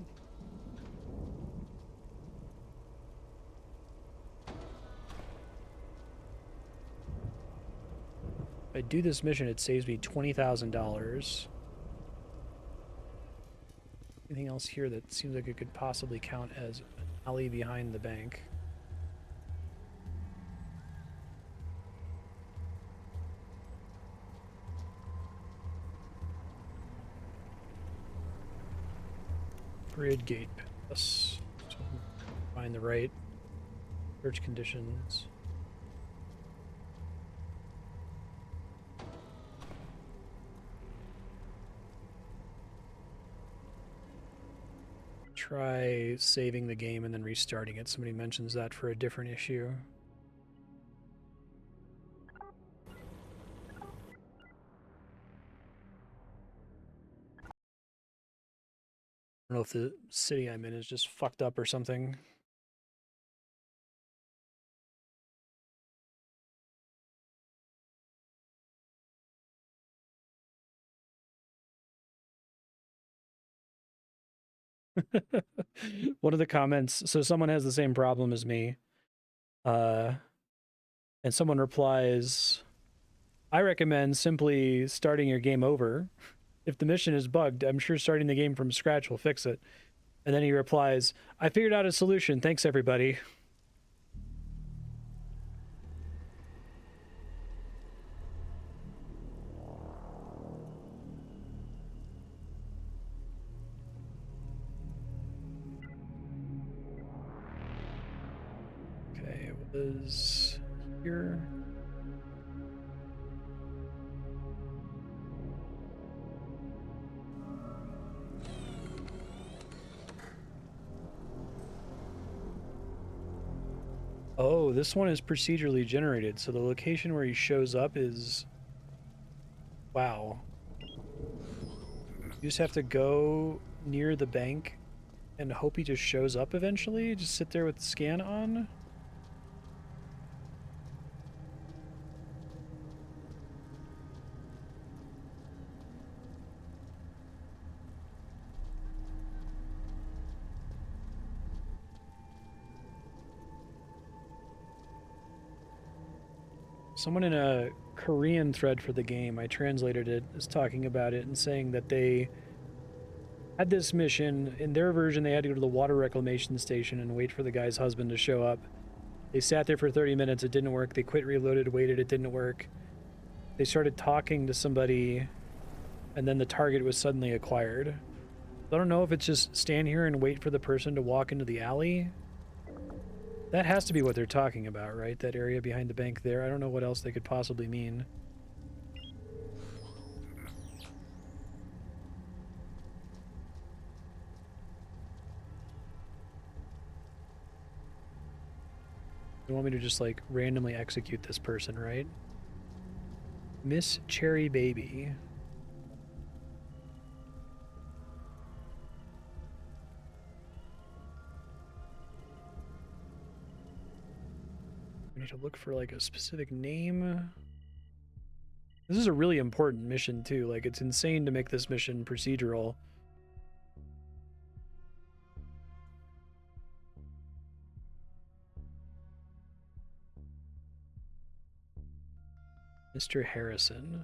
If I do this mission, it saves me $20,000. Anything else here that seems like it could possibly count as an alley behind the bank? Grid gate pass. So find the right search conditions. Try saving the game and then restarting it. Somebody mentions that for a different issue. I don't know if the city I'm in is just fucked up or something. One of the comments, so someone has the same problem as me, and someone replies, I recommend simply starting your game over. If the mission is bugged, I'm sure starting the game from scratch will fix it. And then he replies, I figured out a solution. Thanks, everybody. is here. Oh, this one is procedurally generated, so the location where he shows up is... Wow. You just have to go near the bank and hope he just shows up eventually? Just sit there with the scan on? Someone in a Korean thread for the game, I translated it, is talking about it and saying that they had this mission. In their version, they had to go to the water reclamation station and wait for the guy's husband to show up. They sat there for 30 minutes, it didn't work. They quit, reloaded, waited, it didn't work. They started talking to somebody, and then the target was suddenly acquired. I don't know if it's just stand here and wait for the person to walk into the alley. That has to be what they're talking about, right? That area behind the bank there. I don't know what else they could possibly mean. You want me to just, like, randomly execute this person, right? Miss Cherry Baby. We need to look for, like, a specific name. This is a really important mission, too. Like, it's insane to make this mission procedural. Mr. Harrison.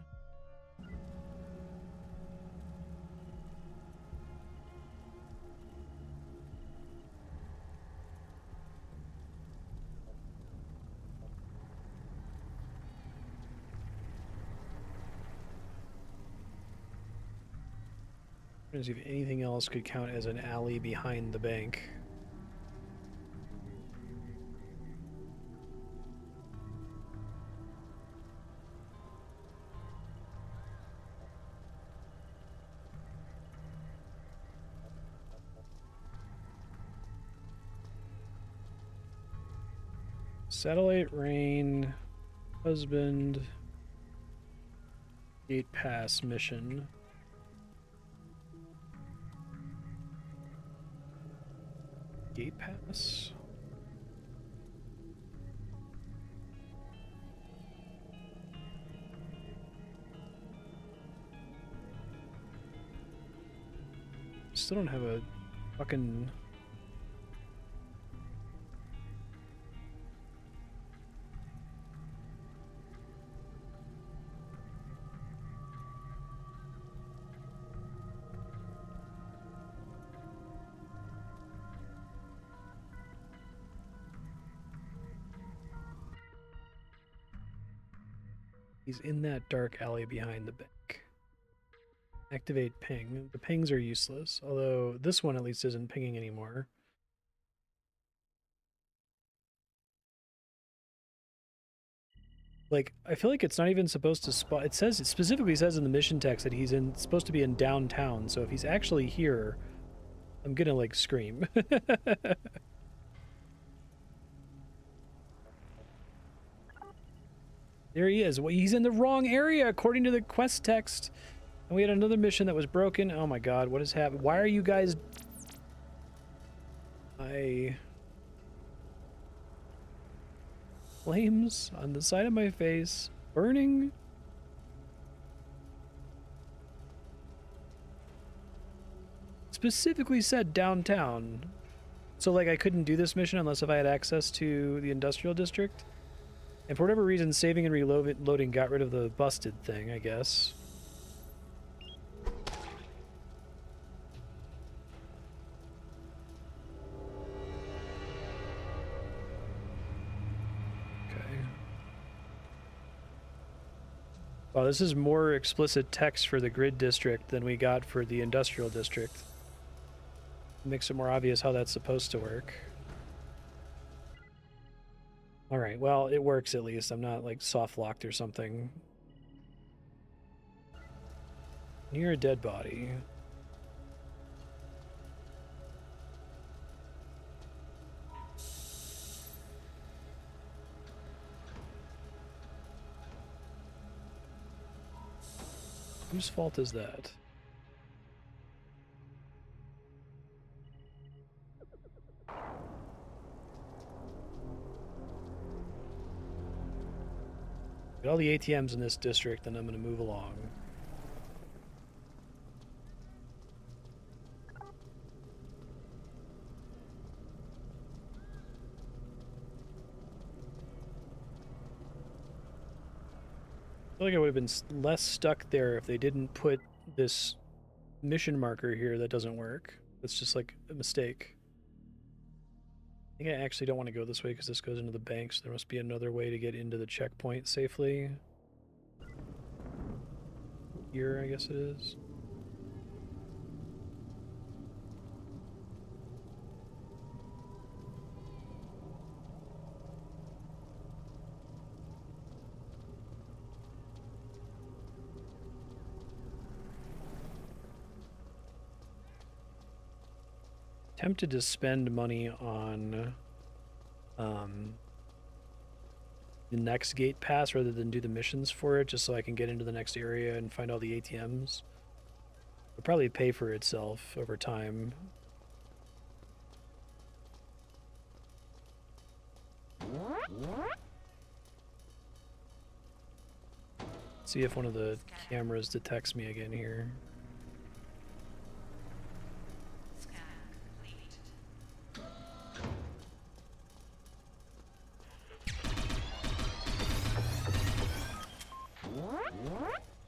Trying to see if anything else could count as an alley behind the bank. Satellite Rain, husband, gate pass mission. Gate pass? Still don't have a fucking... He's in that dark alley behind the bank. Activate ping. The pings are useless, although this one at least isn't pinging anymore. Like, I feel like it's not even supposed to spot. It says, it specifically says in the mission text that he's supposed to be in downtown, so if he's actually here, I'm gonna, like, scream. There he is. Well, he's in the wrong area according to the quest text. And we had another mission that was broken. Oh my god, what has happened? Why are you guys... Flames on the side of my face. Burning? Specifically said downtown. So, like, I couldn't do this mission unless if I had access to the industrial district? And for whatever reason, saving and reloading got rid of the busted thing, I guess. Okay. Wow, this is more explicit text for the grid district than we got for the industrial district. Makes it more obvious how that's supposed to work. All right, well, it works at least. I'm not like soft locked or something. Near a dead body. Whose fault is that? Get all the ATMs in this district, and I'm going to move along. I feel like I would have been less stuck there if they didn't put this mission marker here that doesn't work. It's just like a mistake. I think I actually don't want to go this way because this goes into the bank, so there must be another way to get into the checkpoint safely. Here, I guess it is. Tempted to spend money on the next gate pass rather than do the missions for it, just so I can get into the next area and find all the ATMs. It'll probably pay for itself over time. See if one of the cameras detects me again here.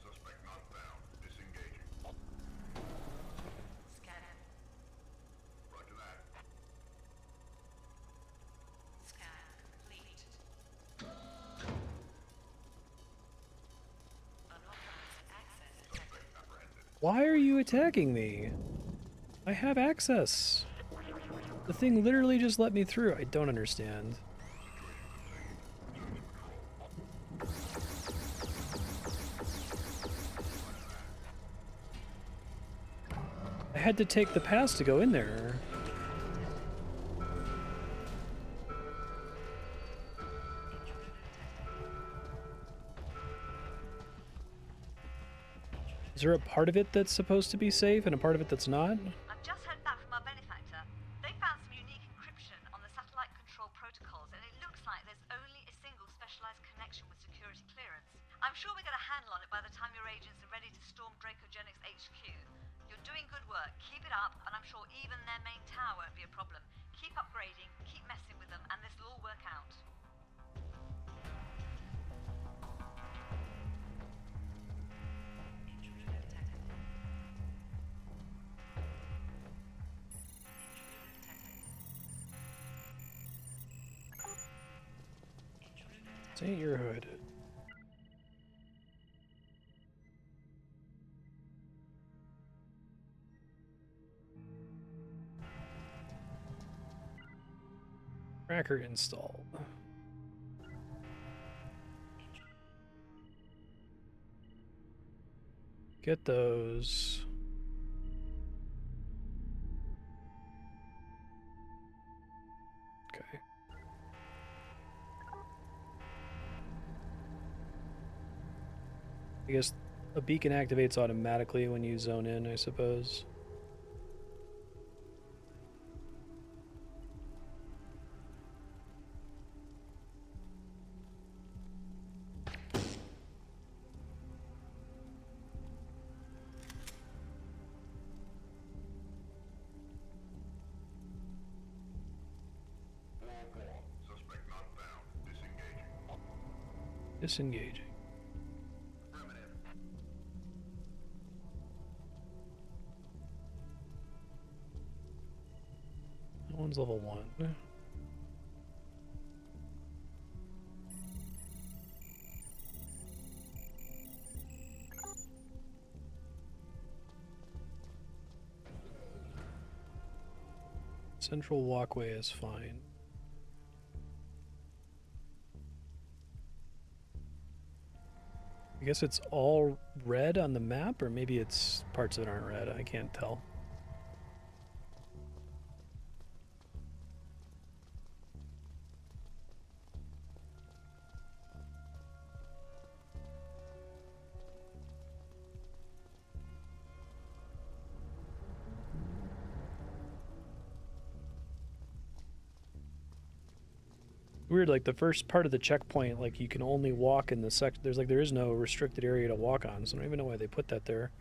Suspect not found. Disengaging. Scan. Roger that. Scan complete. Unauthorized access detected. Suspect apprehended. Why are you attacking me? I have access. The thing literally just let me through. I don't understand. I had to take the pass to go in there. Is there a part of it that's supposed to be safe and a part of it that's not? I've just heard back from our benefactor. They found some unique encryption on the satellite control protocols, and it looks like there's only a single specialized connection with security clearance. I'm sure we get a handle on it by the time your agents are ready to storm Dracogenics HQ. You're doing good work. Keep it up, and I'm sure even their main tower won't be a problem. Keep upgrading, keep messing with them, and this will all work out. This ain't your hood. Tracker installed. Get those. Okay. I guess a beacon activates automatically when you zone in, I suppose. Suspect not found. Disengaging. Disengaging. Affirmative. That one's level 1. Central walkway is fine. I guess it's all red on the map, or maybe it's parts of it aren't red. I can't tell. Weird, like the first part of the checkpoint, like you can only walk in the there is no restricted area to walk on, so I don't even know why they put that there.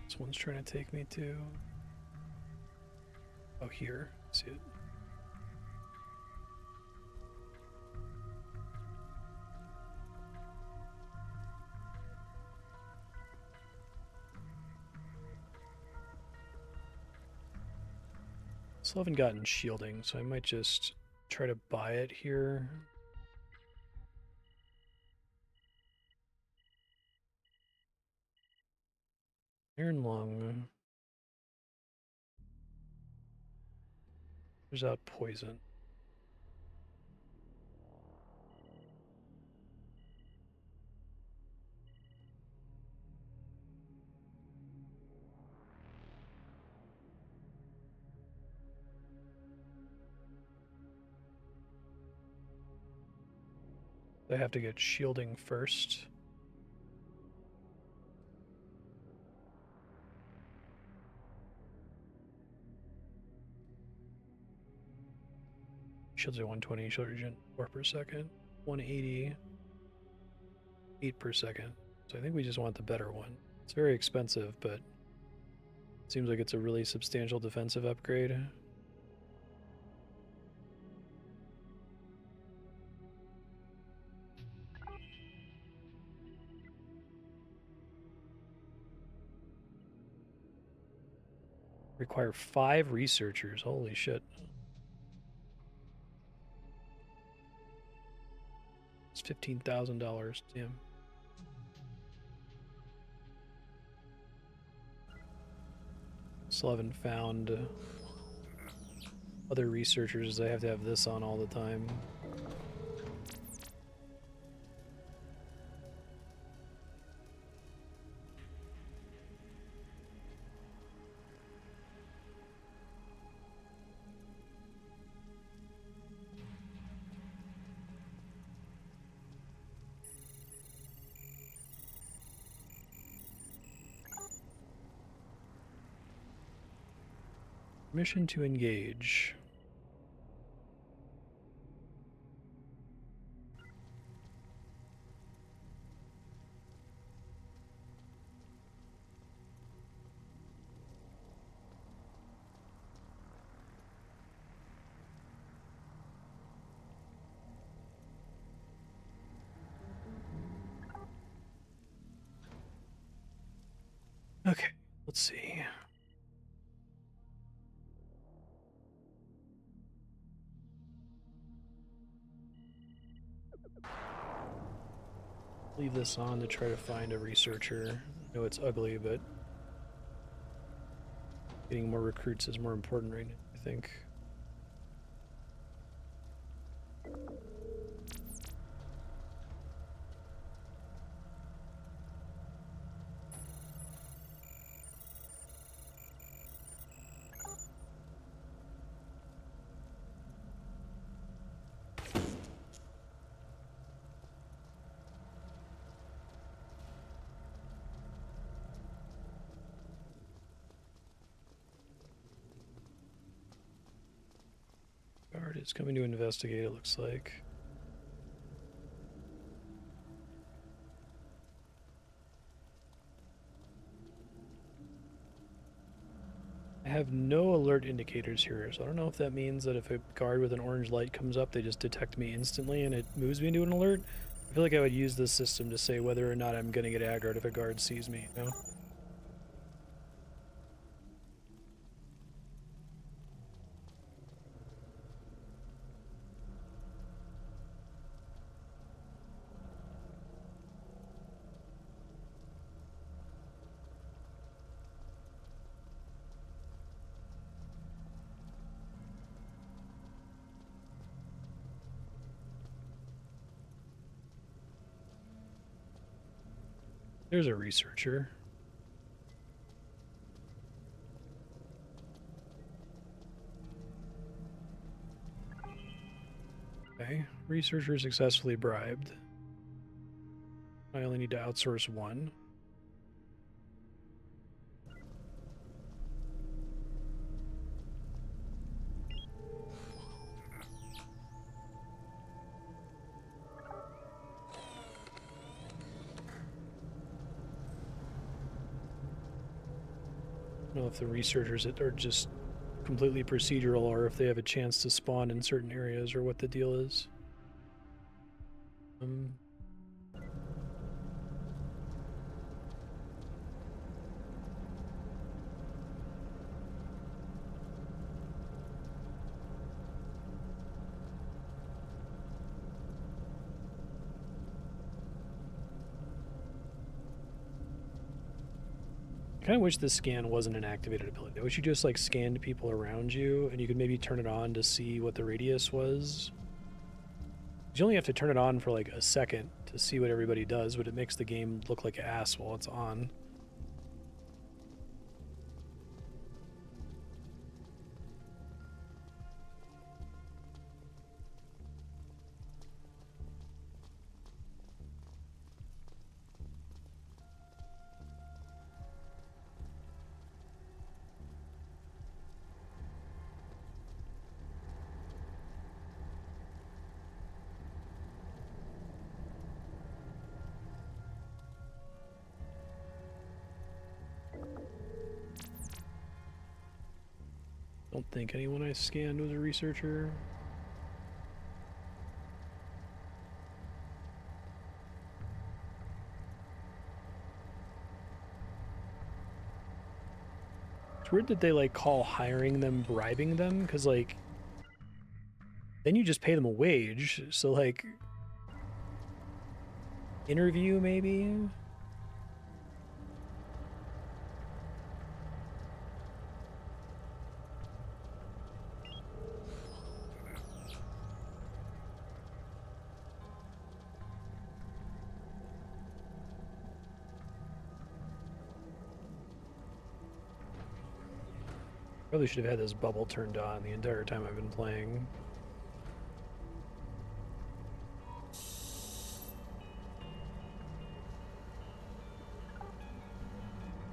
This one's trying to take me to... Oh, here. See it. Still haven't gotten shielding, so I might just try to buy it here. Iron lung. There's out poison. I have to get shielding first. Shields are 120, shield regen 4 per second, 180, 8 per second. So I think we just want the better one. It's very expensive, but it seems like it's a really substantial defensive upgrade. Require 5 researchers. Holy shit. It's $15,000. Damn. Still haven't found other researchers. I have to have this on all the time. Mission to engage. Okay, let's see. Leave this on to try to find a researcher. I know it's ugly, but getting more recruits is more important right now, I think. It's coming to investigate, it looks like. I have no alert indicators here, so I don't know if that means that if a guard with an orange light comes up, they just detect me instantly and it moves me into an alert. I feel like I would use this system to say whether or not I'm going to get aggroed if a guard sees me, you know? There's a researcher. Okay, researcher successfully bribed. I only need to outsource one. I don't know if the researchers are just completely procedural or if they have a chance to spawn in certain areas or what the deal is. I kind of wish this scan wasn't an activated ability. I wish you just like scanned people around you and you could maybe turn it on to see what the radius was. You only have to turn it on for like a second to see what everybody does, but it makes the game look like ass while it's on. Don't think anyone I scanned was a researcher. It's weird that they like call hiring them bribing them, because like then you just pay them a wage. So like interview maybe? Probably should have had this bubble turned on the entire time I've been playing.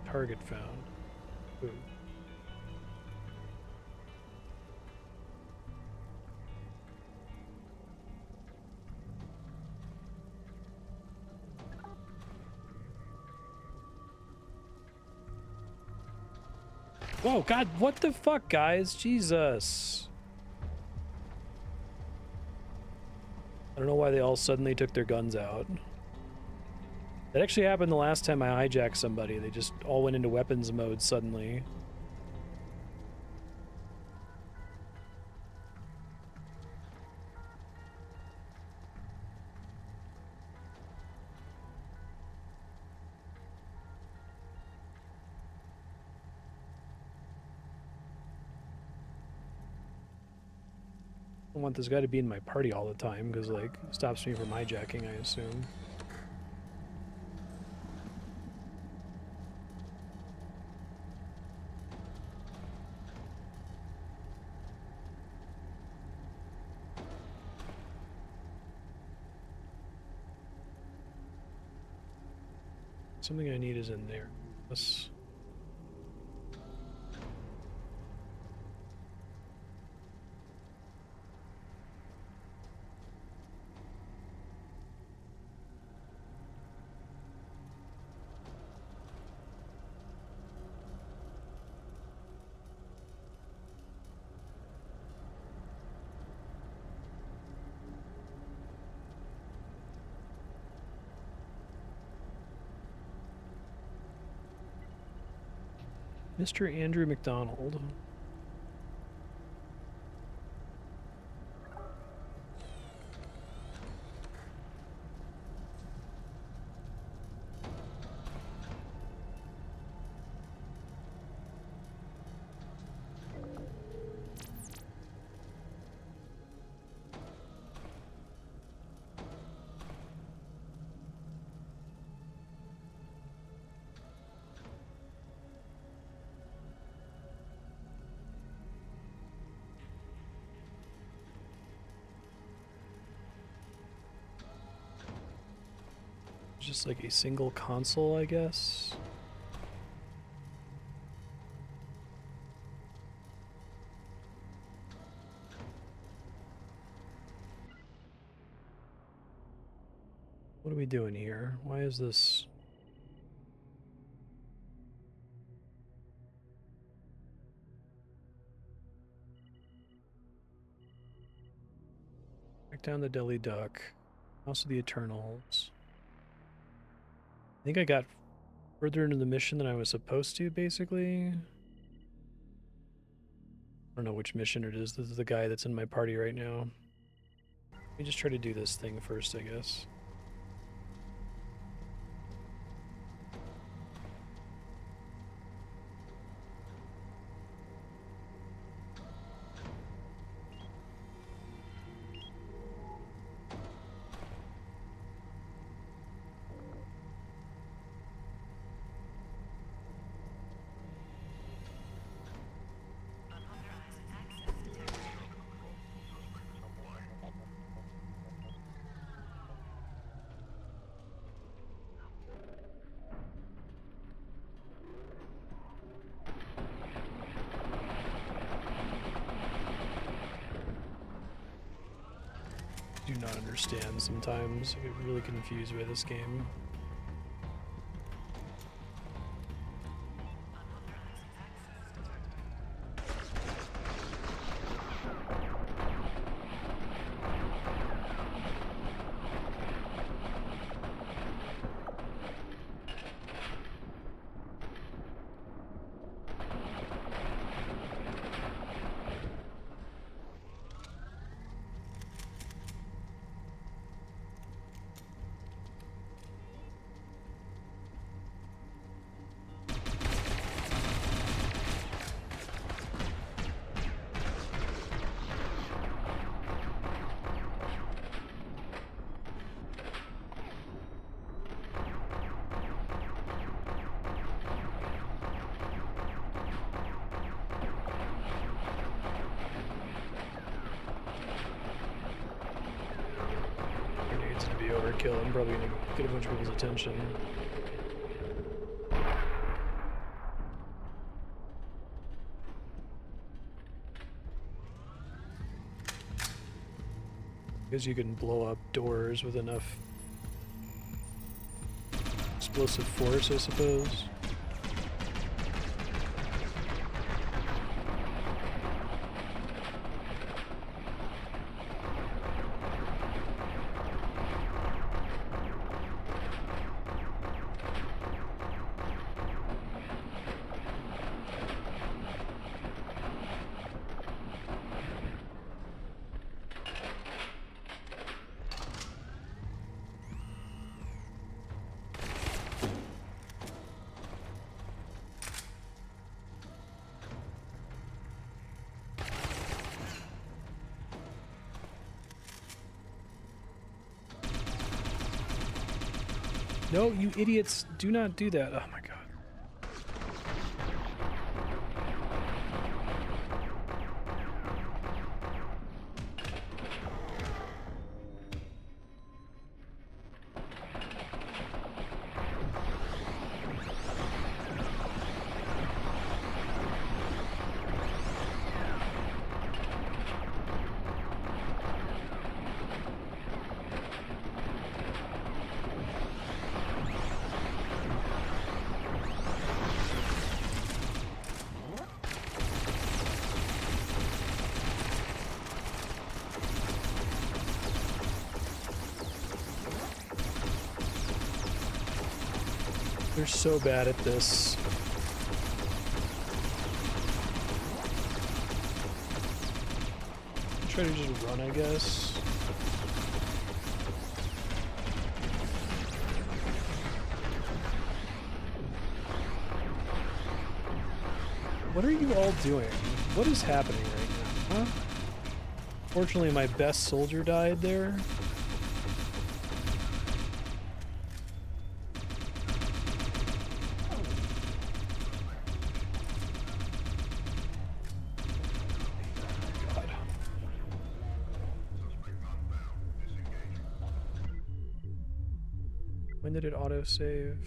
Target found. Ooh. Whoa, God, what the fuck, guys? Jesus. I don't know why they all suddenly took their guns out. That actually happened the last time I hijacked somebody. They just all went into weapons mode suddenly. I don't want this guy to be in my party all the time because, like, it stops me from hijacking, I assume. Something I need is in there. Let's... Mr. Andrew McDonald. Just like a single console, I guess. What are we doing here? Why is this? Back down the Deli Duck. House of the Eternals. I think I got further into the mission than I was supposed to, basically. I don't know which mission it is. This is the guy that's in my party right now. Let me just try to do this thing first, I guess. Do not understand sometimes. I get really confused by this game. Overkill. I'm probably gonna get a bunch of people's attention. Because you can blow up doors with enough explosive force, I suppose. No, you idiots, do not do that. Oh my god. They're so bad at this. Try to just run, I guess. What are you all doing? What is happening right now, huh? Fortunately, my best soldier died there. God. When did it autosave?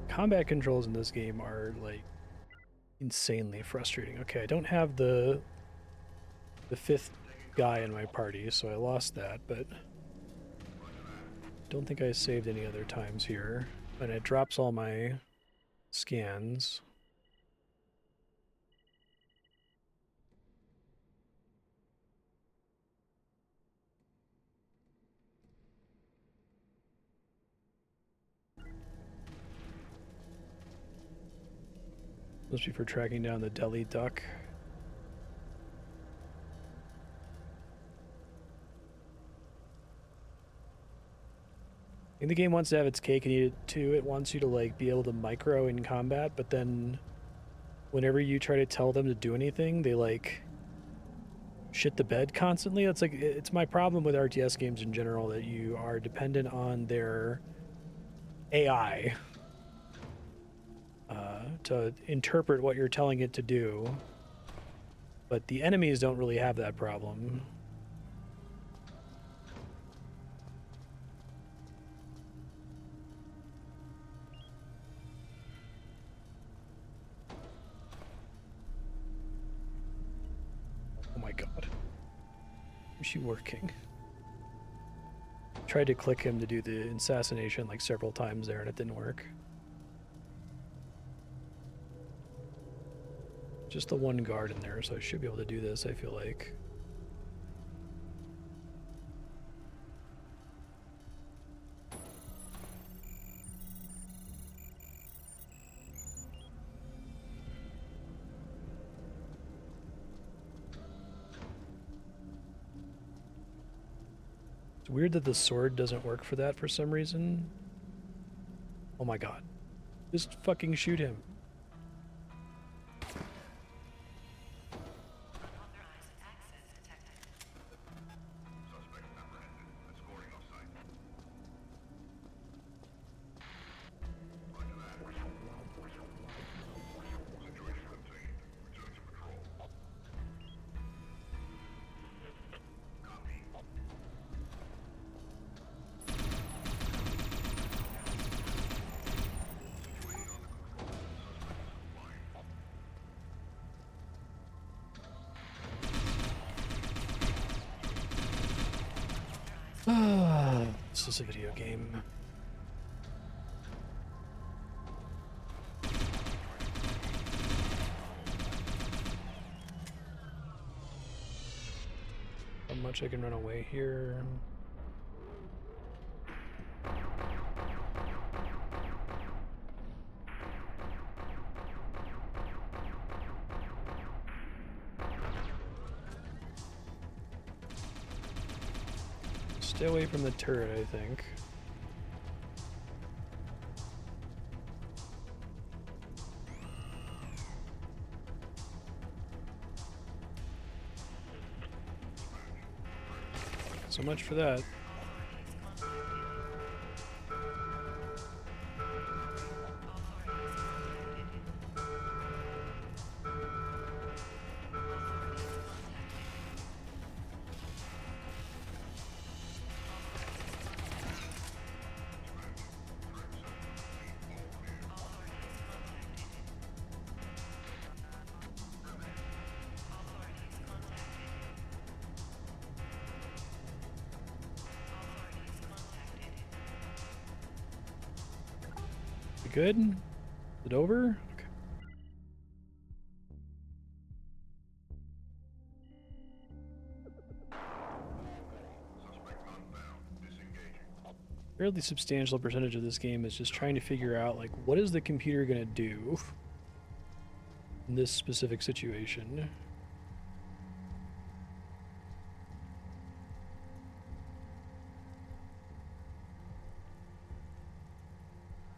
Combat controls in this game are like insanely frustrating. Okay, I don't have the fifth guy in my party, so I lost that, but don't think I saved any other times here. And it drops all my scans. Must be for tracking down the deli duck. I think the game wants to have its cake and eat it too. It wants you to like be able to micro in combat, but then whenever you try to tell them to do anything, they like shit the bed constantly. It's like it's my problem with RTS games in general that you are dependent on their AI to interpret what you're telling it to do, but the enemies don't really have that problem. Oh my god. Is she working? Tried to click him to do the assassination like several times there and it didn't work. Just the one guard in there, so I should be able to do this, I feel like. It's weird that the sword doesn't work for that for some reason. Oh my god. Just fucking shoot him. This is a video game. How much I can run away here. Stay away from the turret, I think. So much for that. Good? Is it over? Okay. fairly substantial percentage of this game is just trying to figure out, like, what is the computer going to do in this specific situation.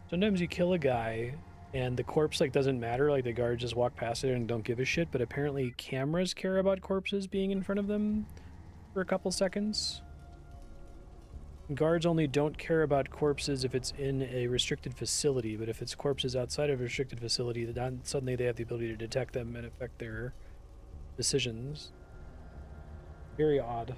Sometimes you kill a guy and the corpse like doesn't matter, like the guards just walk past it and don't give a shit, but apparently cameras care about corpses being in front of them for a couple seconds. Guards only don't care about corpses if it's in a restricted facility, but if it's corpses outside of a restricted facility, then suddenly they have the ability to detect them and affect their decisions. Very odd.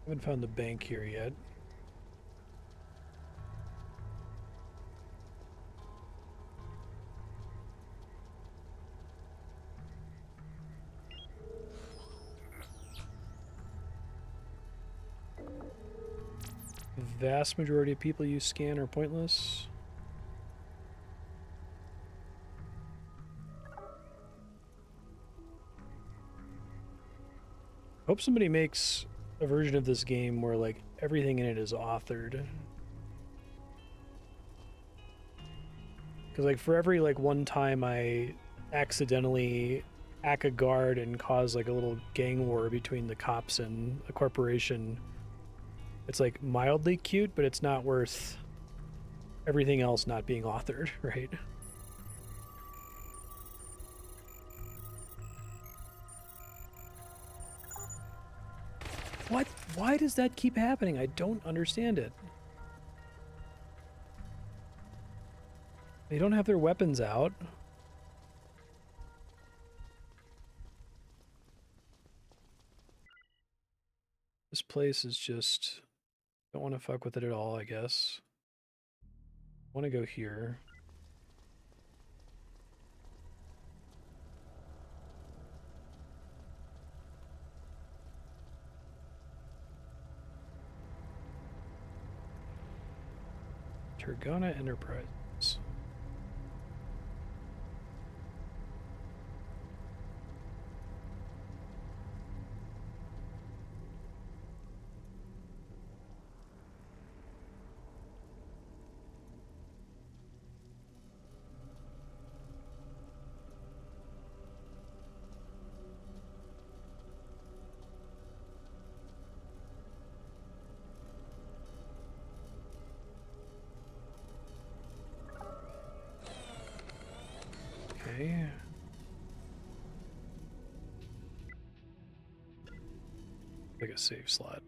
Haven't found the bank here yet. The vast majority of people you scan are pointless. Hope somebody makes a version of this game where like everything in it is authored. Because like for every like one time I accidentally hack a guard and cause like a little gang war between the cops and a corporation, it's like mildly cute, but it's not worth everything else not being authored, right? What? Why does that keep happening? I don't understand it. They don't have their weapons out. This place is just... Don't want to fuck with it at all, I guess. I want to go here. Turgana Enterprises. Okay. Like a save slot.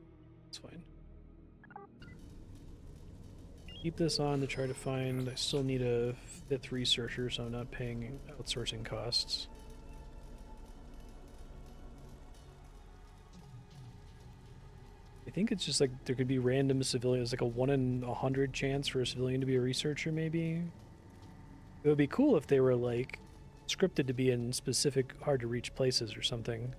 It's fine. Keep this on to try to find... I still need a 5th researcher, so I'm not paying outsourcing costs. I think it's just like there could be random civilians, like a 1 in 100 chance for a civilian to be a researcher, maybe. It would be cool if they were like scripted to be in specific hard to reach places or something.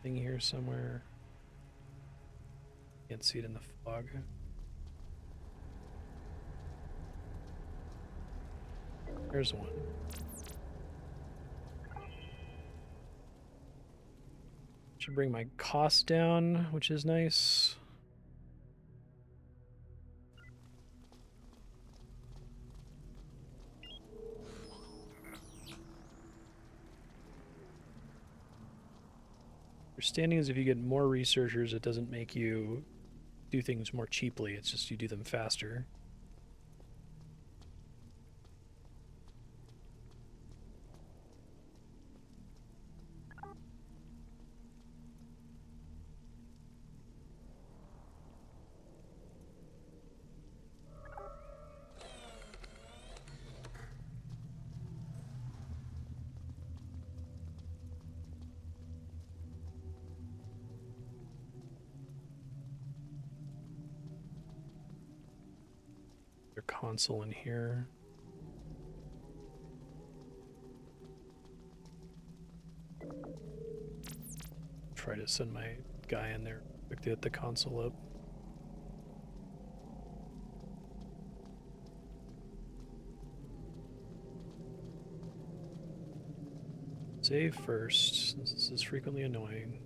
Thing here somewhere. Can't see it in the fog. There's one. Should bring my cost down, which is nice. Understanding is if you get more researchers, it doesn't make you do things more cheaply. It's just you do them faster. Their console in here. Try to send my guy in there quick to get the console up. Save first, since this is frequently annoying.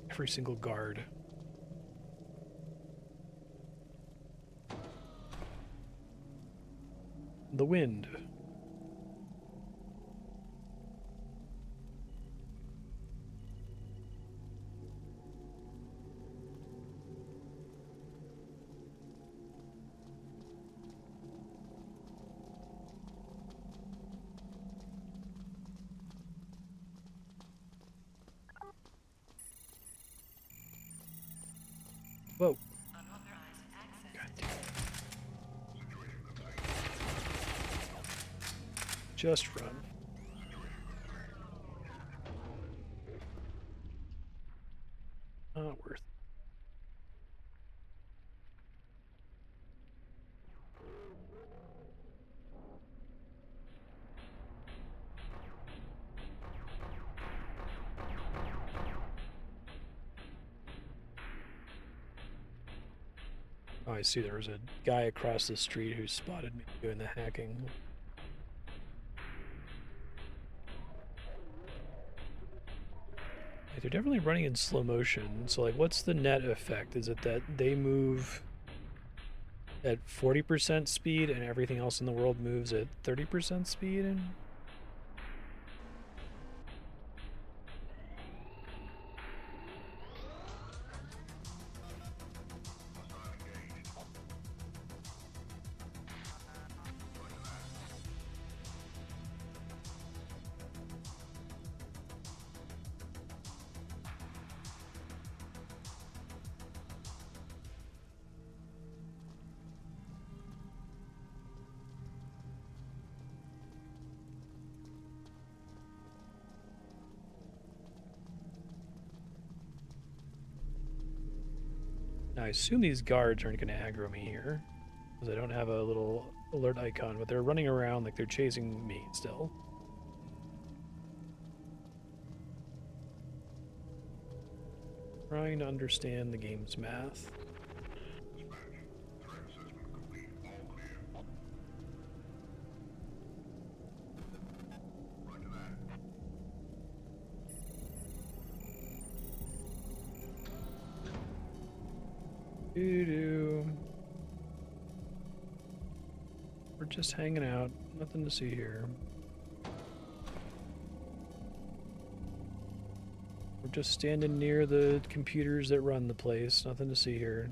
Every single guard. The wind. Whoa. God damn. Just run. Not worth it. Oh, I see there was a guy across the street who spotted me doing the hacking. Yeah, they're definitely running in slow motion. So, like, what's the net effect? Is it that they move at 40% speed and everything else in the world moves at 30% speed? And I assume these guards aren't going to aggro me here, because I don't have a little alert icon, but they're running around like they're chasing me still. Trying to understand the game's math. Doo-doo. We're just hanging out. Nothing to see here. We're just standing near the computers that run the place. Nothing to see here.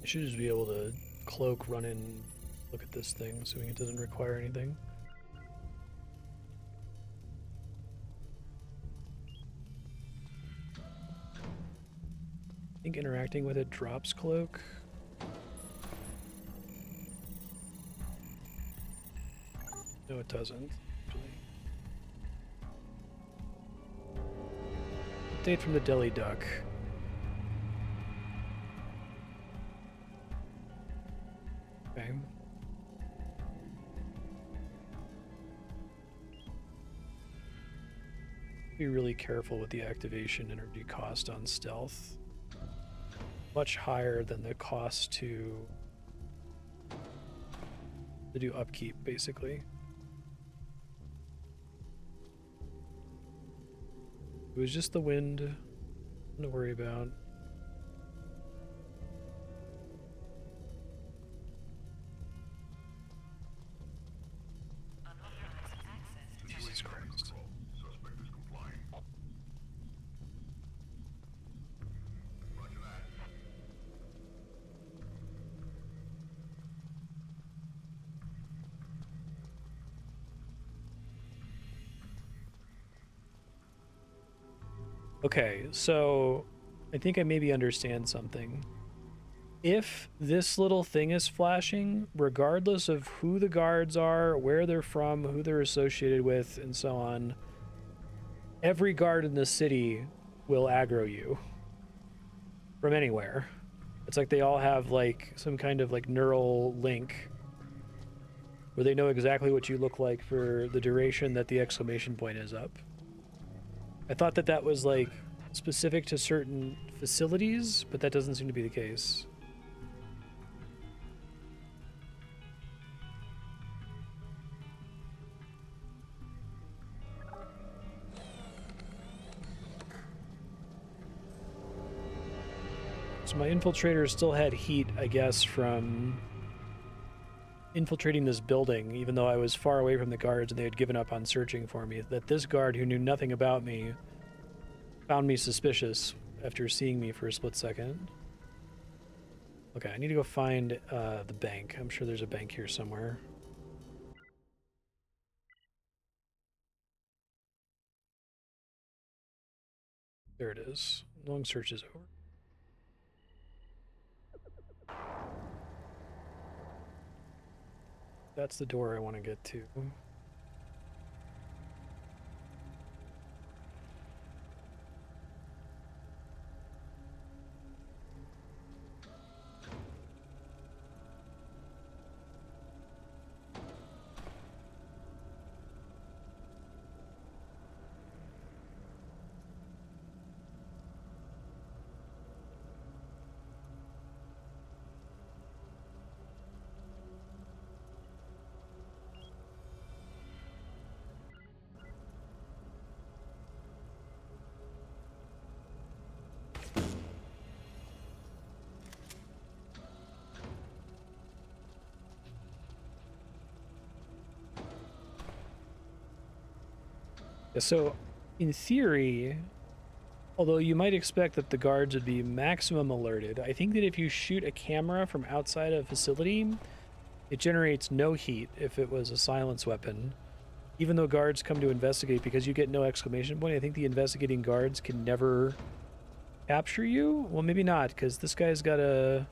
I should just be able to cloak, run in, look at this thing, assuming it doesn't require anything. I think interacting with it drops cloak. No, it doesn't. Actually. Update from the deli duck. Okay. Be really careful with the activation energy cost on stealth. Much higher than the cost to do upkeep, basically. It was just the wind, nothing to worry about. Jesus Christ. Okay, so I think I maybe understand something. If this little thing is flashing, regardless of who the guards are, where they're from, who they're associated with, and so on, every guard in the city will aggro you from anywhere. It's like they all have like some kind of like neural link where they know exactly what you look like for the duration that the exclamation point is up. I thought that that was like specific to certain facilities, but that doesn't seem to be the case. So my infiltrator still had heat, I guess, from infiltrating this building, even though I was far away from the guards and they had given up on searching for me. That this guard, who knew nothing about me, found me suspicious after seeing me for a split second. Okay, I need to go find the bank. I'm sure there's a bank here somewhere. There it is. Long search is over. That's the door I want to get to. Yeah, so, in theory, although you might expect that the guards would be maximum alerted, I think that if you shoot a camera from outside a facility, it generates no heat if it was a silence weapon. Even though guards come to investigate, because you get no exclamation point, I think the investigating guards can never capture you? Well, maybe not, because this guy's got a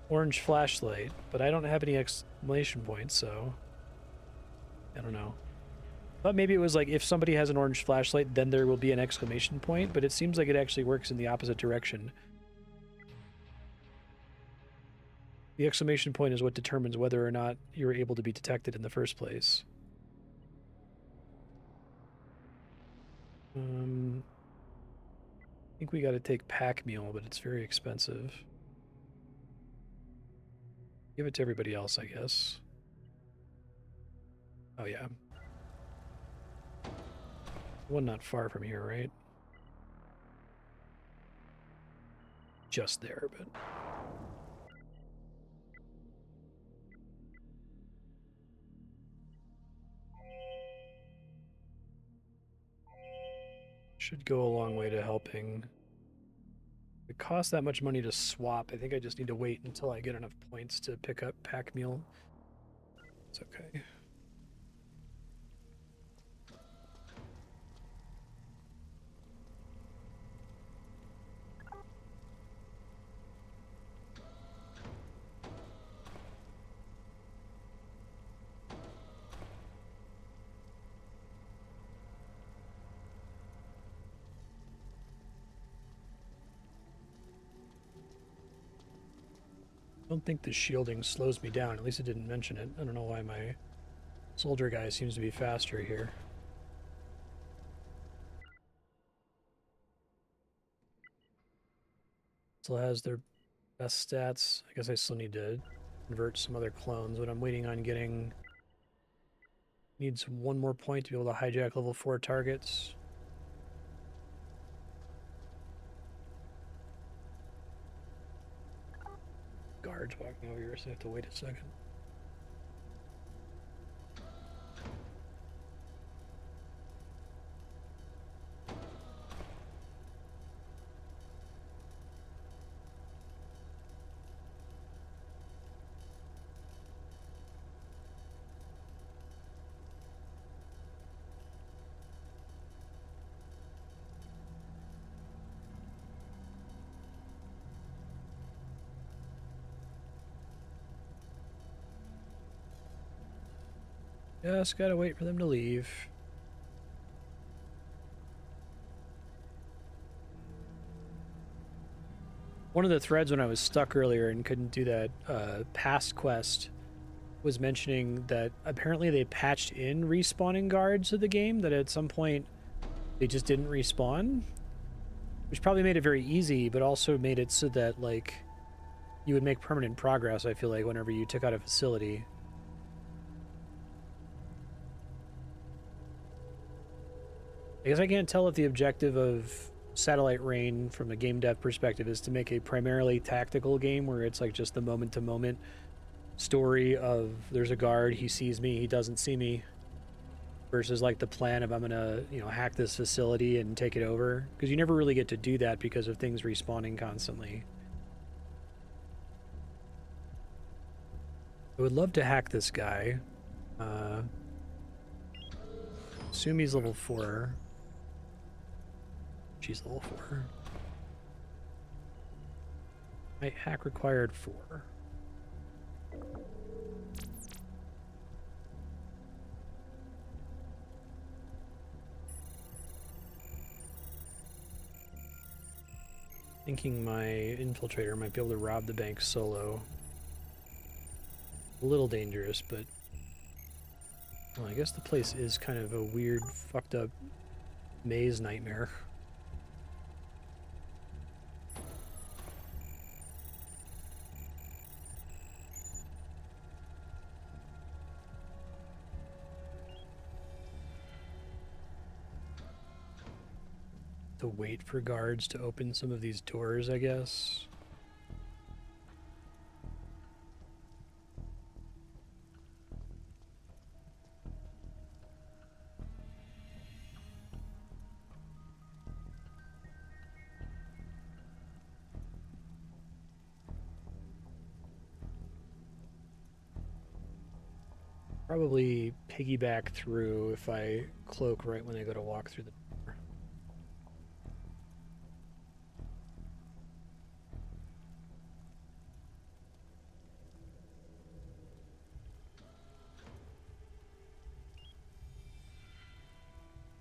orange flashlight, but I don't have any exclamation points, so I don't know. But maybe it was like if somebody has an orange flashlight, then there will be an exclamation point, but it seems like it actually works in the opposite direction. The exclamation point is what determines whether or not you're able to be detected in the first place. I think we got to take pack mule, but it's very expensive. Give it to everybody else, I guess. Oh, yeah. One not far from here, right? Just there, but... should go a long way to helping. It costs that much money to swap. I think I just need to wait until I get enough points to pick up pack mule. It's okay. I don't think the shielding slows me down. At least it didn't mention it. I don't know why my soldier guy seems to be faster here. Still has their best stats. I guess I still need to convert some other clones, but I'm waiting on getting... Needs one more point to be able to hijack level 4 targets. Guards walking over here, so I have to wait a second. Just gotta wait for them to leave. One of the threads when I was stuck earlier and couldn't do that past quest was mentioning that apparently they patched in respawning guards to the game, that at some point they just didn't respawn, which probably made it very easy, but also made it so that, like, you would make permanent progress, I feel like, whenever you took out a facility. I guess I can't tell if the objective of Satellite Rain from a game dev perspective is to make a primarily tactical game where it's like just the moment-to-moment story of there's a guard, he sees me, he doesn't see me, versus like the plan of I'm gonna, you know, hack this facility and take it over, because you never really get to do that because of things respawning constantly. I would love to hack this guy. Assume he's level 4. She's level 4. My hack required 4. Thinking my infiltrator might be able to rob the bank solo. A little dangerous, but... well, I guess the place is kind of a weird, fucked up maze nightmare. To wait for guards to open some of these doors, I guess. Probably piggyback through if I cloak right when they go to walk through the door.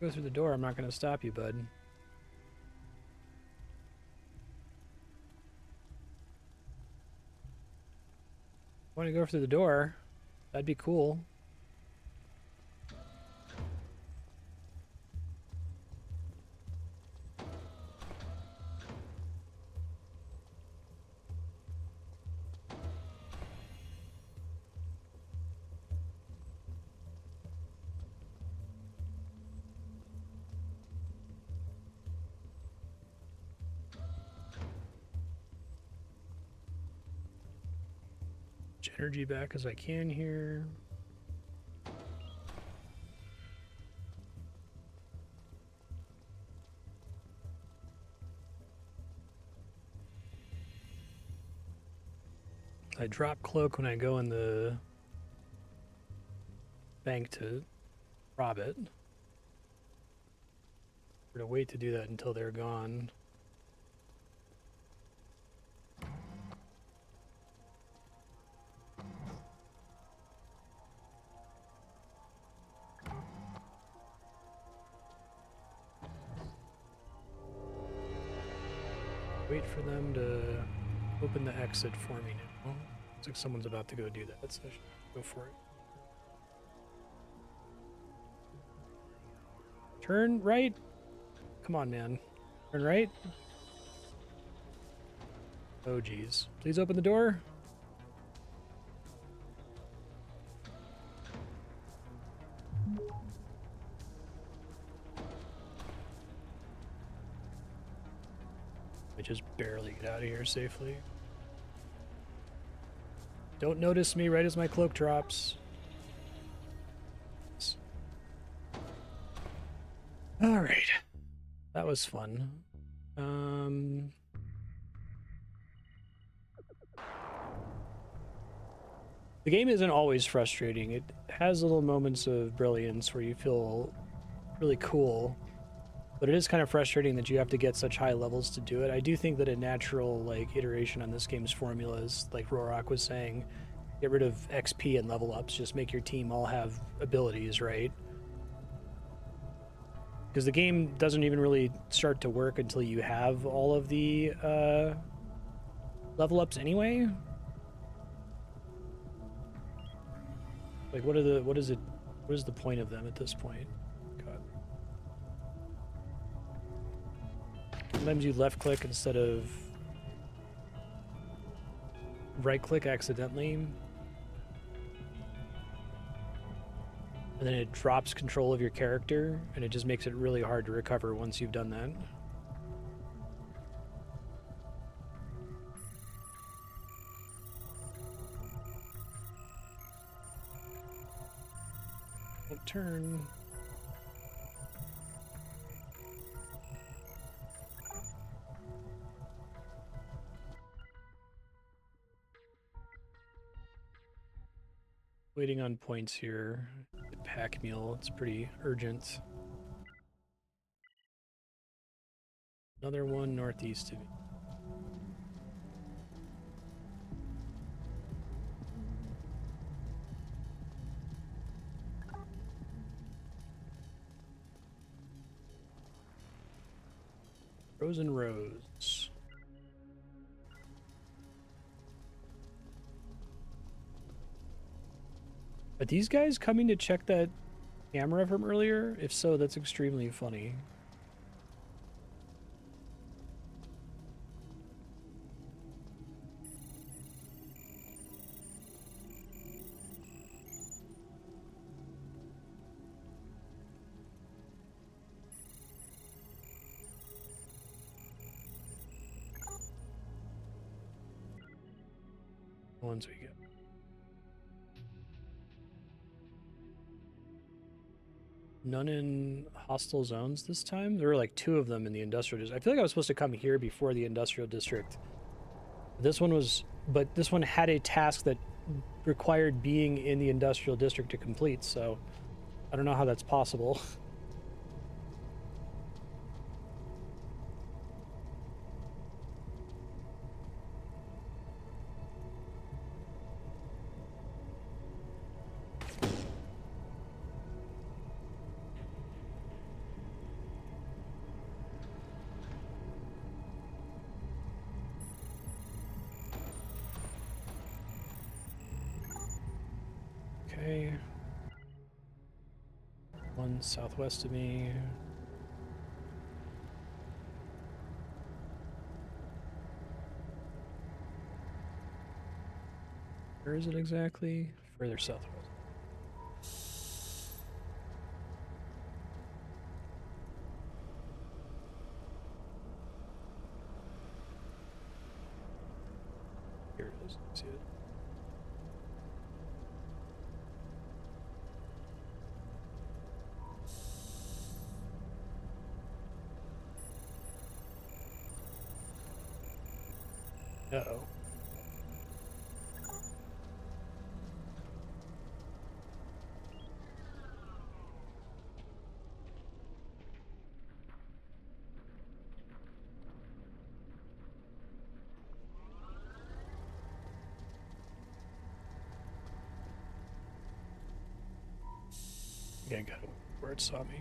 Go through the door, I'm not going to stop you, bud. Want to go through the door? That'd be cool. Energy back as I can here. I drop cloak when I go in the bank to rob it. We're gonna wait to do that until they're gone. Wait for them to open the exit for me now. Looks like someone's about to go do that, so I should go for it. Turn right? Come on, man. Turn right? Oh, geez. Please open the door. I just barely get out of here safely. Don't notice me right as my cloak drops. All right. That was fun. The game isn't always frustrating. It has little moments of brilliance where you feel really cool. But it is kind of frustrating that you have to get such high levels to do it. I do think that a natural, like, iteration on this game's formula is, like Rorak was saying, get rid of XP and level ups, just make your team all have abilities, right? Because the game doesn't even really start to work until you have all of the level ups anyway. Like, what is the point of them at this point? God. Sometimes you left click instead of right click accidentally. And then it drops control of your character, and it just makes it really hard to recover once you've done that. Turn. Waiting on points here. The pack meal, it's pretty urgent. Another one northeast of me. Frozen Rose. Are these guys coming to check that camera from earlier? If so, that's extremely funny. Ones we get. None in hostile zones this time? There were like 2 of them in the industrial district. I feel like I was supposed to come here before the industrial district. This one was, but this one had a task that required being in the industrial district to complete, so I don't know how that's possible. Okay. One southwest of me. Where is it exactly? Further southwest. Here it is. See it? Uh-oh. Yeah, got it. Where it saw me.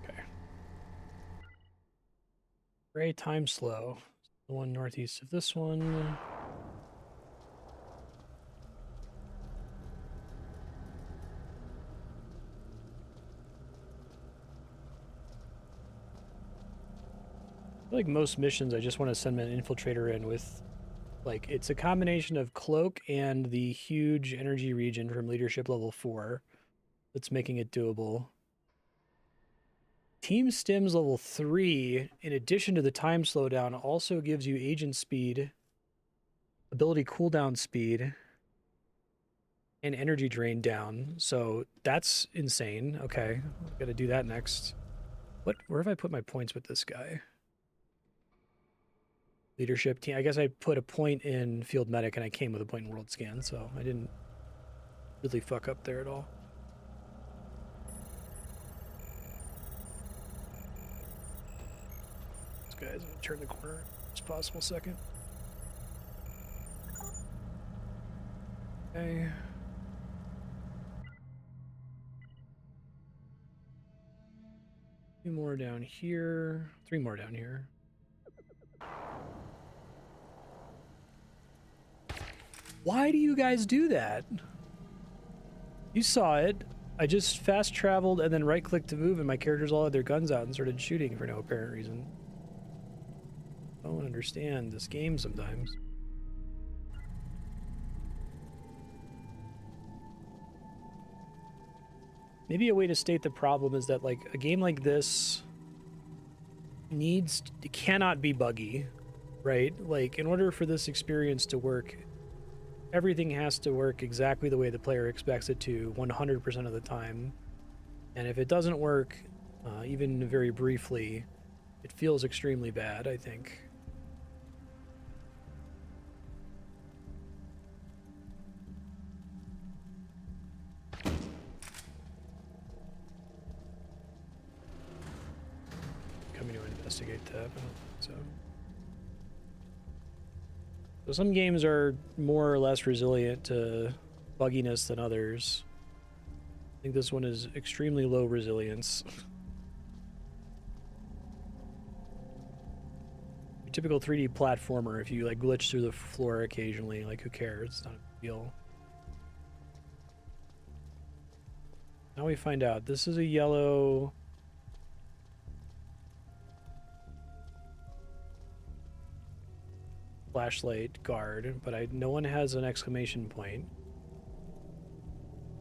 Okay. Gray time slow. The one northeast of this one. I feel like most missions, I just want to send an infiltrator in with, like, it's a combination of cloak and the huge energy region from leadership level 4 that's making it doable. Team Stims level 3, in addition to the time slowdown, also gives you agent speed, ability cooldown speed, and energy drain down. So that's insane. Okay, gotta do that next. Where have I put my points with this guy? Leadership team. I guess I put a point in field medic and I came with a point in world scan, so I didn't really fuck up there at all. This guy's gonna turn the corner as possible second. Okay. Two more down here. Three more down here. Why do you guys do that? You saw it. I just fast traveled and then right clicked to move and my characters all had their guns out and started shooting for no apparent reason. I don't understand this game sometimes. Maybe a way to state the problem is that like a game like this cannot be buggy, right? Like in order for this experience to work, everything has to work exactly the way the player expects it to 100% of the time. And if it doesn't work, even very briefly, it feels extremely bad, I think. Coming to investigate tab, I don't think so. So some games are more or less resilient to bugginess than others. I think this one is extremely low resilience. Your typical 3D platformer, if you like glitch through the floor occasionally, like who cares? It's not a big deal. Now we find out this is a yellow flashlight guard, but no one has an exclamation point.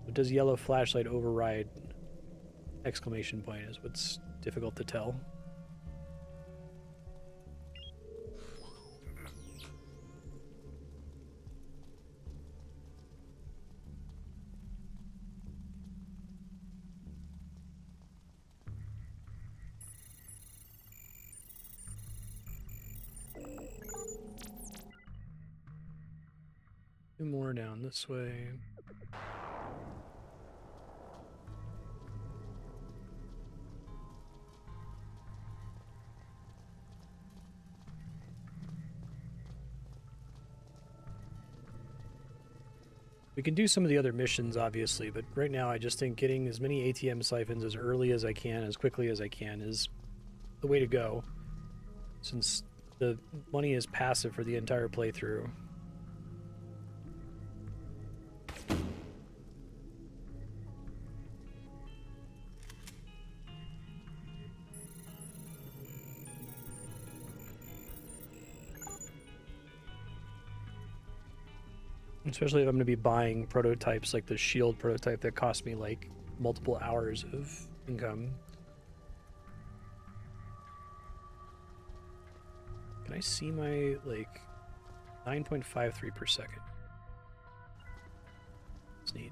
But does yellow flashlight override exclamation point is what's difficult to tell. Two more down this way. We can do some of the other missions, obviously, but right now I just think getting as many ATM siphons as early as I can, as quickly as I can, is the way to go, since the money is passive for the entire playthrough. Especially if I'm going to be buying prototypes like the shield prototype that cost me like multiple hours of income. Can I see my like 9.53 per second? It's neat.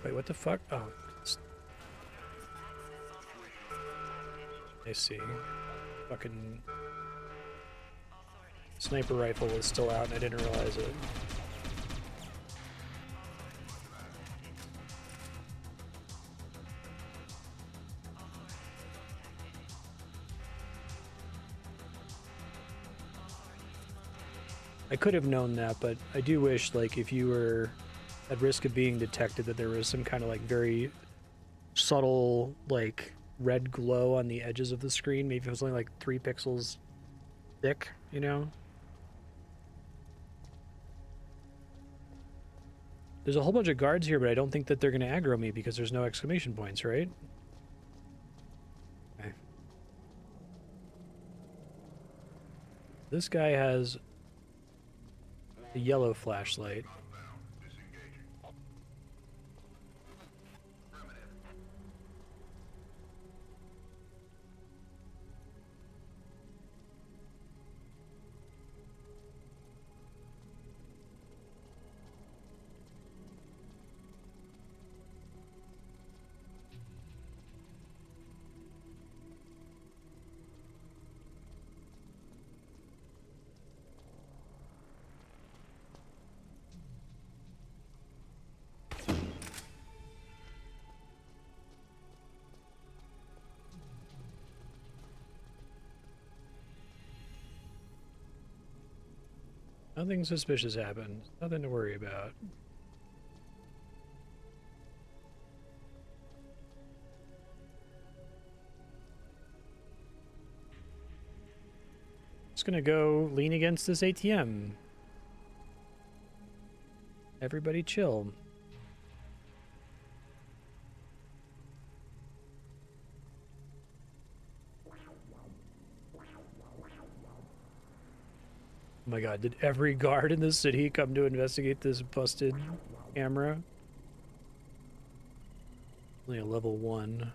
Wait, what the fuck? Oh, I see. Fucking sniper rifle was still out and I didn't realize it. I could have known that, but I do wish, like, if you were at risk of being detected, that there was some kind of, like, very subtle, like, red glow on the edges of the screen. Maybe it was only, like, 3 pixels thick, you know? There's a whole bunch of guards here, but I don't think that they're going to aggro me because there's no exclamation points, right? Okay. This guy has a yellow flashlight. Nothing suspicious happened. Nothing to worry about. Just gonna go lean against this ATM. Everybody chill. Oh my god, did every guard in the city come to investigate this busted camera? Only a level 1.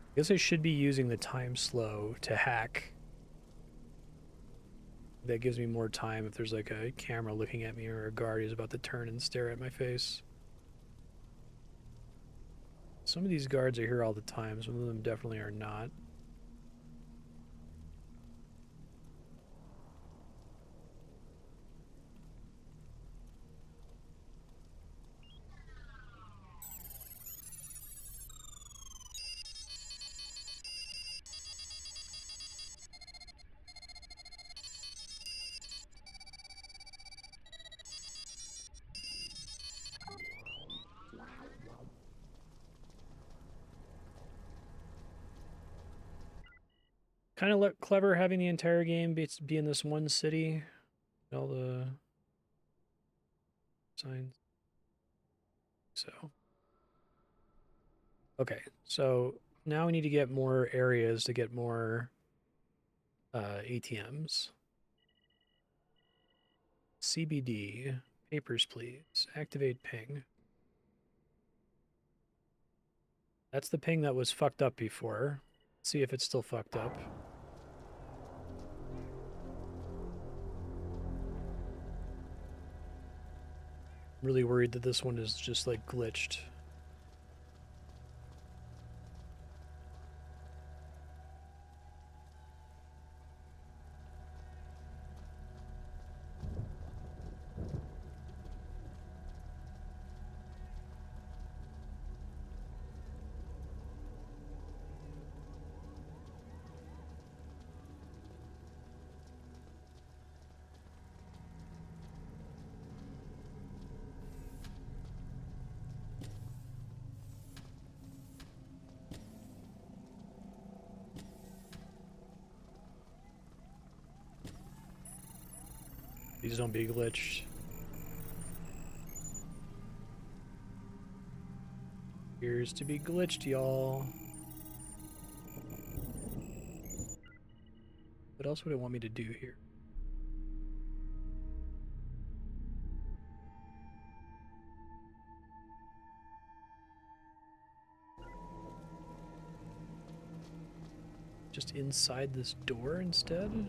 I guess I should be using the time slow to hack. That gives me more time if there's like a camera looking at me or a guard who's about to turn and stare at my face. Some of these guards are here all the time, some of them definitely are not. Kind of look clever having the entire game be in this one city. All the signs. So. Okay, so now we need to get more areas to get more ATMs. CBD. Papers, please. Activate ping. That's the ping that was fucked up before. Let's see if it's still fucked up. I'm really worried that this one is just like glitched. These don't be glitched. Appears to be glitched, y'all. What else would it want me to do here? Just inside this door instead?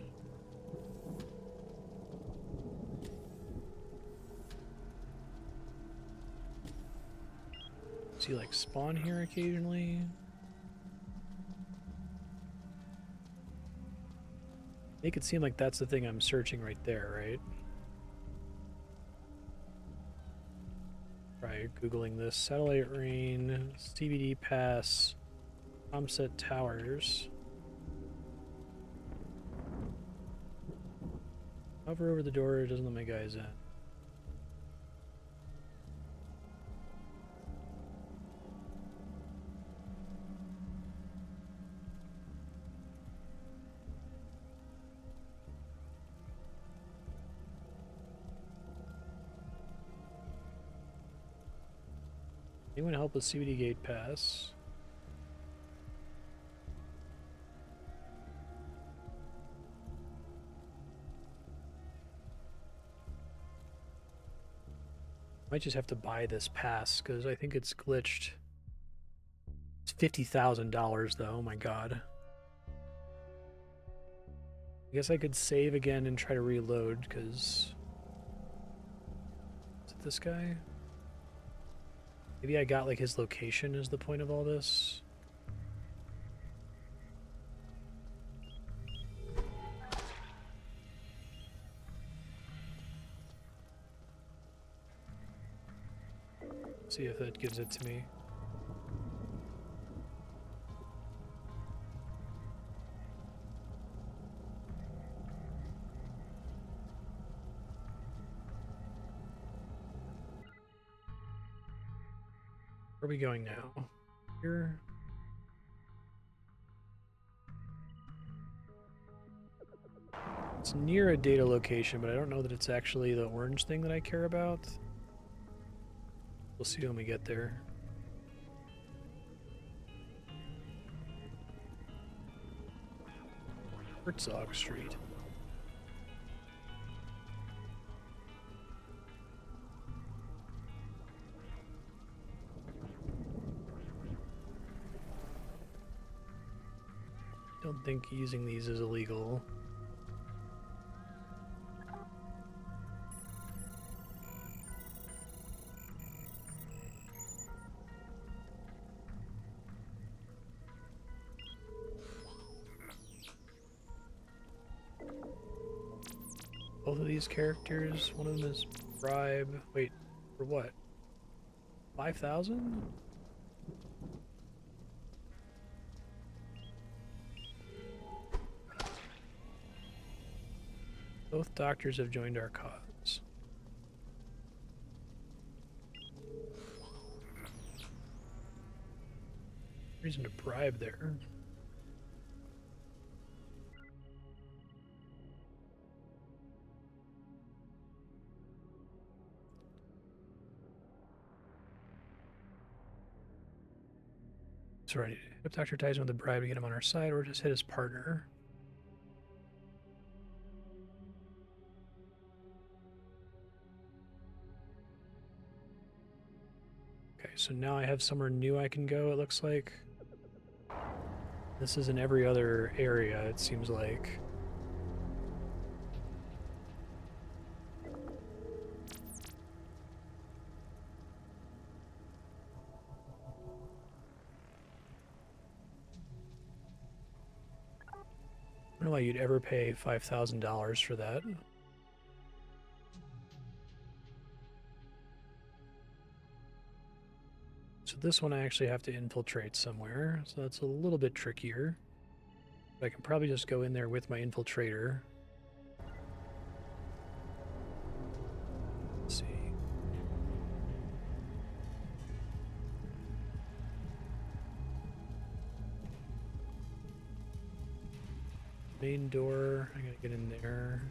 Does he like spawn here occasionally? Make it seem like that's the thing I'm searching right there, right? Try Googling this. Satellite rain, CBD pass, Comset towers. Hover over the door, it doesn't let my guys in. Anyone help with CBD gate pass? Might just have to buy this pass because I think it's glitched. It's $50,000 though, oh my god. I guess I could save again and try to reload because... Is it this guy? Maybe I got like his location is the point of all this. See if that gives it to me. Where are we going now? Here. It's near a data location, but I don't know that it's actually the orange thing that I care about. We'll see when we get there. Herzog Street. Don't think using these is illegal. Both of these characters, one of them is bribe. Wait, for what? 5,000? Both doctors have joined our cause. Reason to bribe there. Sorry, if Dr. ties him with a bribe to get him on our side, or just hit his partner. Okay, so now I have somewhere new I can go, it looks like. This is in every other area, it seems like. I don't know why you'd ever pay $5,000 for that. So this one I actually have to infiltrate somewhere, so that's a little bit trickier. But I can probably just go in there with my infiltrator. Let's see. Main door, I gotta get in there.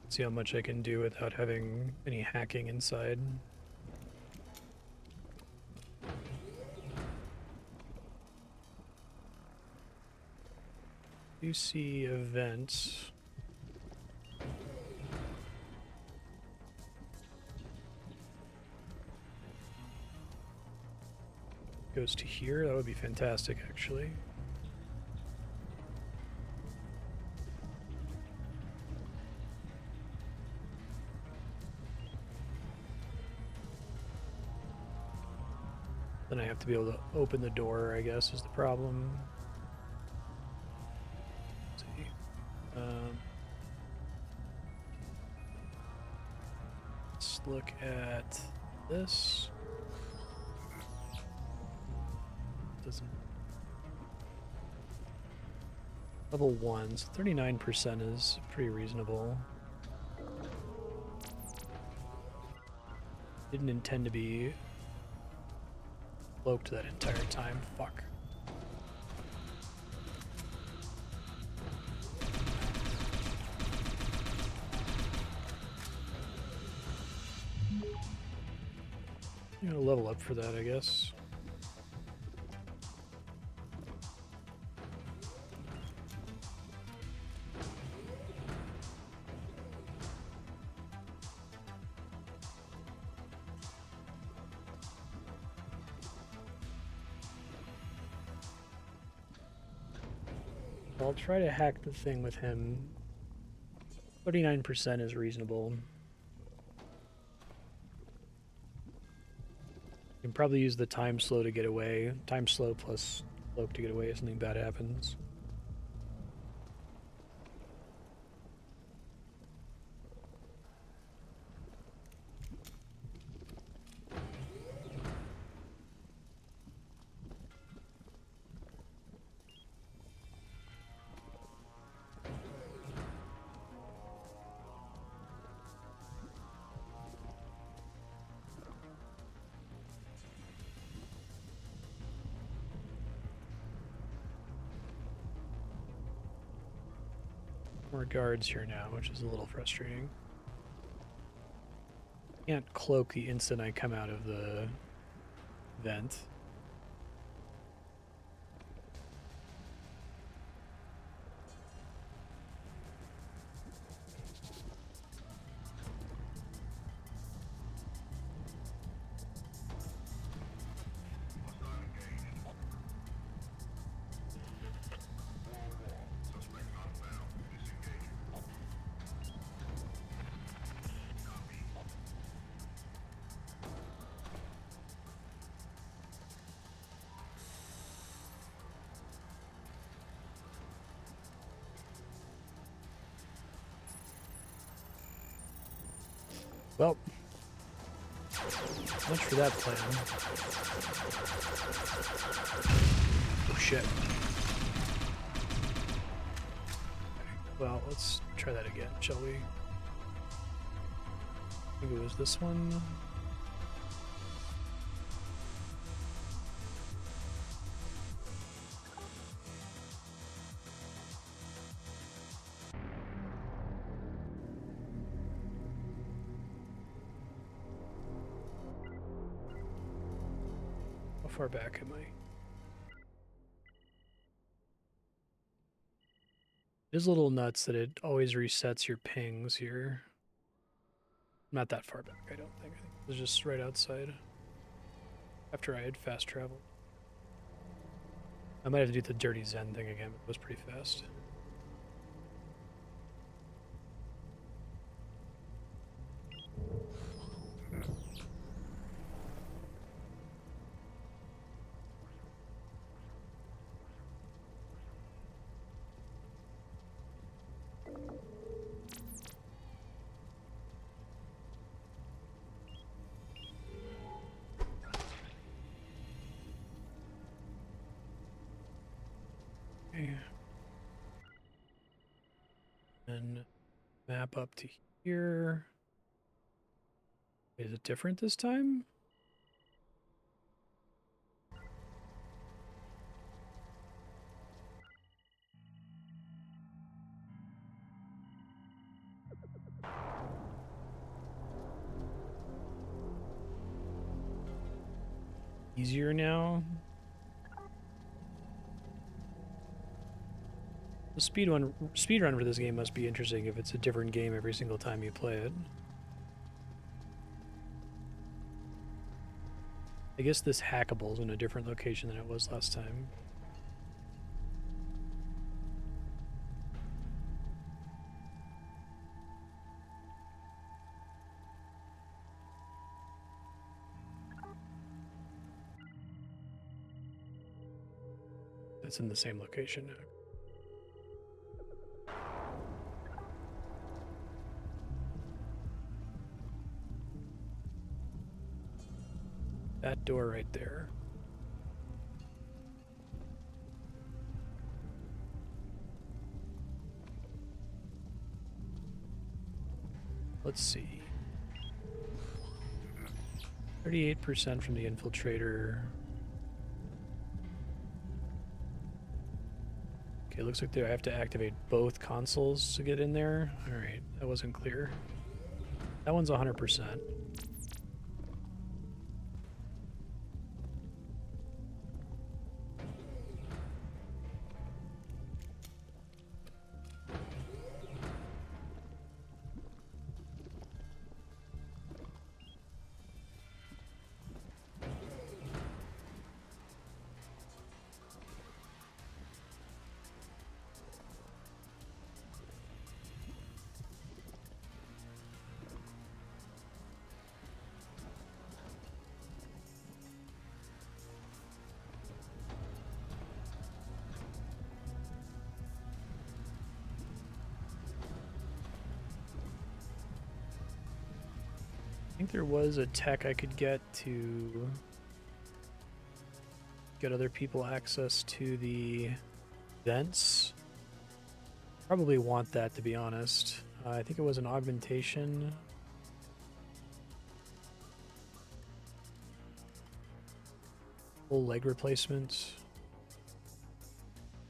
See how much I can do without having any hacking inside. You see events. Goes to here, that would be fantastic actually. Then I have to be able to open the door, I guess, is the problem. Let's see. Let's look at this. Doesn't. Level 1, so 39% is pretty reasonable. Didn't intend to be cloaked that entire time. Fuck. I'm gonna level up for that, I guess. I'll try to hack the thing with him. 39% is reasonable. You can probably use the time slow to get away. Time slow plus cloak to get away if something bad happens. More guards here now, which is a little frustrating. Can't cloak the instant I come out of the vent. Well, much for that plan. Oh shit. Well, let's try that again, shall we? I think it was this one. How far back am I? It is a little nuts that it always resets your pings here. Not that far back, I don't think. I think it was just right outside. After I had fast traveled. I might have to do the dirty Zen thing again, but it was pretty fast. And map up to here. Is it different this time? Easier now? The speedrun for this game must be interesting if it's a different game every single time you play it. I guess this hackable's in a different location than it was last time. It's in the same location now. That door right there. Let's see. 38% from the Infiltrator. Okay, looks like I have to activate both consoles to get in there. Alright, that wasn't clear. That one's 100%. I think there was a tech I could get to get other people access to the vents. Probably want that, to be honest. I think it was an augmentation. Full leg replacement.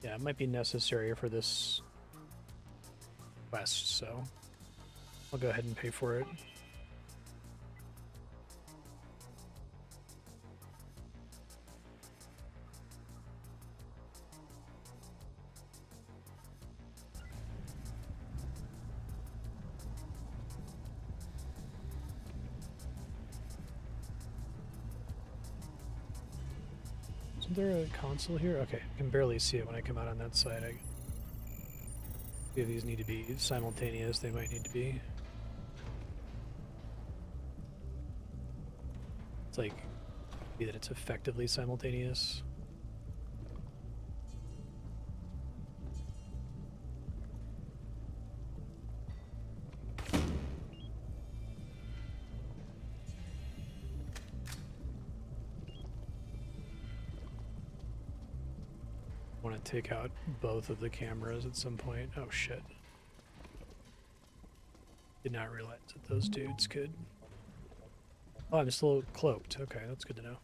Yeah, it might be necessary for this quest, so I'll go ahead and pay for it. Isn't there a console here? Okay, I can barely see it when I come out on that side. If these need to be simultaneous, they might need to be. It's like, maybe that it's effectively simultaneous. I want to take out both of the cameras at some point. Oh shit. Did not realize that those dudes could. Oh, I'm still cloaked. Okay, that's good to know.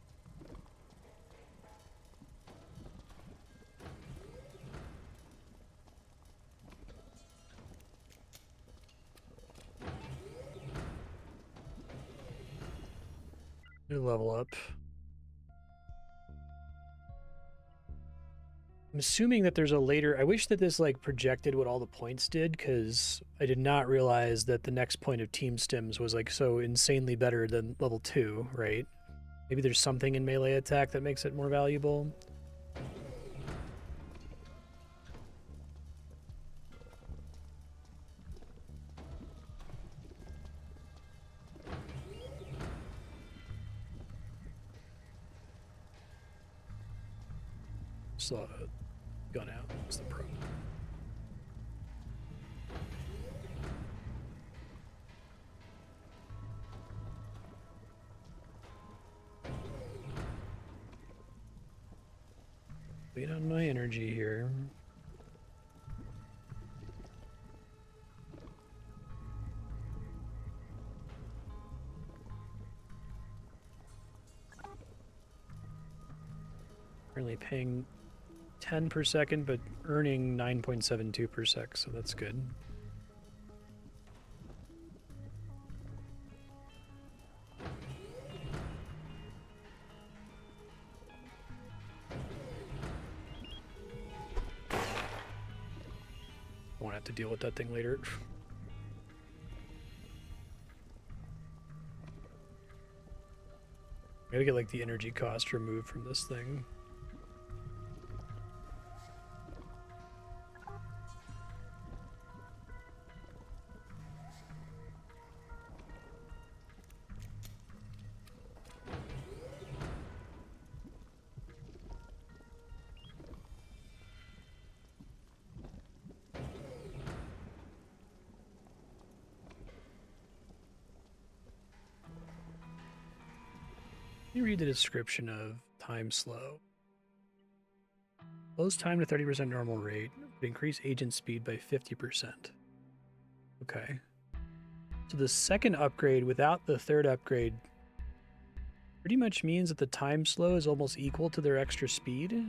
New level up. I'm assuming that there's a later... I wish that this, like, projected what all the points did, because I did not realize that the next point of team stims was, like, so insanely better than level 2, right? Maybe there's something in melee attack that makes it more valuable. Still have a gun out. What's the problem? Wait on my energy here. Currently paying 10 per second, but earning 9.72 per sec, so that's good. Won't have to deal with that thing later. I gotta get like the energy cost removed from this thing. Let me read the description of time slow. Slows time to 30% normal rate, but increase agent speed by 50%. Okay. So the second upgrade without the third upgrade pretty much means that the time slow is almost equal to their extra speed. It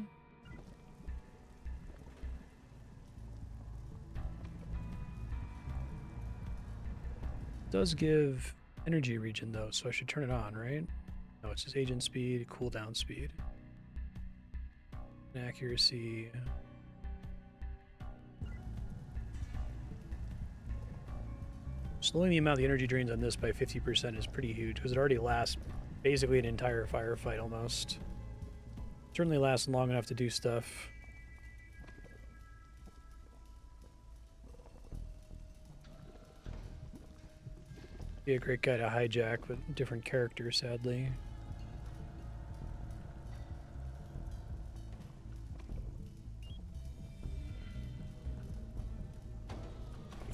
does give energy regen though, so I should turn it on, right? No, it's just agent speed, cooldown speed, accuracy. Slowing the amount the energy drains on this by 50% is pretty huge because it already lasts basically an entire firefight almost. Certainly lasts long enough to do stuff. Be a great guy to hijack, but different character, sadly.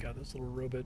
Got this little robot.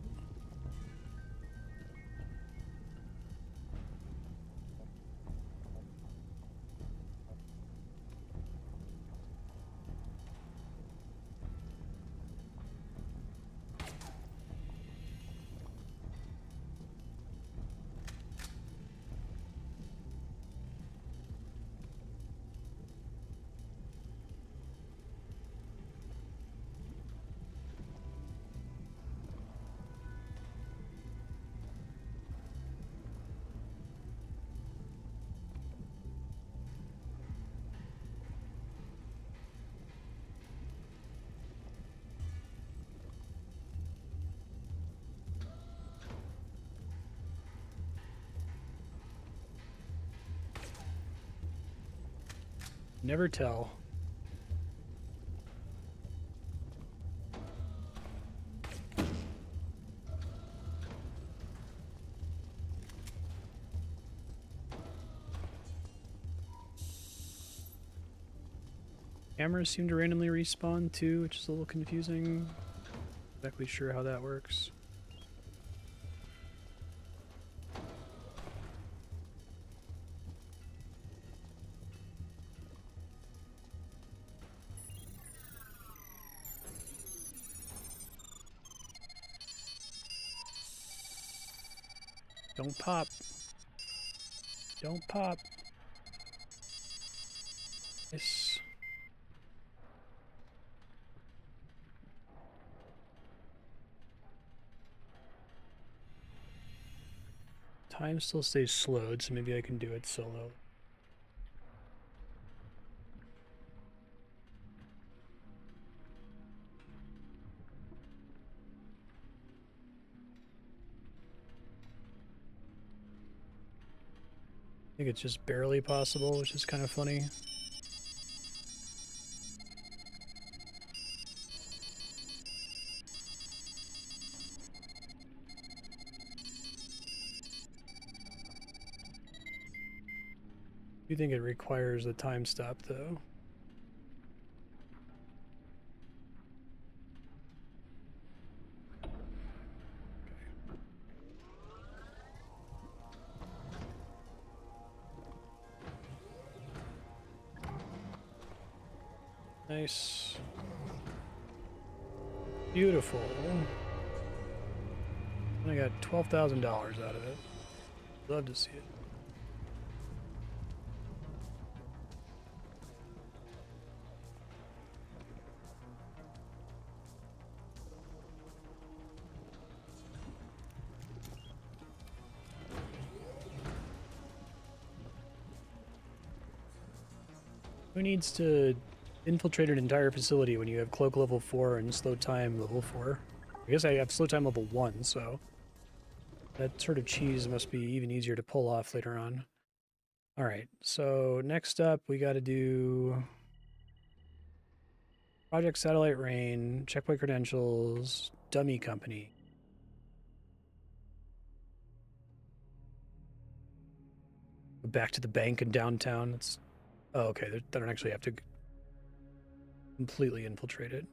never tell. Cameras seem to randomly respawn too, which is a little confusing. Not exactly sure how that works. Don't pop. Don't pop. Yes. Time still stays slowed, so maybe I can do it solo. I think it's just barely possible, which is kind of funny. I do think it requires a time stop, though. Nice. Beautiful. And I got $12,000 out of it. Love to see it. Who needs to infiltrate an entire facility when you have cloak level 4 and slow time level 4? I guess I have slow time level 1, so that sort of cheese must be even easier to pull off later on. Alright, so next up we gotta do Project Satellite Rain, checkpoint credentials, dummy company. Go back to the bank in downtown. It's oh, okay, they don't actually have to completely infiltrate it.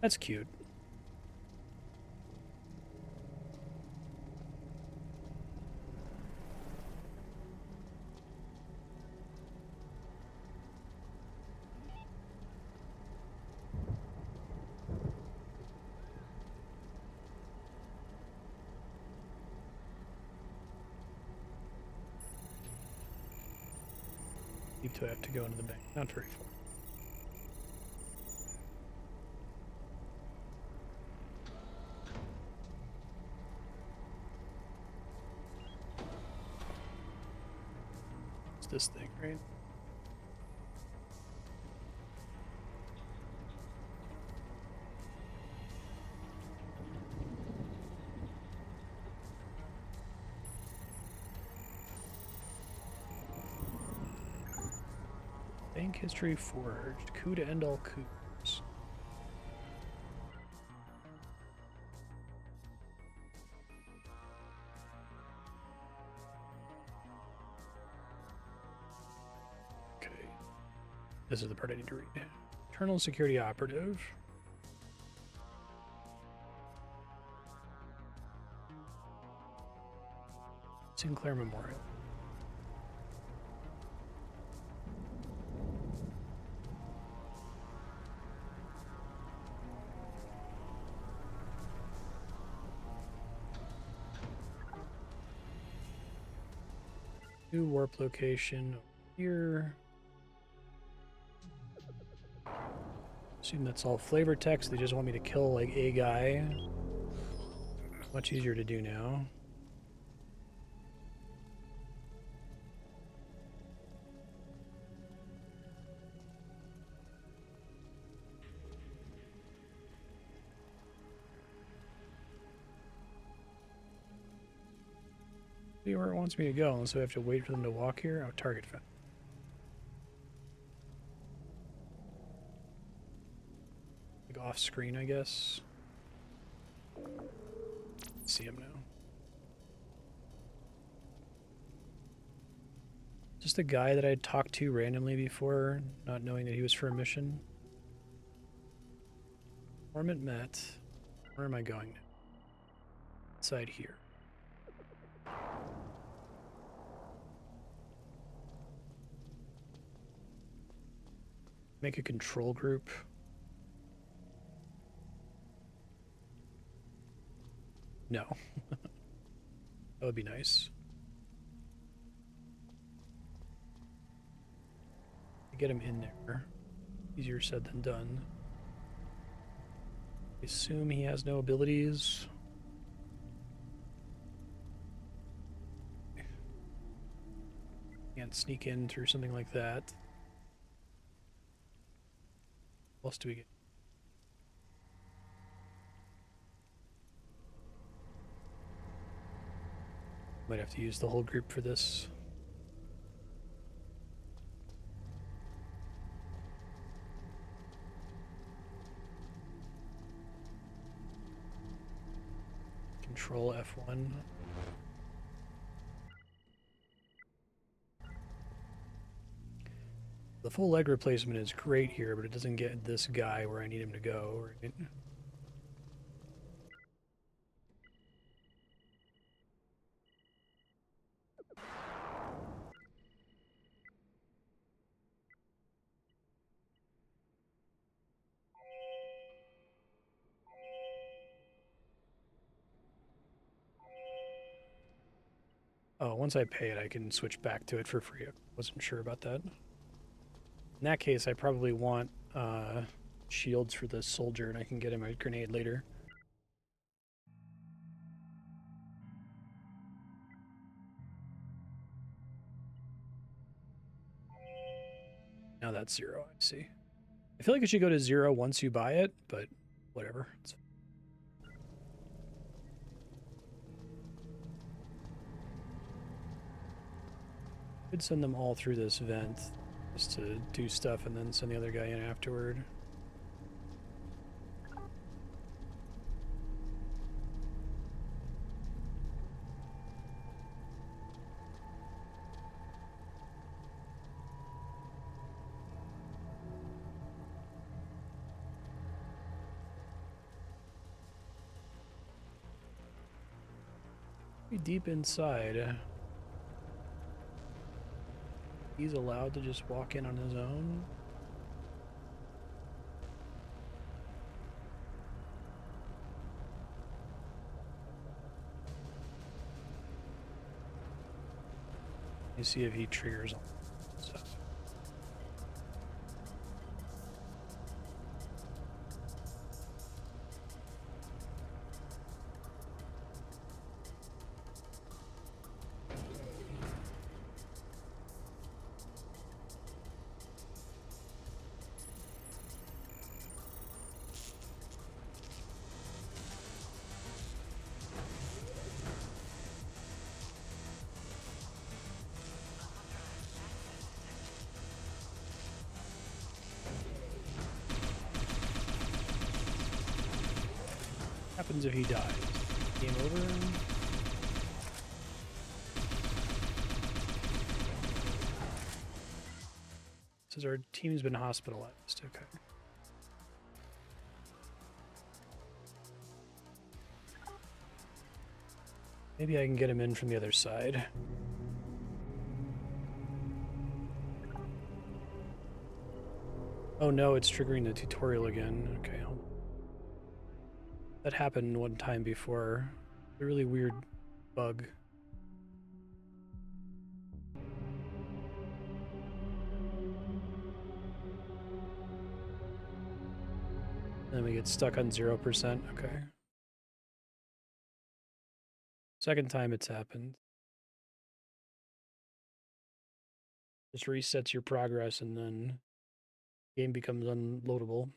That's cute. Do I have to go into the bank? Not very far. It's this thing, right? Bank history forged. Coup to end all coups. Okay. This is the part I need to read. Internal security operative. Sinclair Memorial. New warp location here. Assume that's all flavor text. They just want me to kill like a guy. Much easier to do now. See where it wants me to go, so I have to wait for them to walk here. Oh, target found. Like off screen, I guess. See him now. Just a guy that I'd talked to randomly before, not knowing that he was for a mission. Formant met. Where am I going now? Inside here. Make a control group. No. That would be nice. Get him in there. Easier said than done. I assume he has no abilities. Can't sneak in through something like that. What else do we get? Might have to use the whole group for this. Control F1. The full leg replacement is great here, but it doesn't get this guy where I need him to go, right? Oh, once I pay it, I can switch back to it for free. I wasn't sure about that. In that case, I probably want shields for the soldier, and I can get him a grenade later. Now that's 0, I see. I feel like it should go to 0 once you buy it, but whatever. Could send them all through this vent just to do stuff and then send the other guy in afterward. Pretty deep inside. He's allowed to just walk in on his own. You see if he triggers all stuff. Happens if he dies? Game over? Says our team's been hospitalized. Okay. Maybe I can get him in from the other side. Oh no, it's triggering the tutorial again. Okay, hold on. That happened one time before. A really weird bug. And then we get stuck on 0%. Okay. Second time it's happened. Just resets your progress and then game becomes unloadable.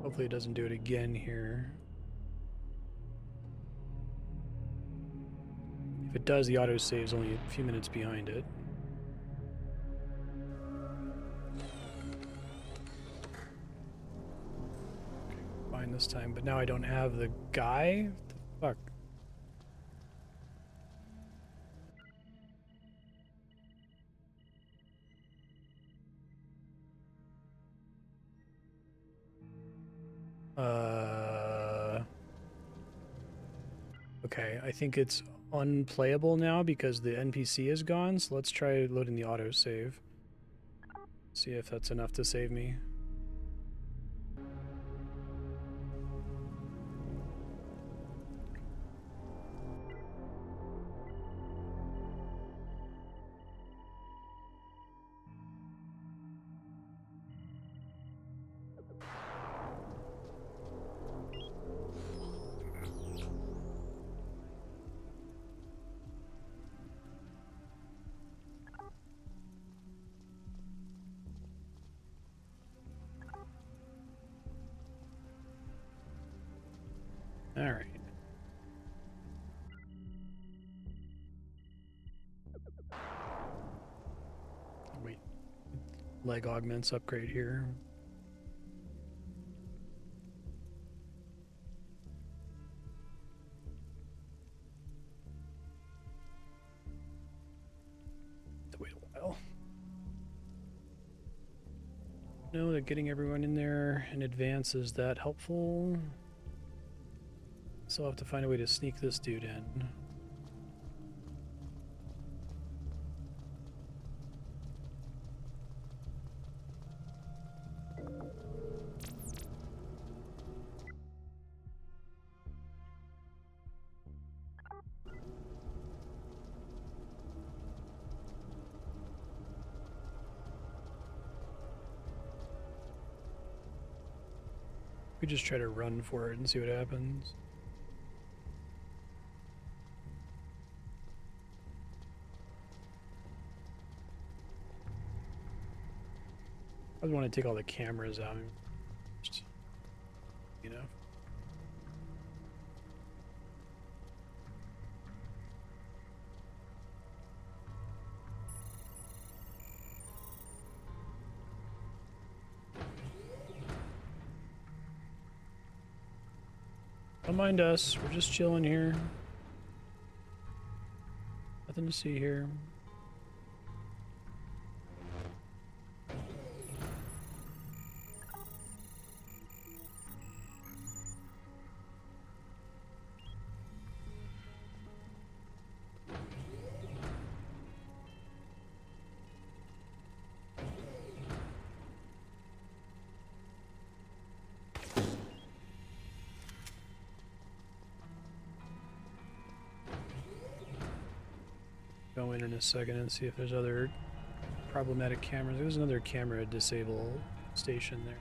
Hopefully it doesn't do it again here. If it does, the autosave's only a few minutes behind it. Okay, fine this time, but now I don't have the guy? What the fuck? Okay, I think it's unplayable now because the NPC is gone, so let's try loading the autosave. See if that's enough to save me. All right. Wait. Leg augments upgrade here. To wait a while. No, that getting everyone in there in advance is that helpful. So I'll have to find a way to sneak this dude in. We just try to run for it and see what happens. I want to take all the cameras out. Just, you know. Don't mind us. We're just chilling here. Nothing to see here. Go in a second and see if there's other problematic cameras. There's another camera disable station there.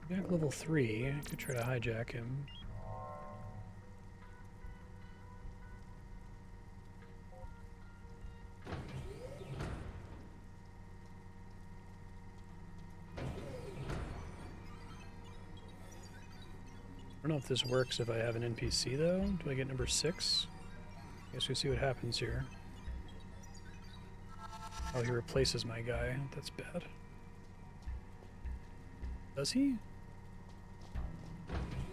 Back level 3, I could try to hijack him. I don't know if this works if I have an NPC though. Do I get number 6? I guess we see what happens here. Oh, he replaces my guy. That's bad. Does he?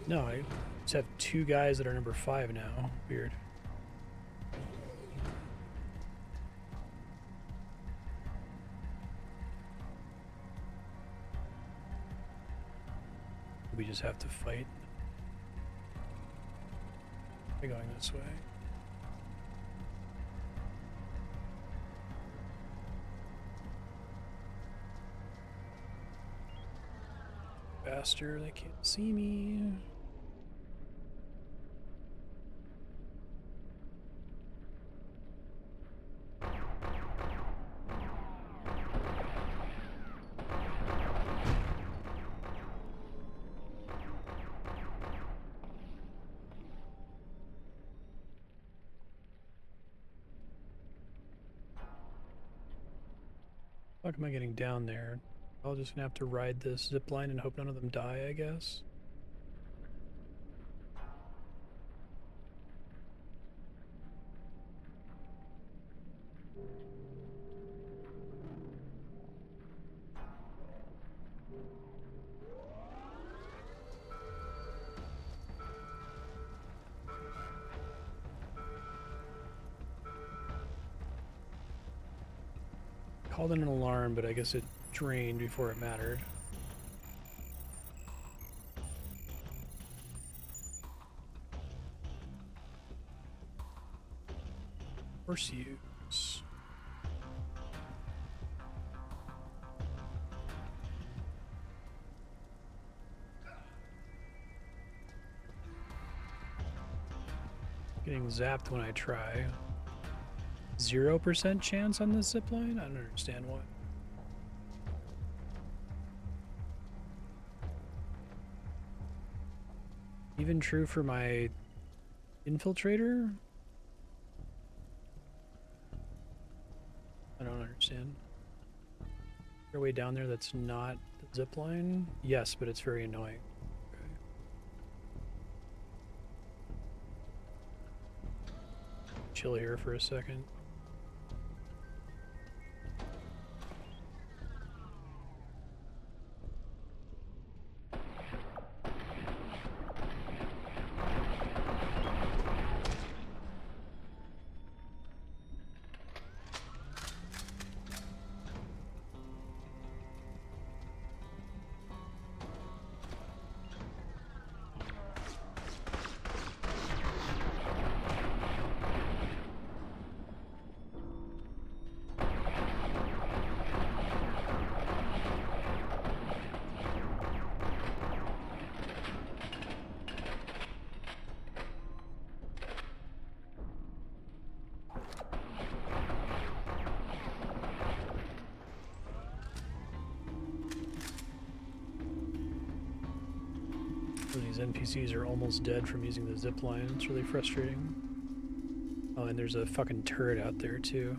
No, I just have 2 guys that are number 5 now. Weird. We just have to fight. We're going this way. Faster, they can't see me. How am I getting down there? I'm just gonna have to ride this zip line and hope none of them die, I guess. Called in an alarm, but I guess it drained before it mattered. Horse use. Getting zapped when I try. 0% chance on this zipline? I don't understand why. Even true for my Infiltrator? I don't understand. Is there a way down there that's not the zipline? Yes, but it's very annoying. Okay. Chill here for a second. These NPCs are almost dead from using the zip line. It's really frustrating. Oh, and there's a fucking turret out there too.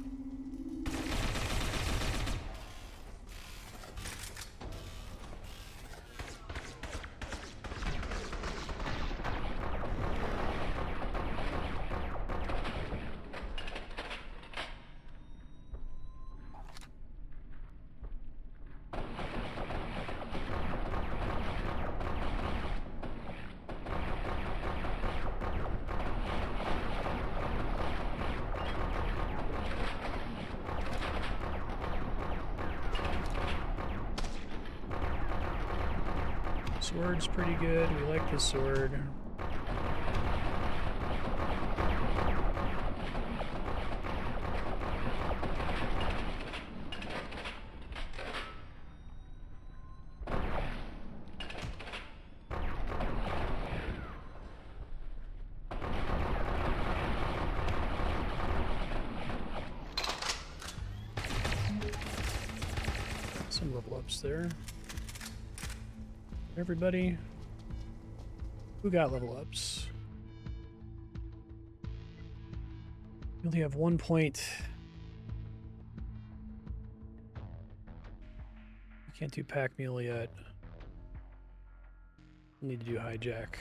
Sword's pretty good. We like the sword. Some level ups there. Everybody, who got level ups? We only have 1 point. We can't do pack mule yet. We need to do hijack.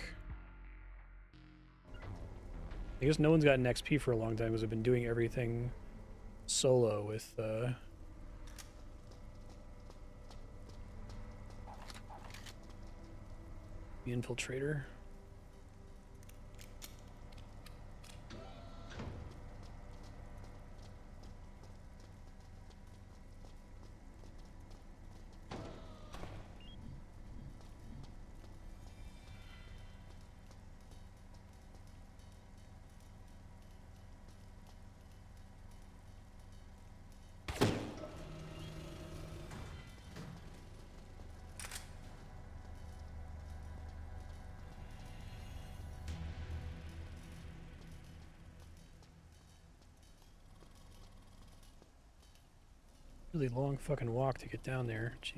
I guess no one's gotten XP for a long time because I've been doing everything solo with the Infiltrator. Really long fucking walk to get down there. Gee.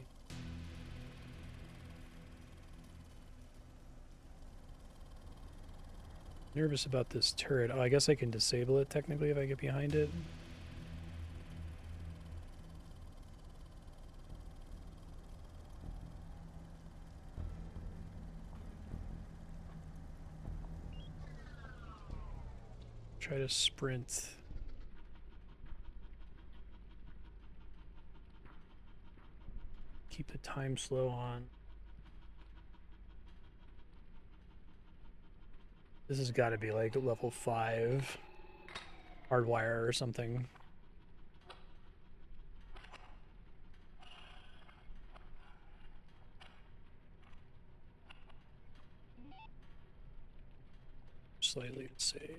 Nervous about this turret. Oh, I guess I can disable it technically if I get behind it. Try to sprint. Keep the time slow on. This has got to be like level 5 hardwire or something. Slightly to save.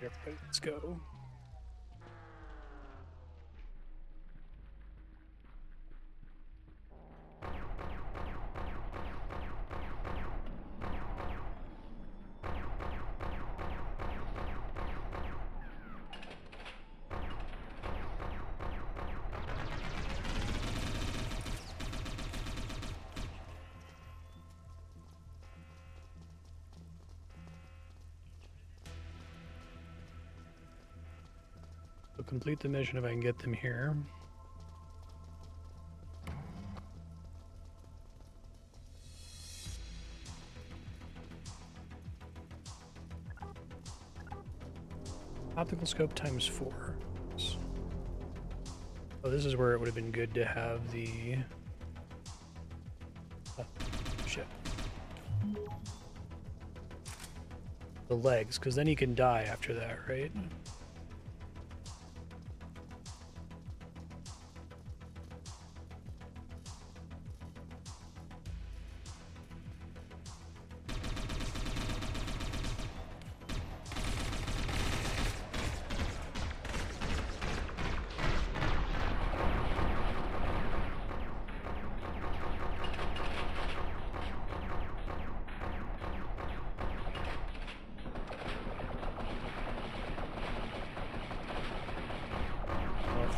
Everybody, let's go. So complete the mission if I can get them here. Optical scope times 4. Oh, this is where it would have been good to have the... Oh, shit. The legs, because then he can die after that, right?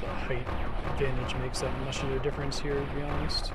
Height advantage makes that much of a difference here, to be honest.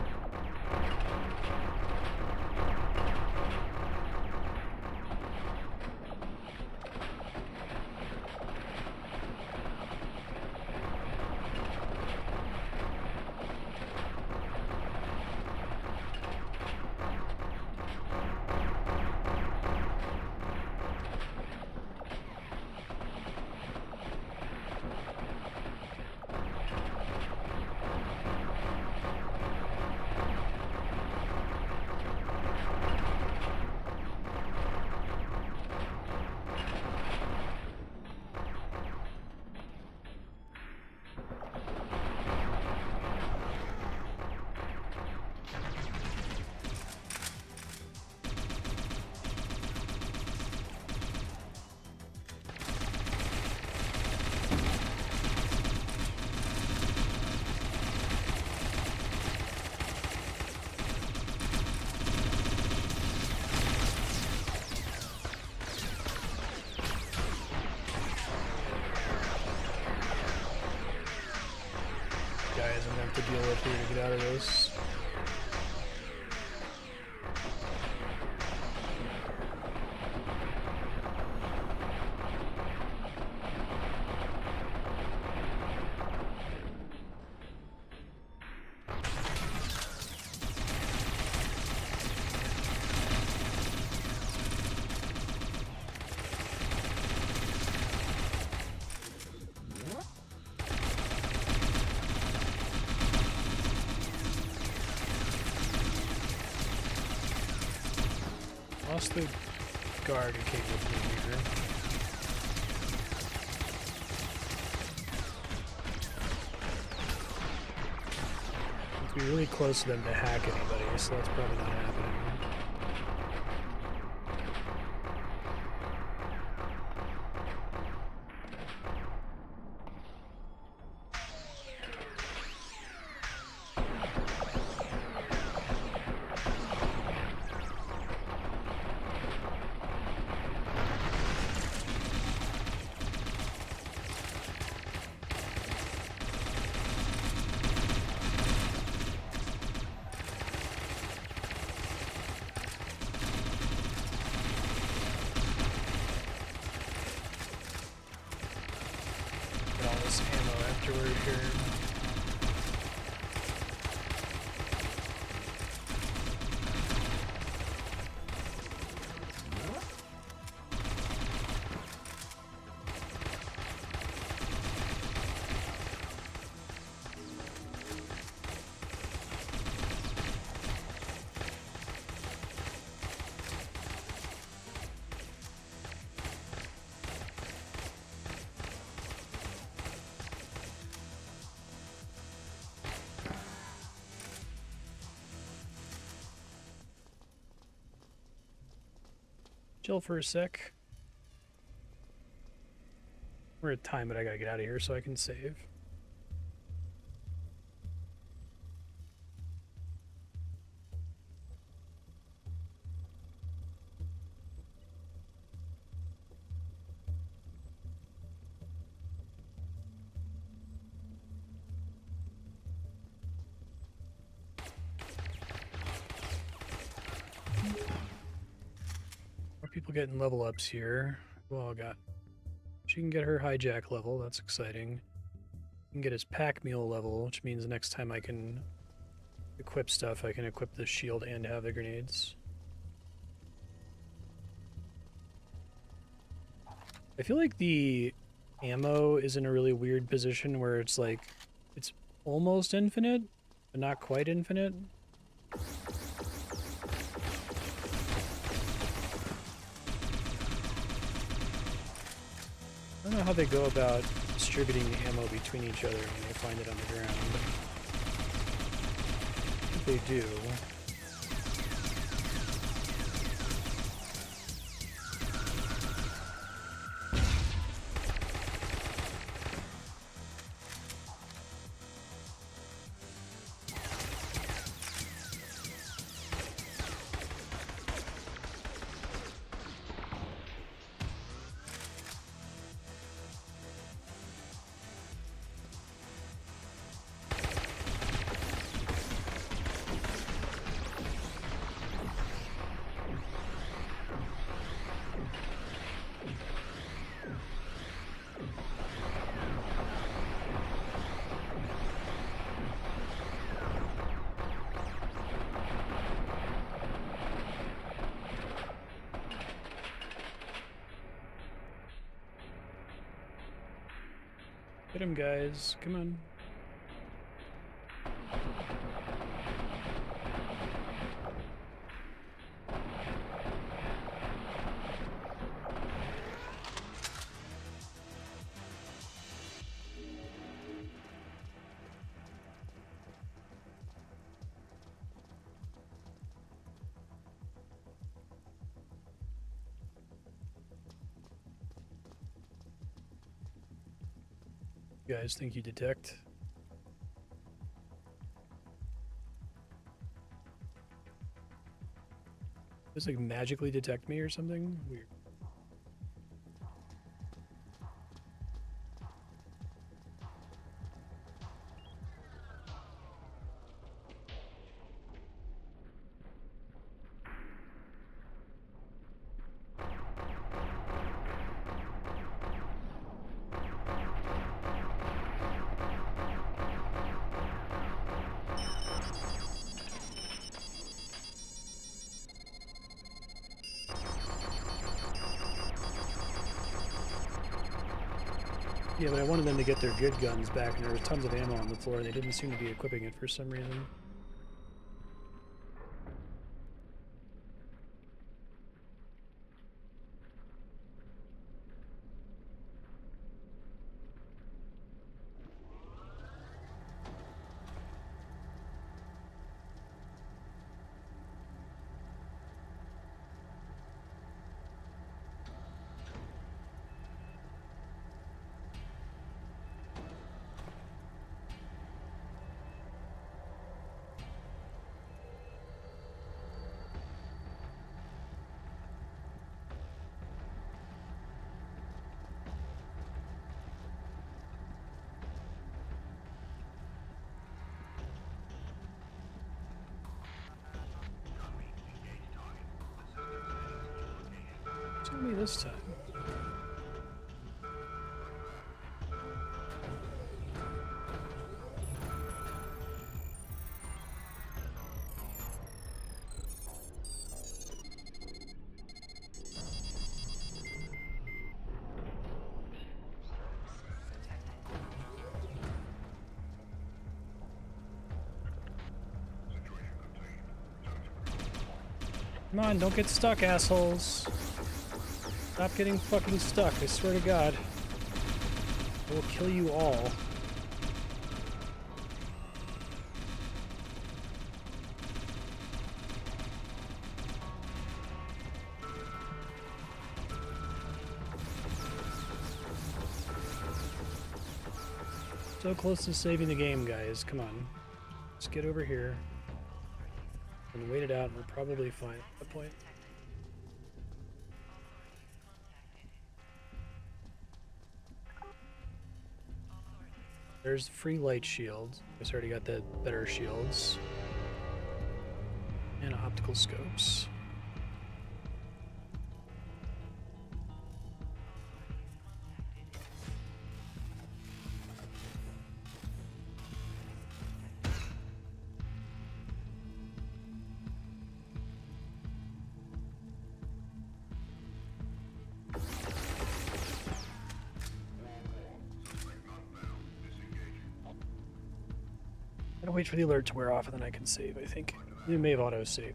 Guys, I'm gonna have to deal with here to get out of this. Lost the guard who came with me here. Have to be really close to them to hack anybody, so that's probably not happening. all this ammo afterward here. Chill for a sec. We're at time, but I gotta get out of here so I can save. More people getting level ups here. Well, got. She can get her hijack level. That's exciting. He can get his pack mule level, which means next time I can equip stuff, I can equip the shield and have the grenades. I feel like the ammo is in a really weird position where it's like it's almost infinite, but not quite infinite. I don't know how they go about distributing the ammo between each other when they find it on the ground. I think they do. Hit him, guys. Come on. You guys think you detect? Does it like magically detect me or something? Weird. Yeah, but I wanted them to get their good guns back, and there was tons of ammo on the floor, and they didn't seem to be equipping it for some reason. Tell me this time. Come on, don't get stuck, assholes. Stop getting fucking stuck, I swear to God. I will kill you all. So close to saving the game, guys. Come on. Let's get over here and wait it out, and we'll probably find a point. There's free light shields. Guess I already got the better shields. And optical scopes. Gotta wait for the alert to wear off and then I can save, I think. You may have auto-saved.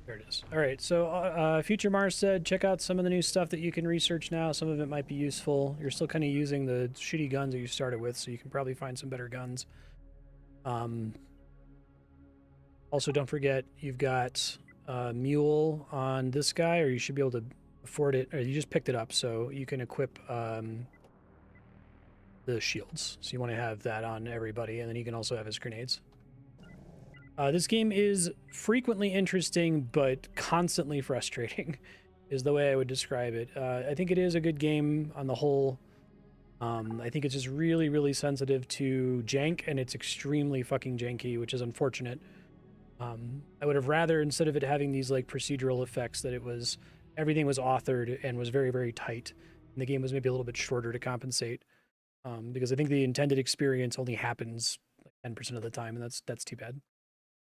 There it is. Alright, so Future Marstead, check out some of the new stuff that you can research now. Some of it might be useful. You're still kind of using the shitty guns that you started with, so you can probably find some better guns. Also, don't forget, you've got Mule on this guy, or you should be able to afford it, or you just picked it up, so you can equip the shields. So you want to have that on everybody, and then you can also have his grenades. This game is frequently interesting, but constantly frustrating, is the way I would describe it. I think it is a good game on the whole. I think it's just really, really sensitive to jank, and it's extremely fucking janky, which is unfortunate. I would have rather, instead of it having these like procedural effects, that it was everything was authored and was very, very tight, and the game was maybe a little bit shorter to compensate. Because I think the intended experience only happens like 10% of the time, and that's too bad.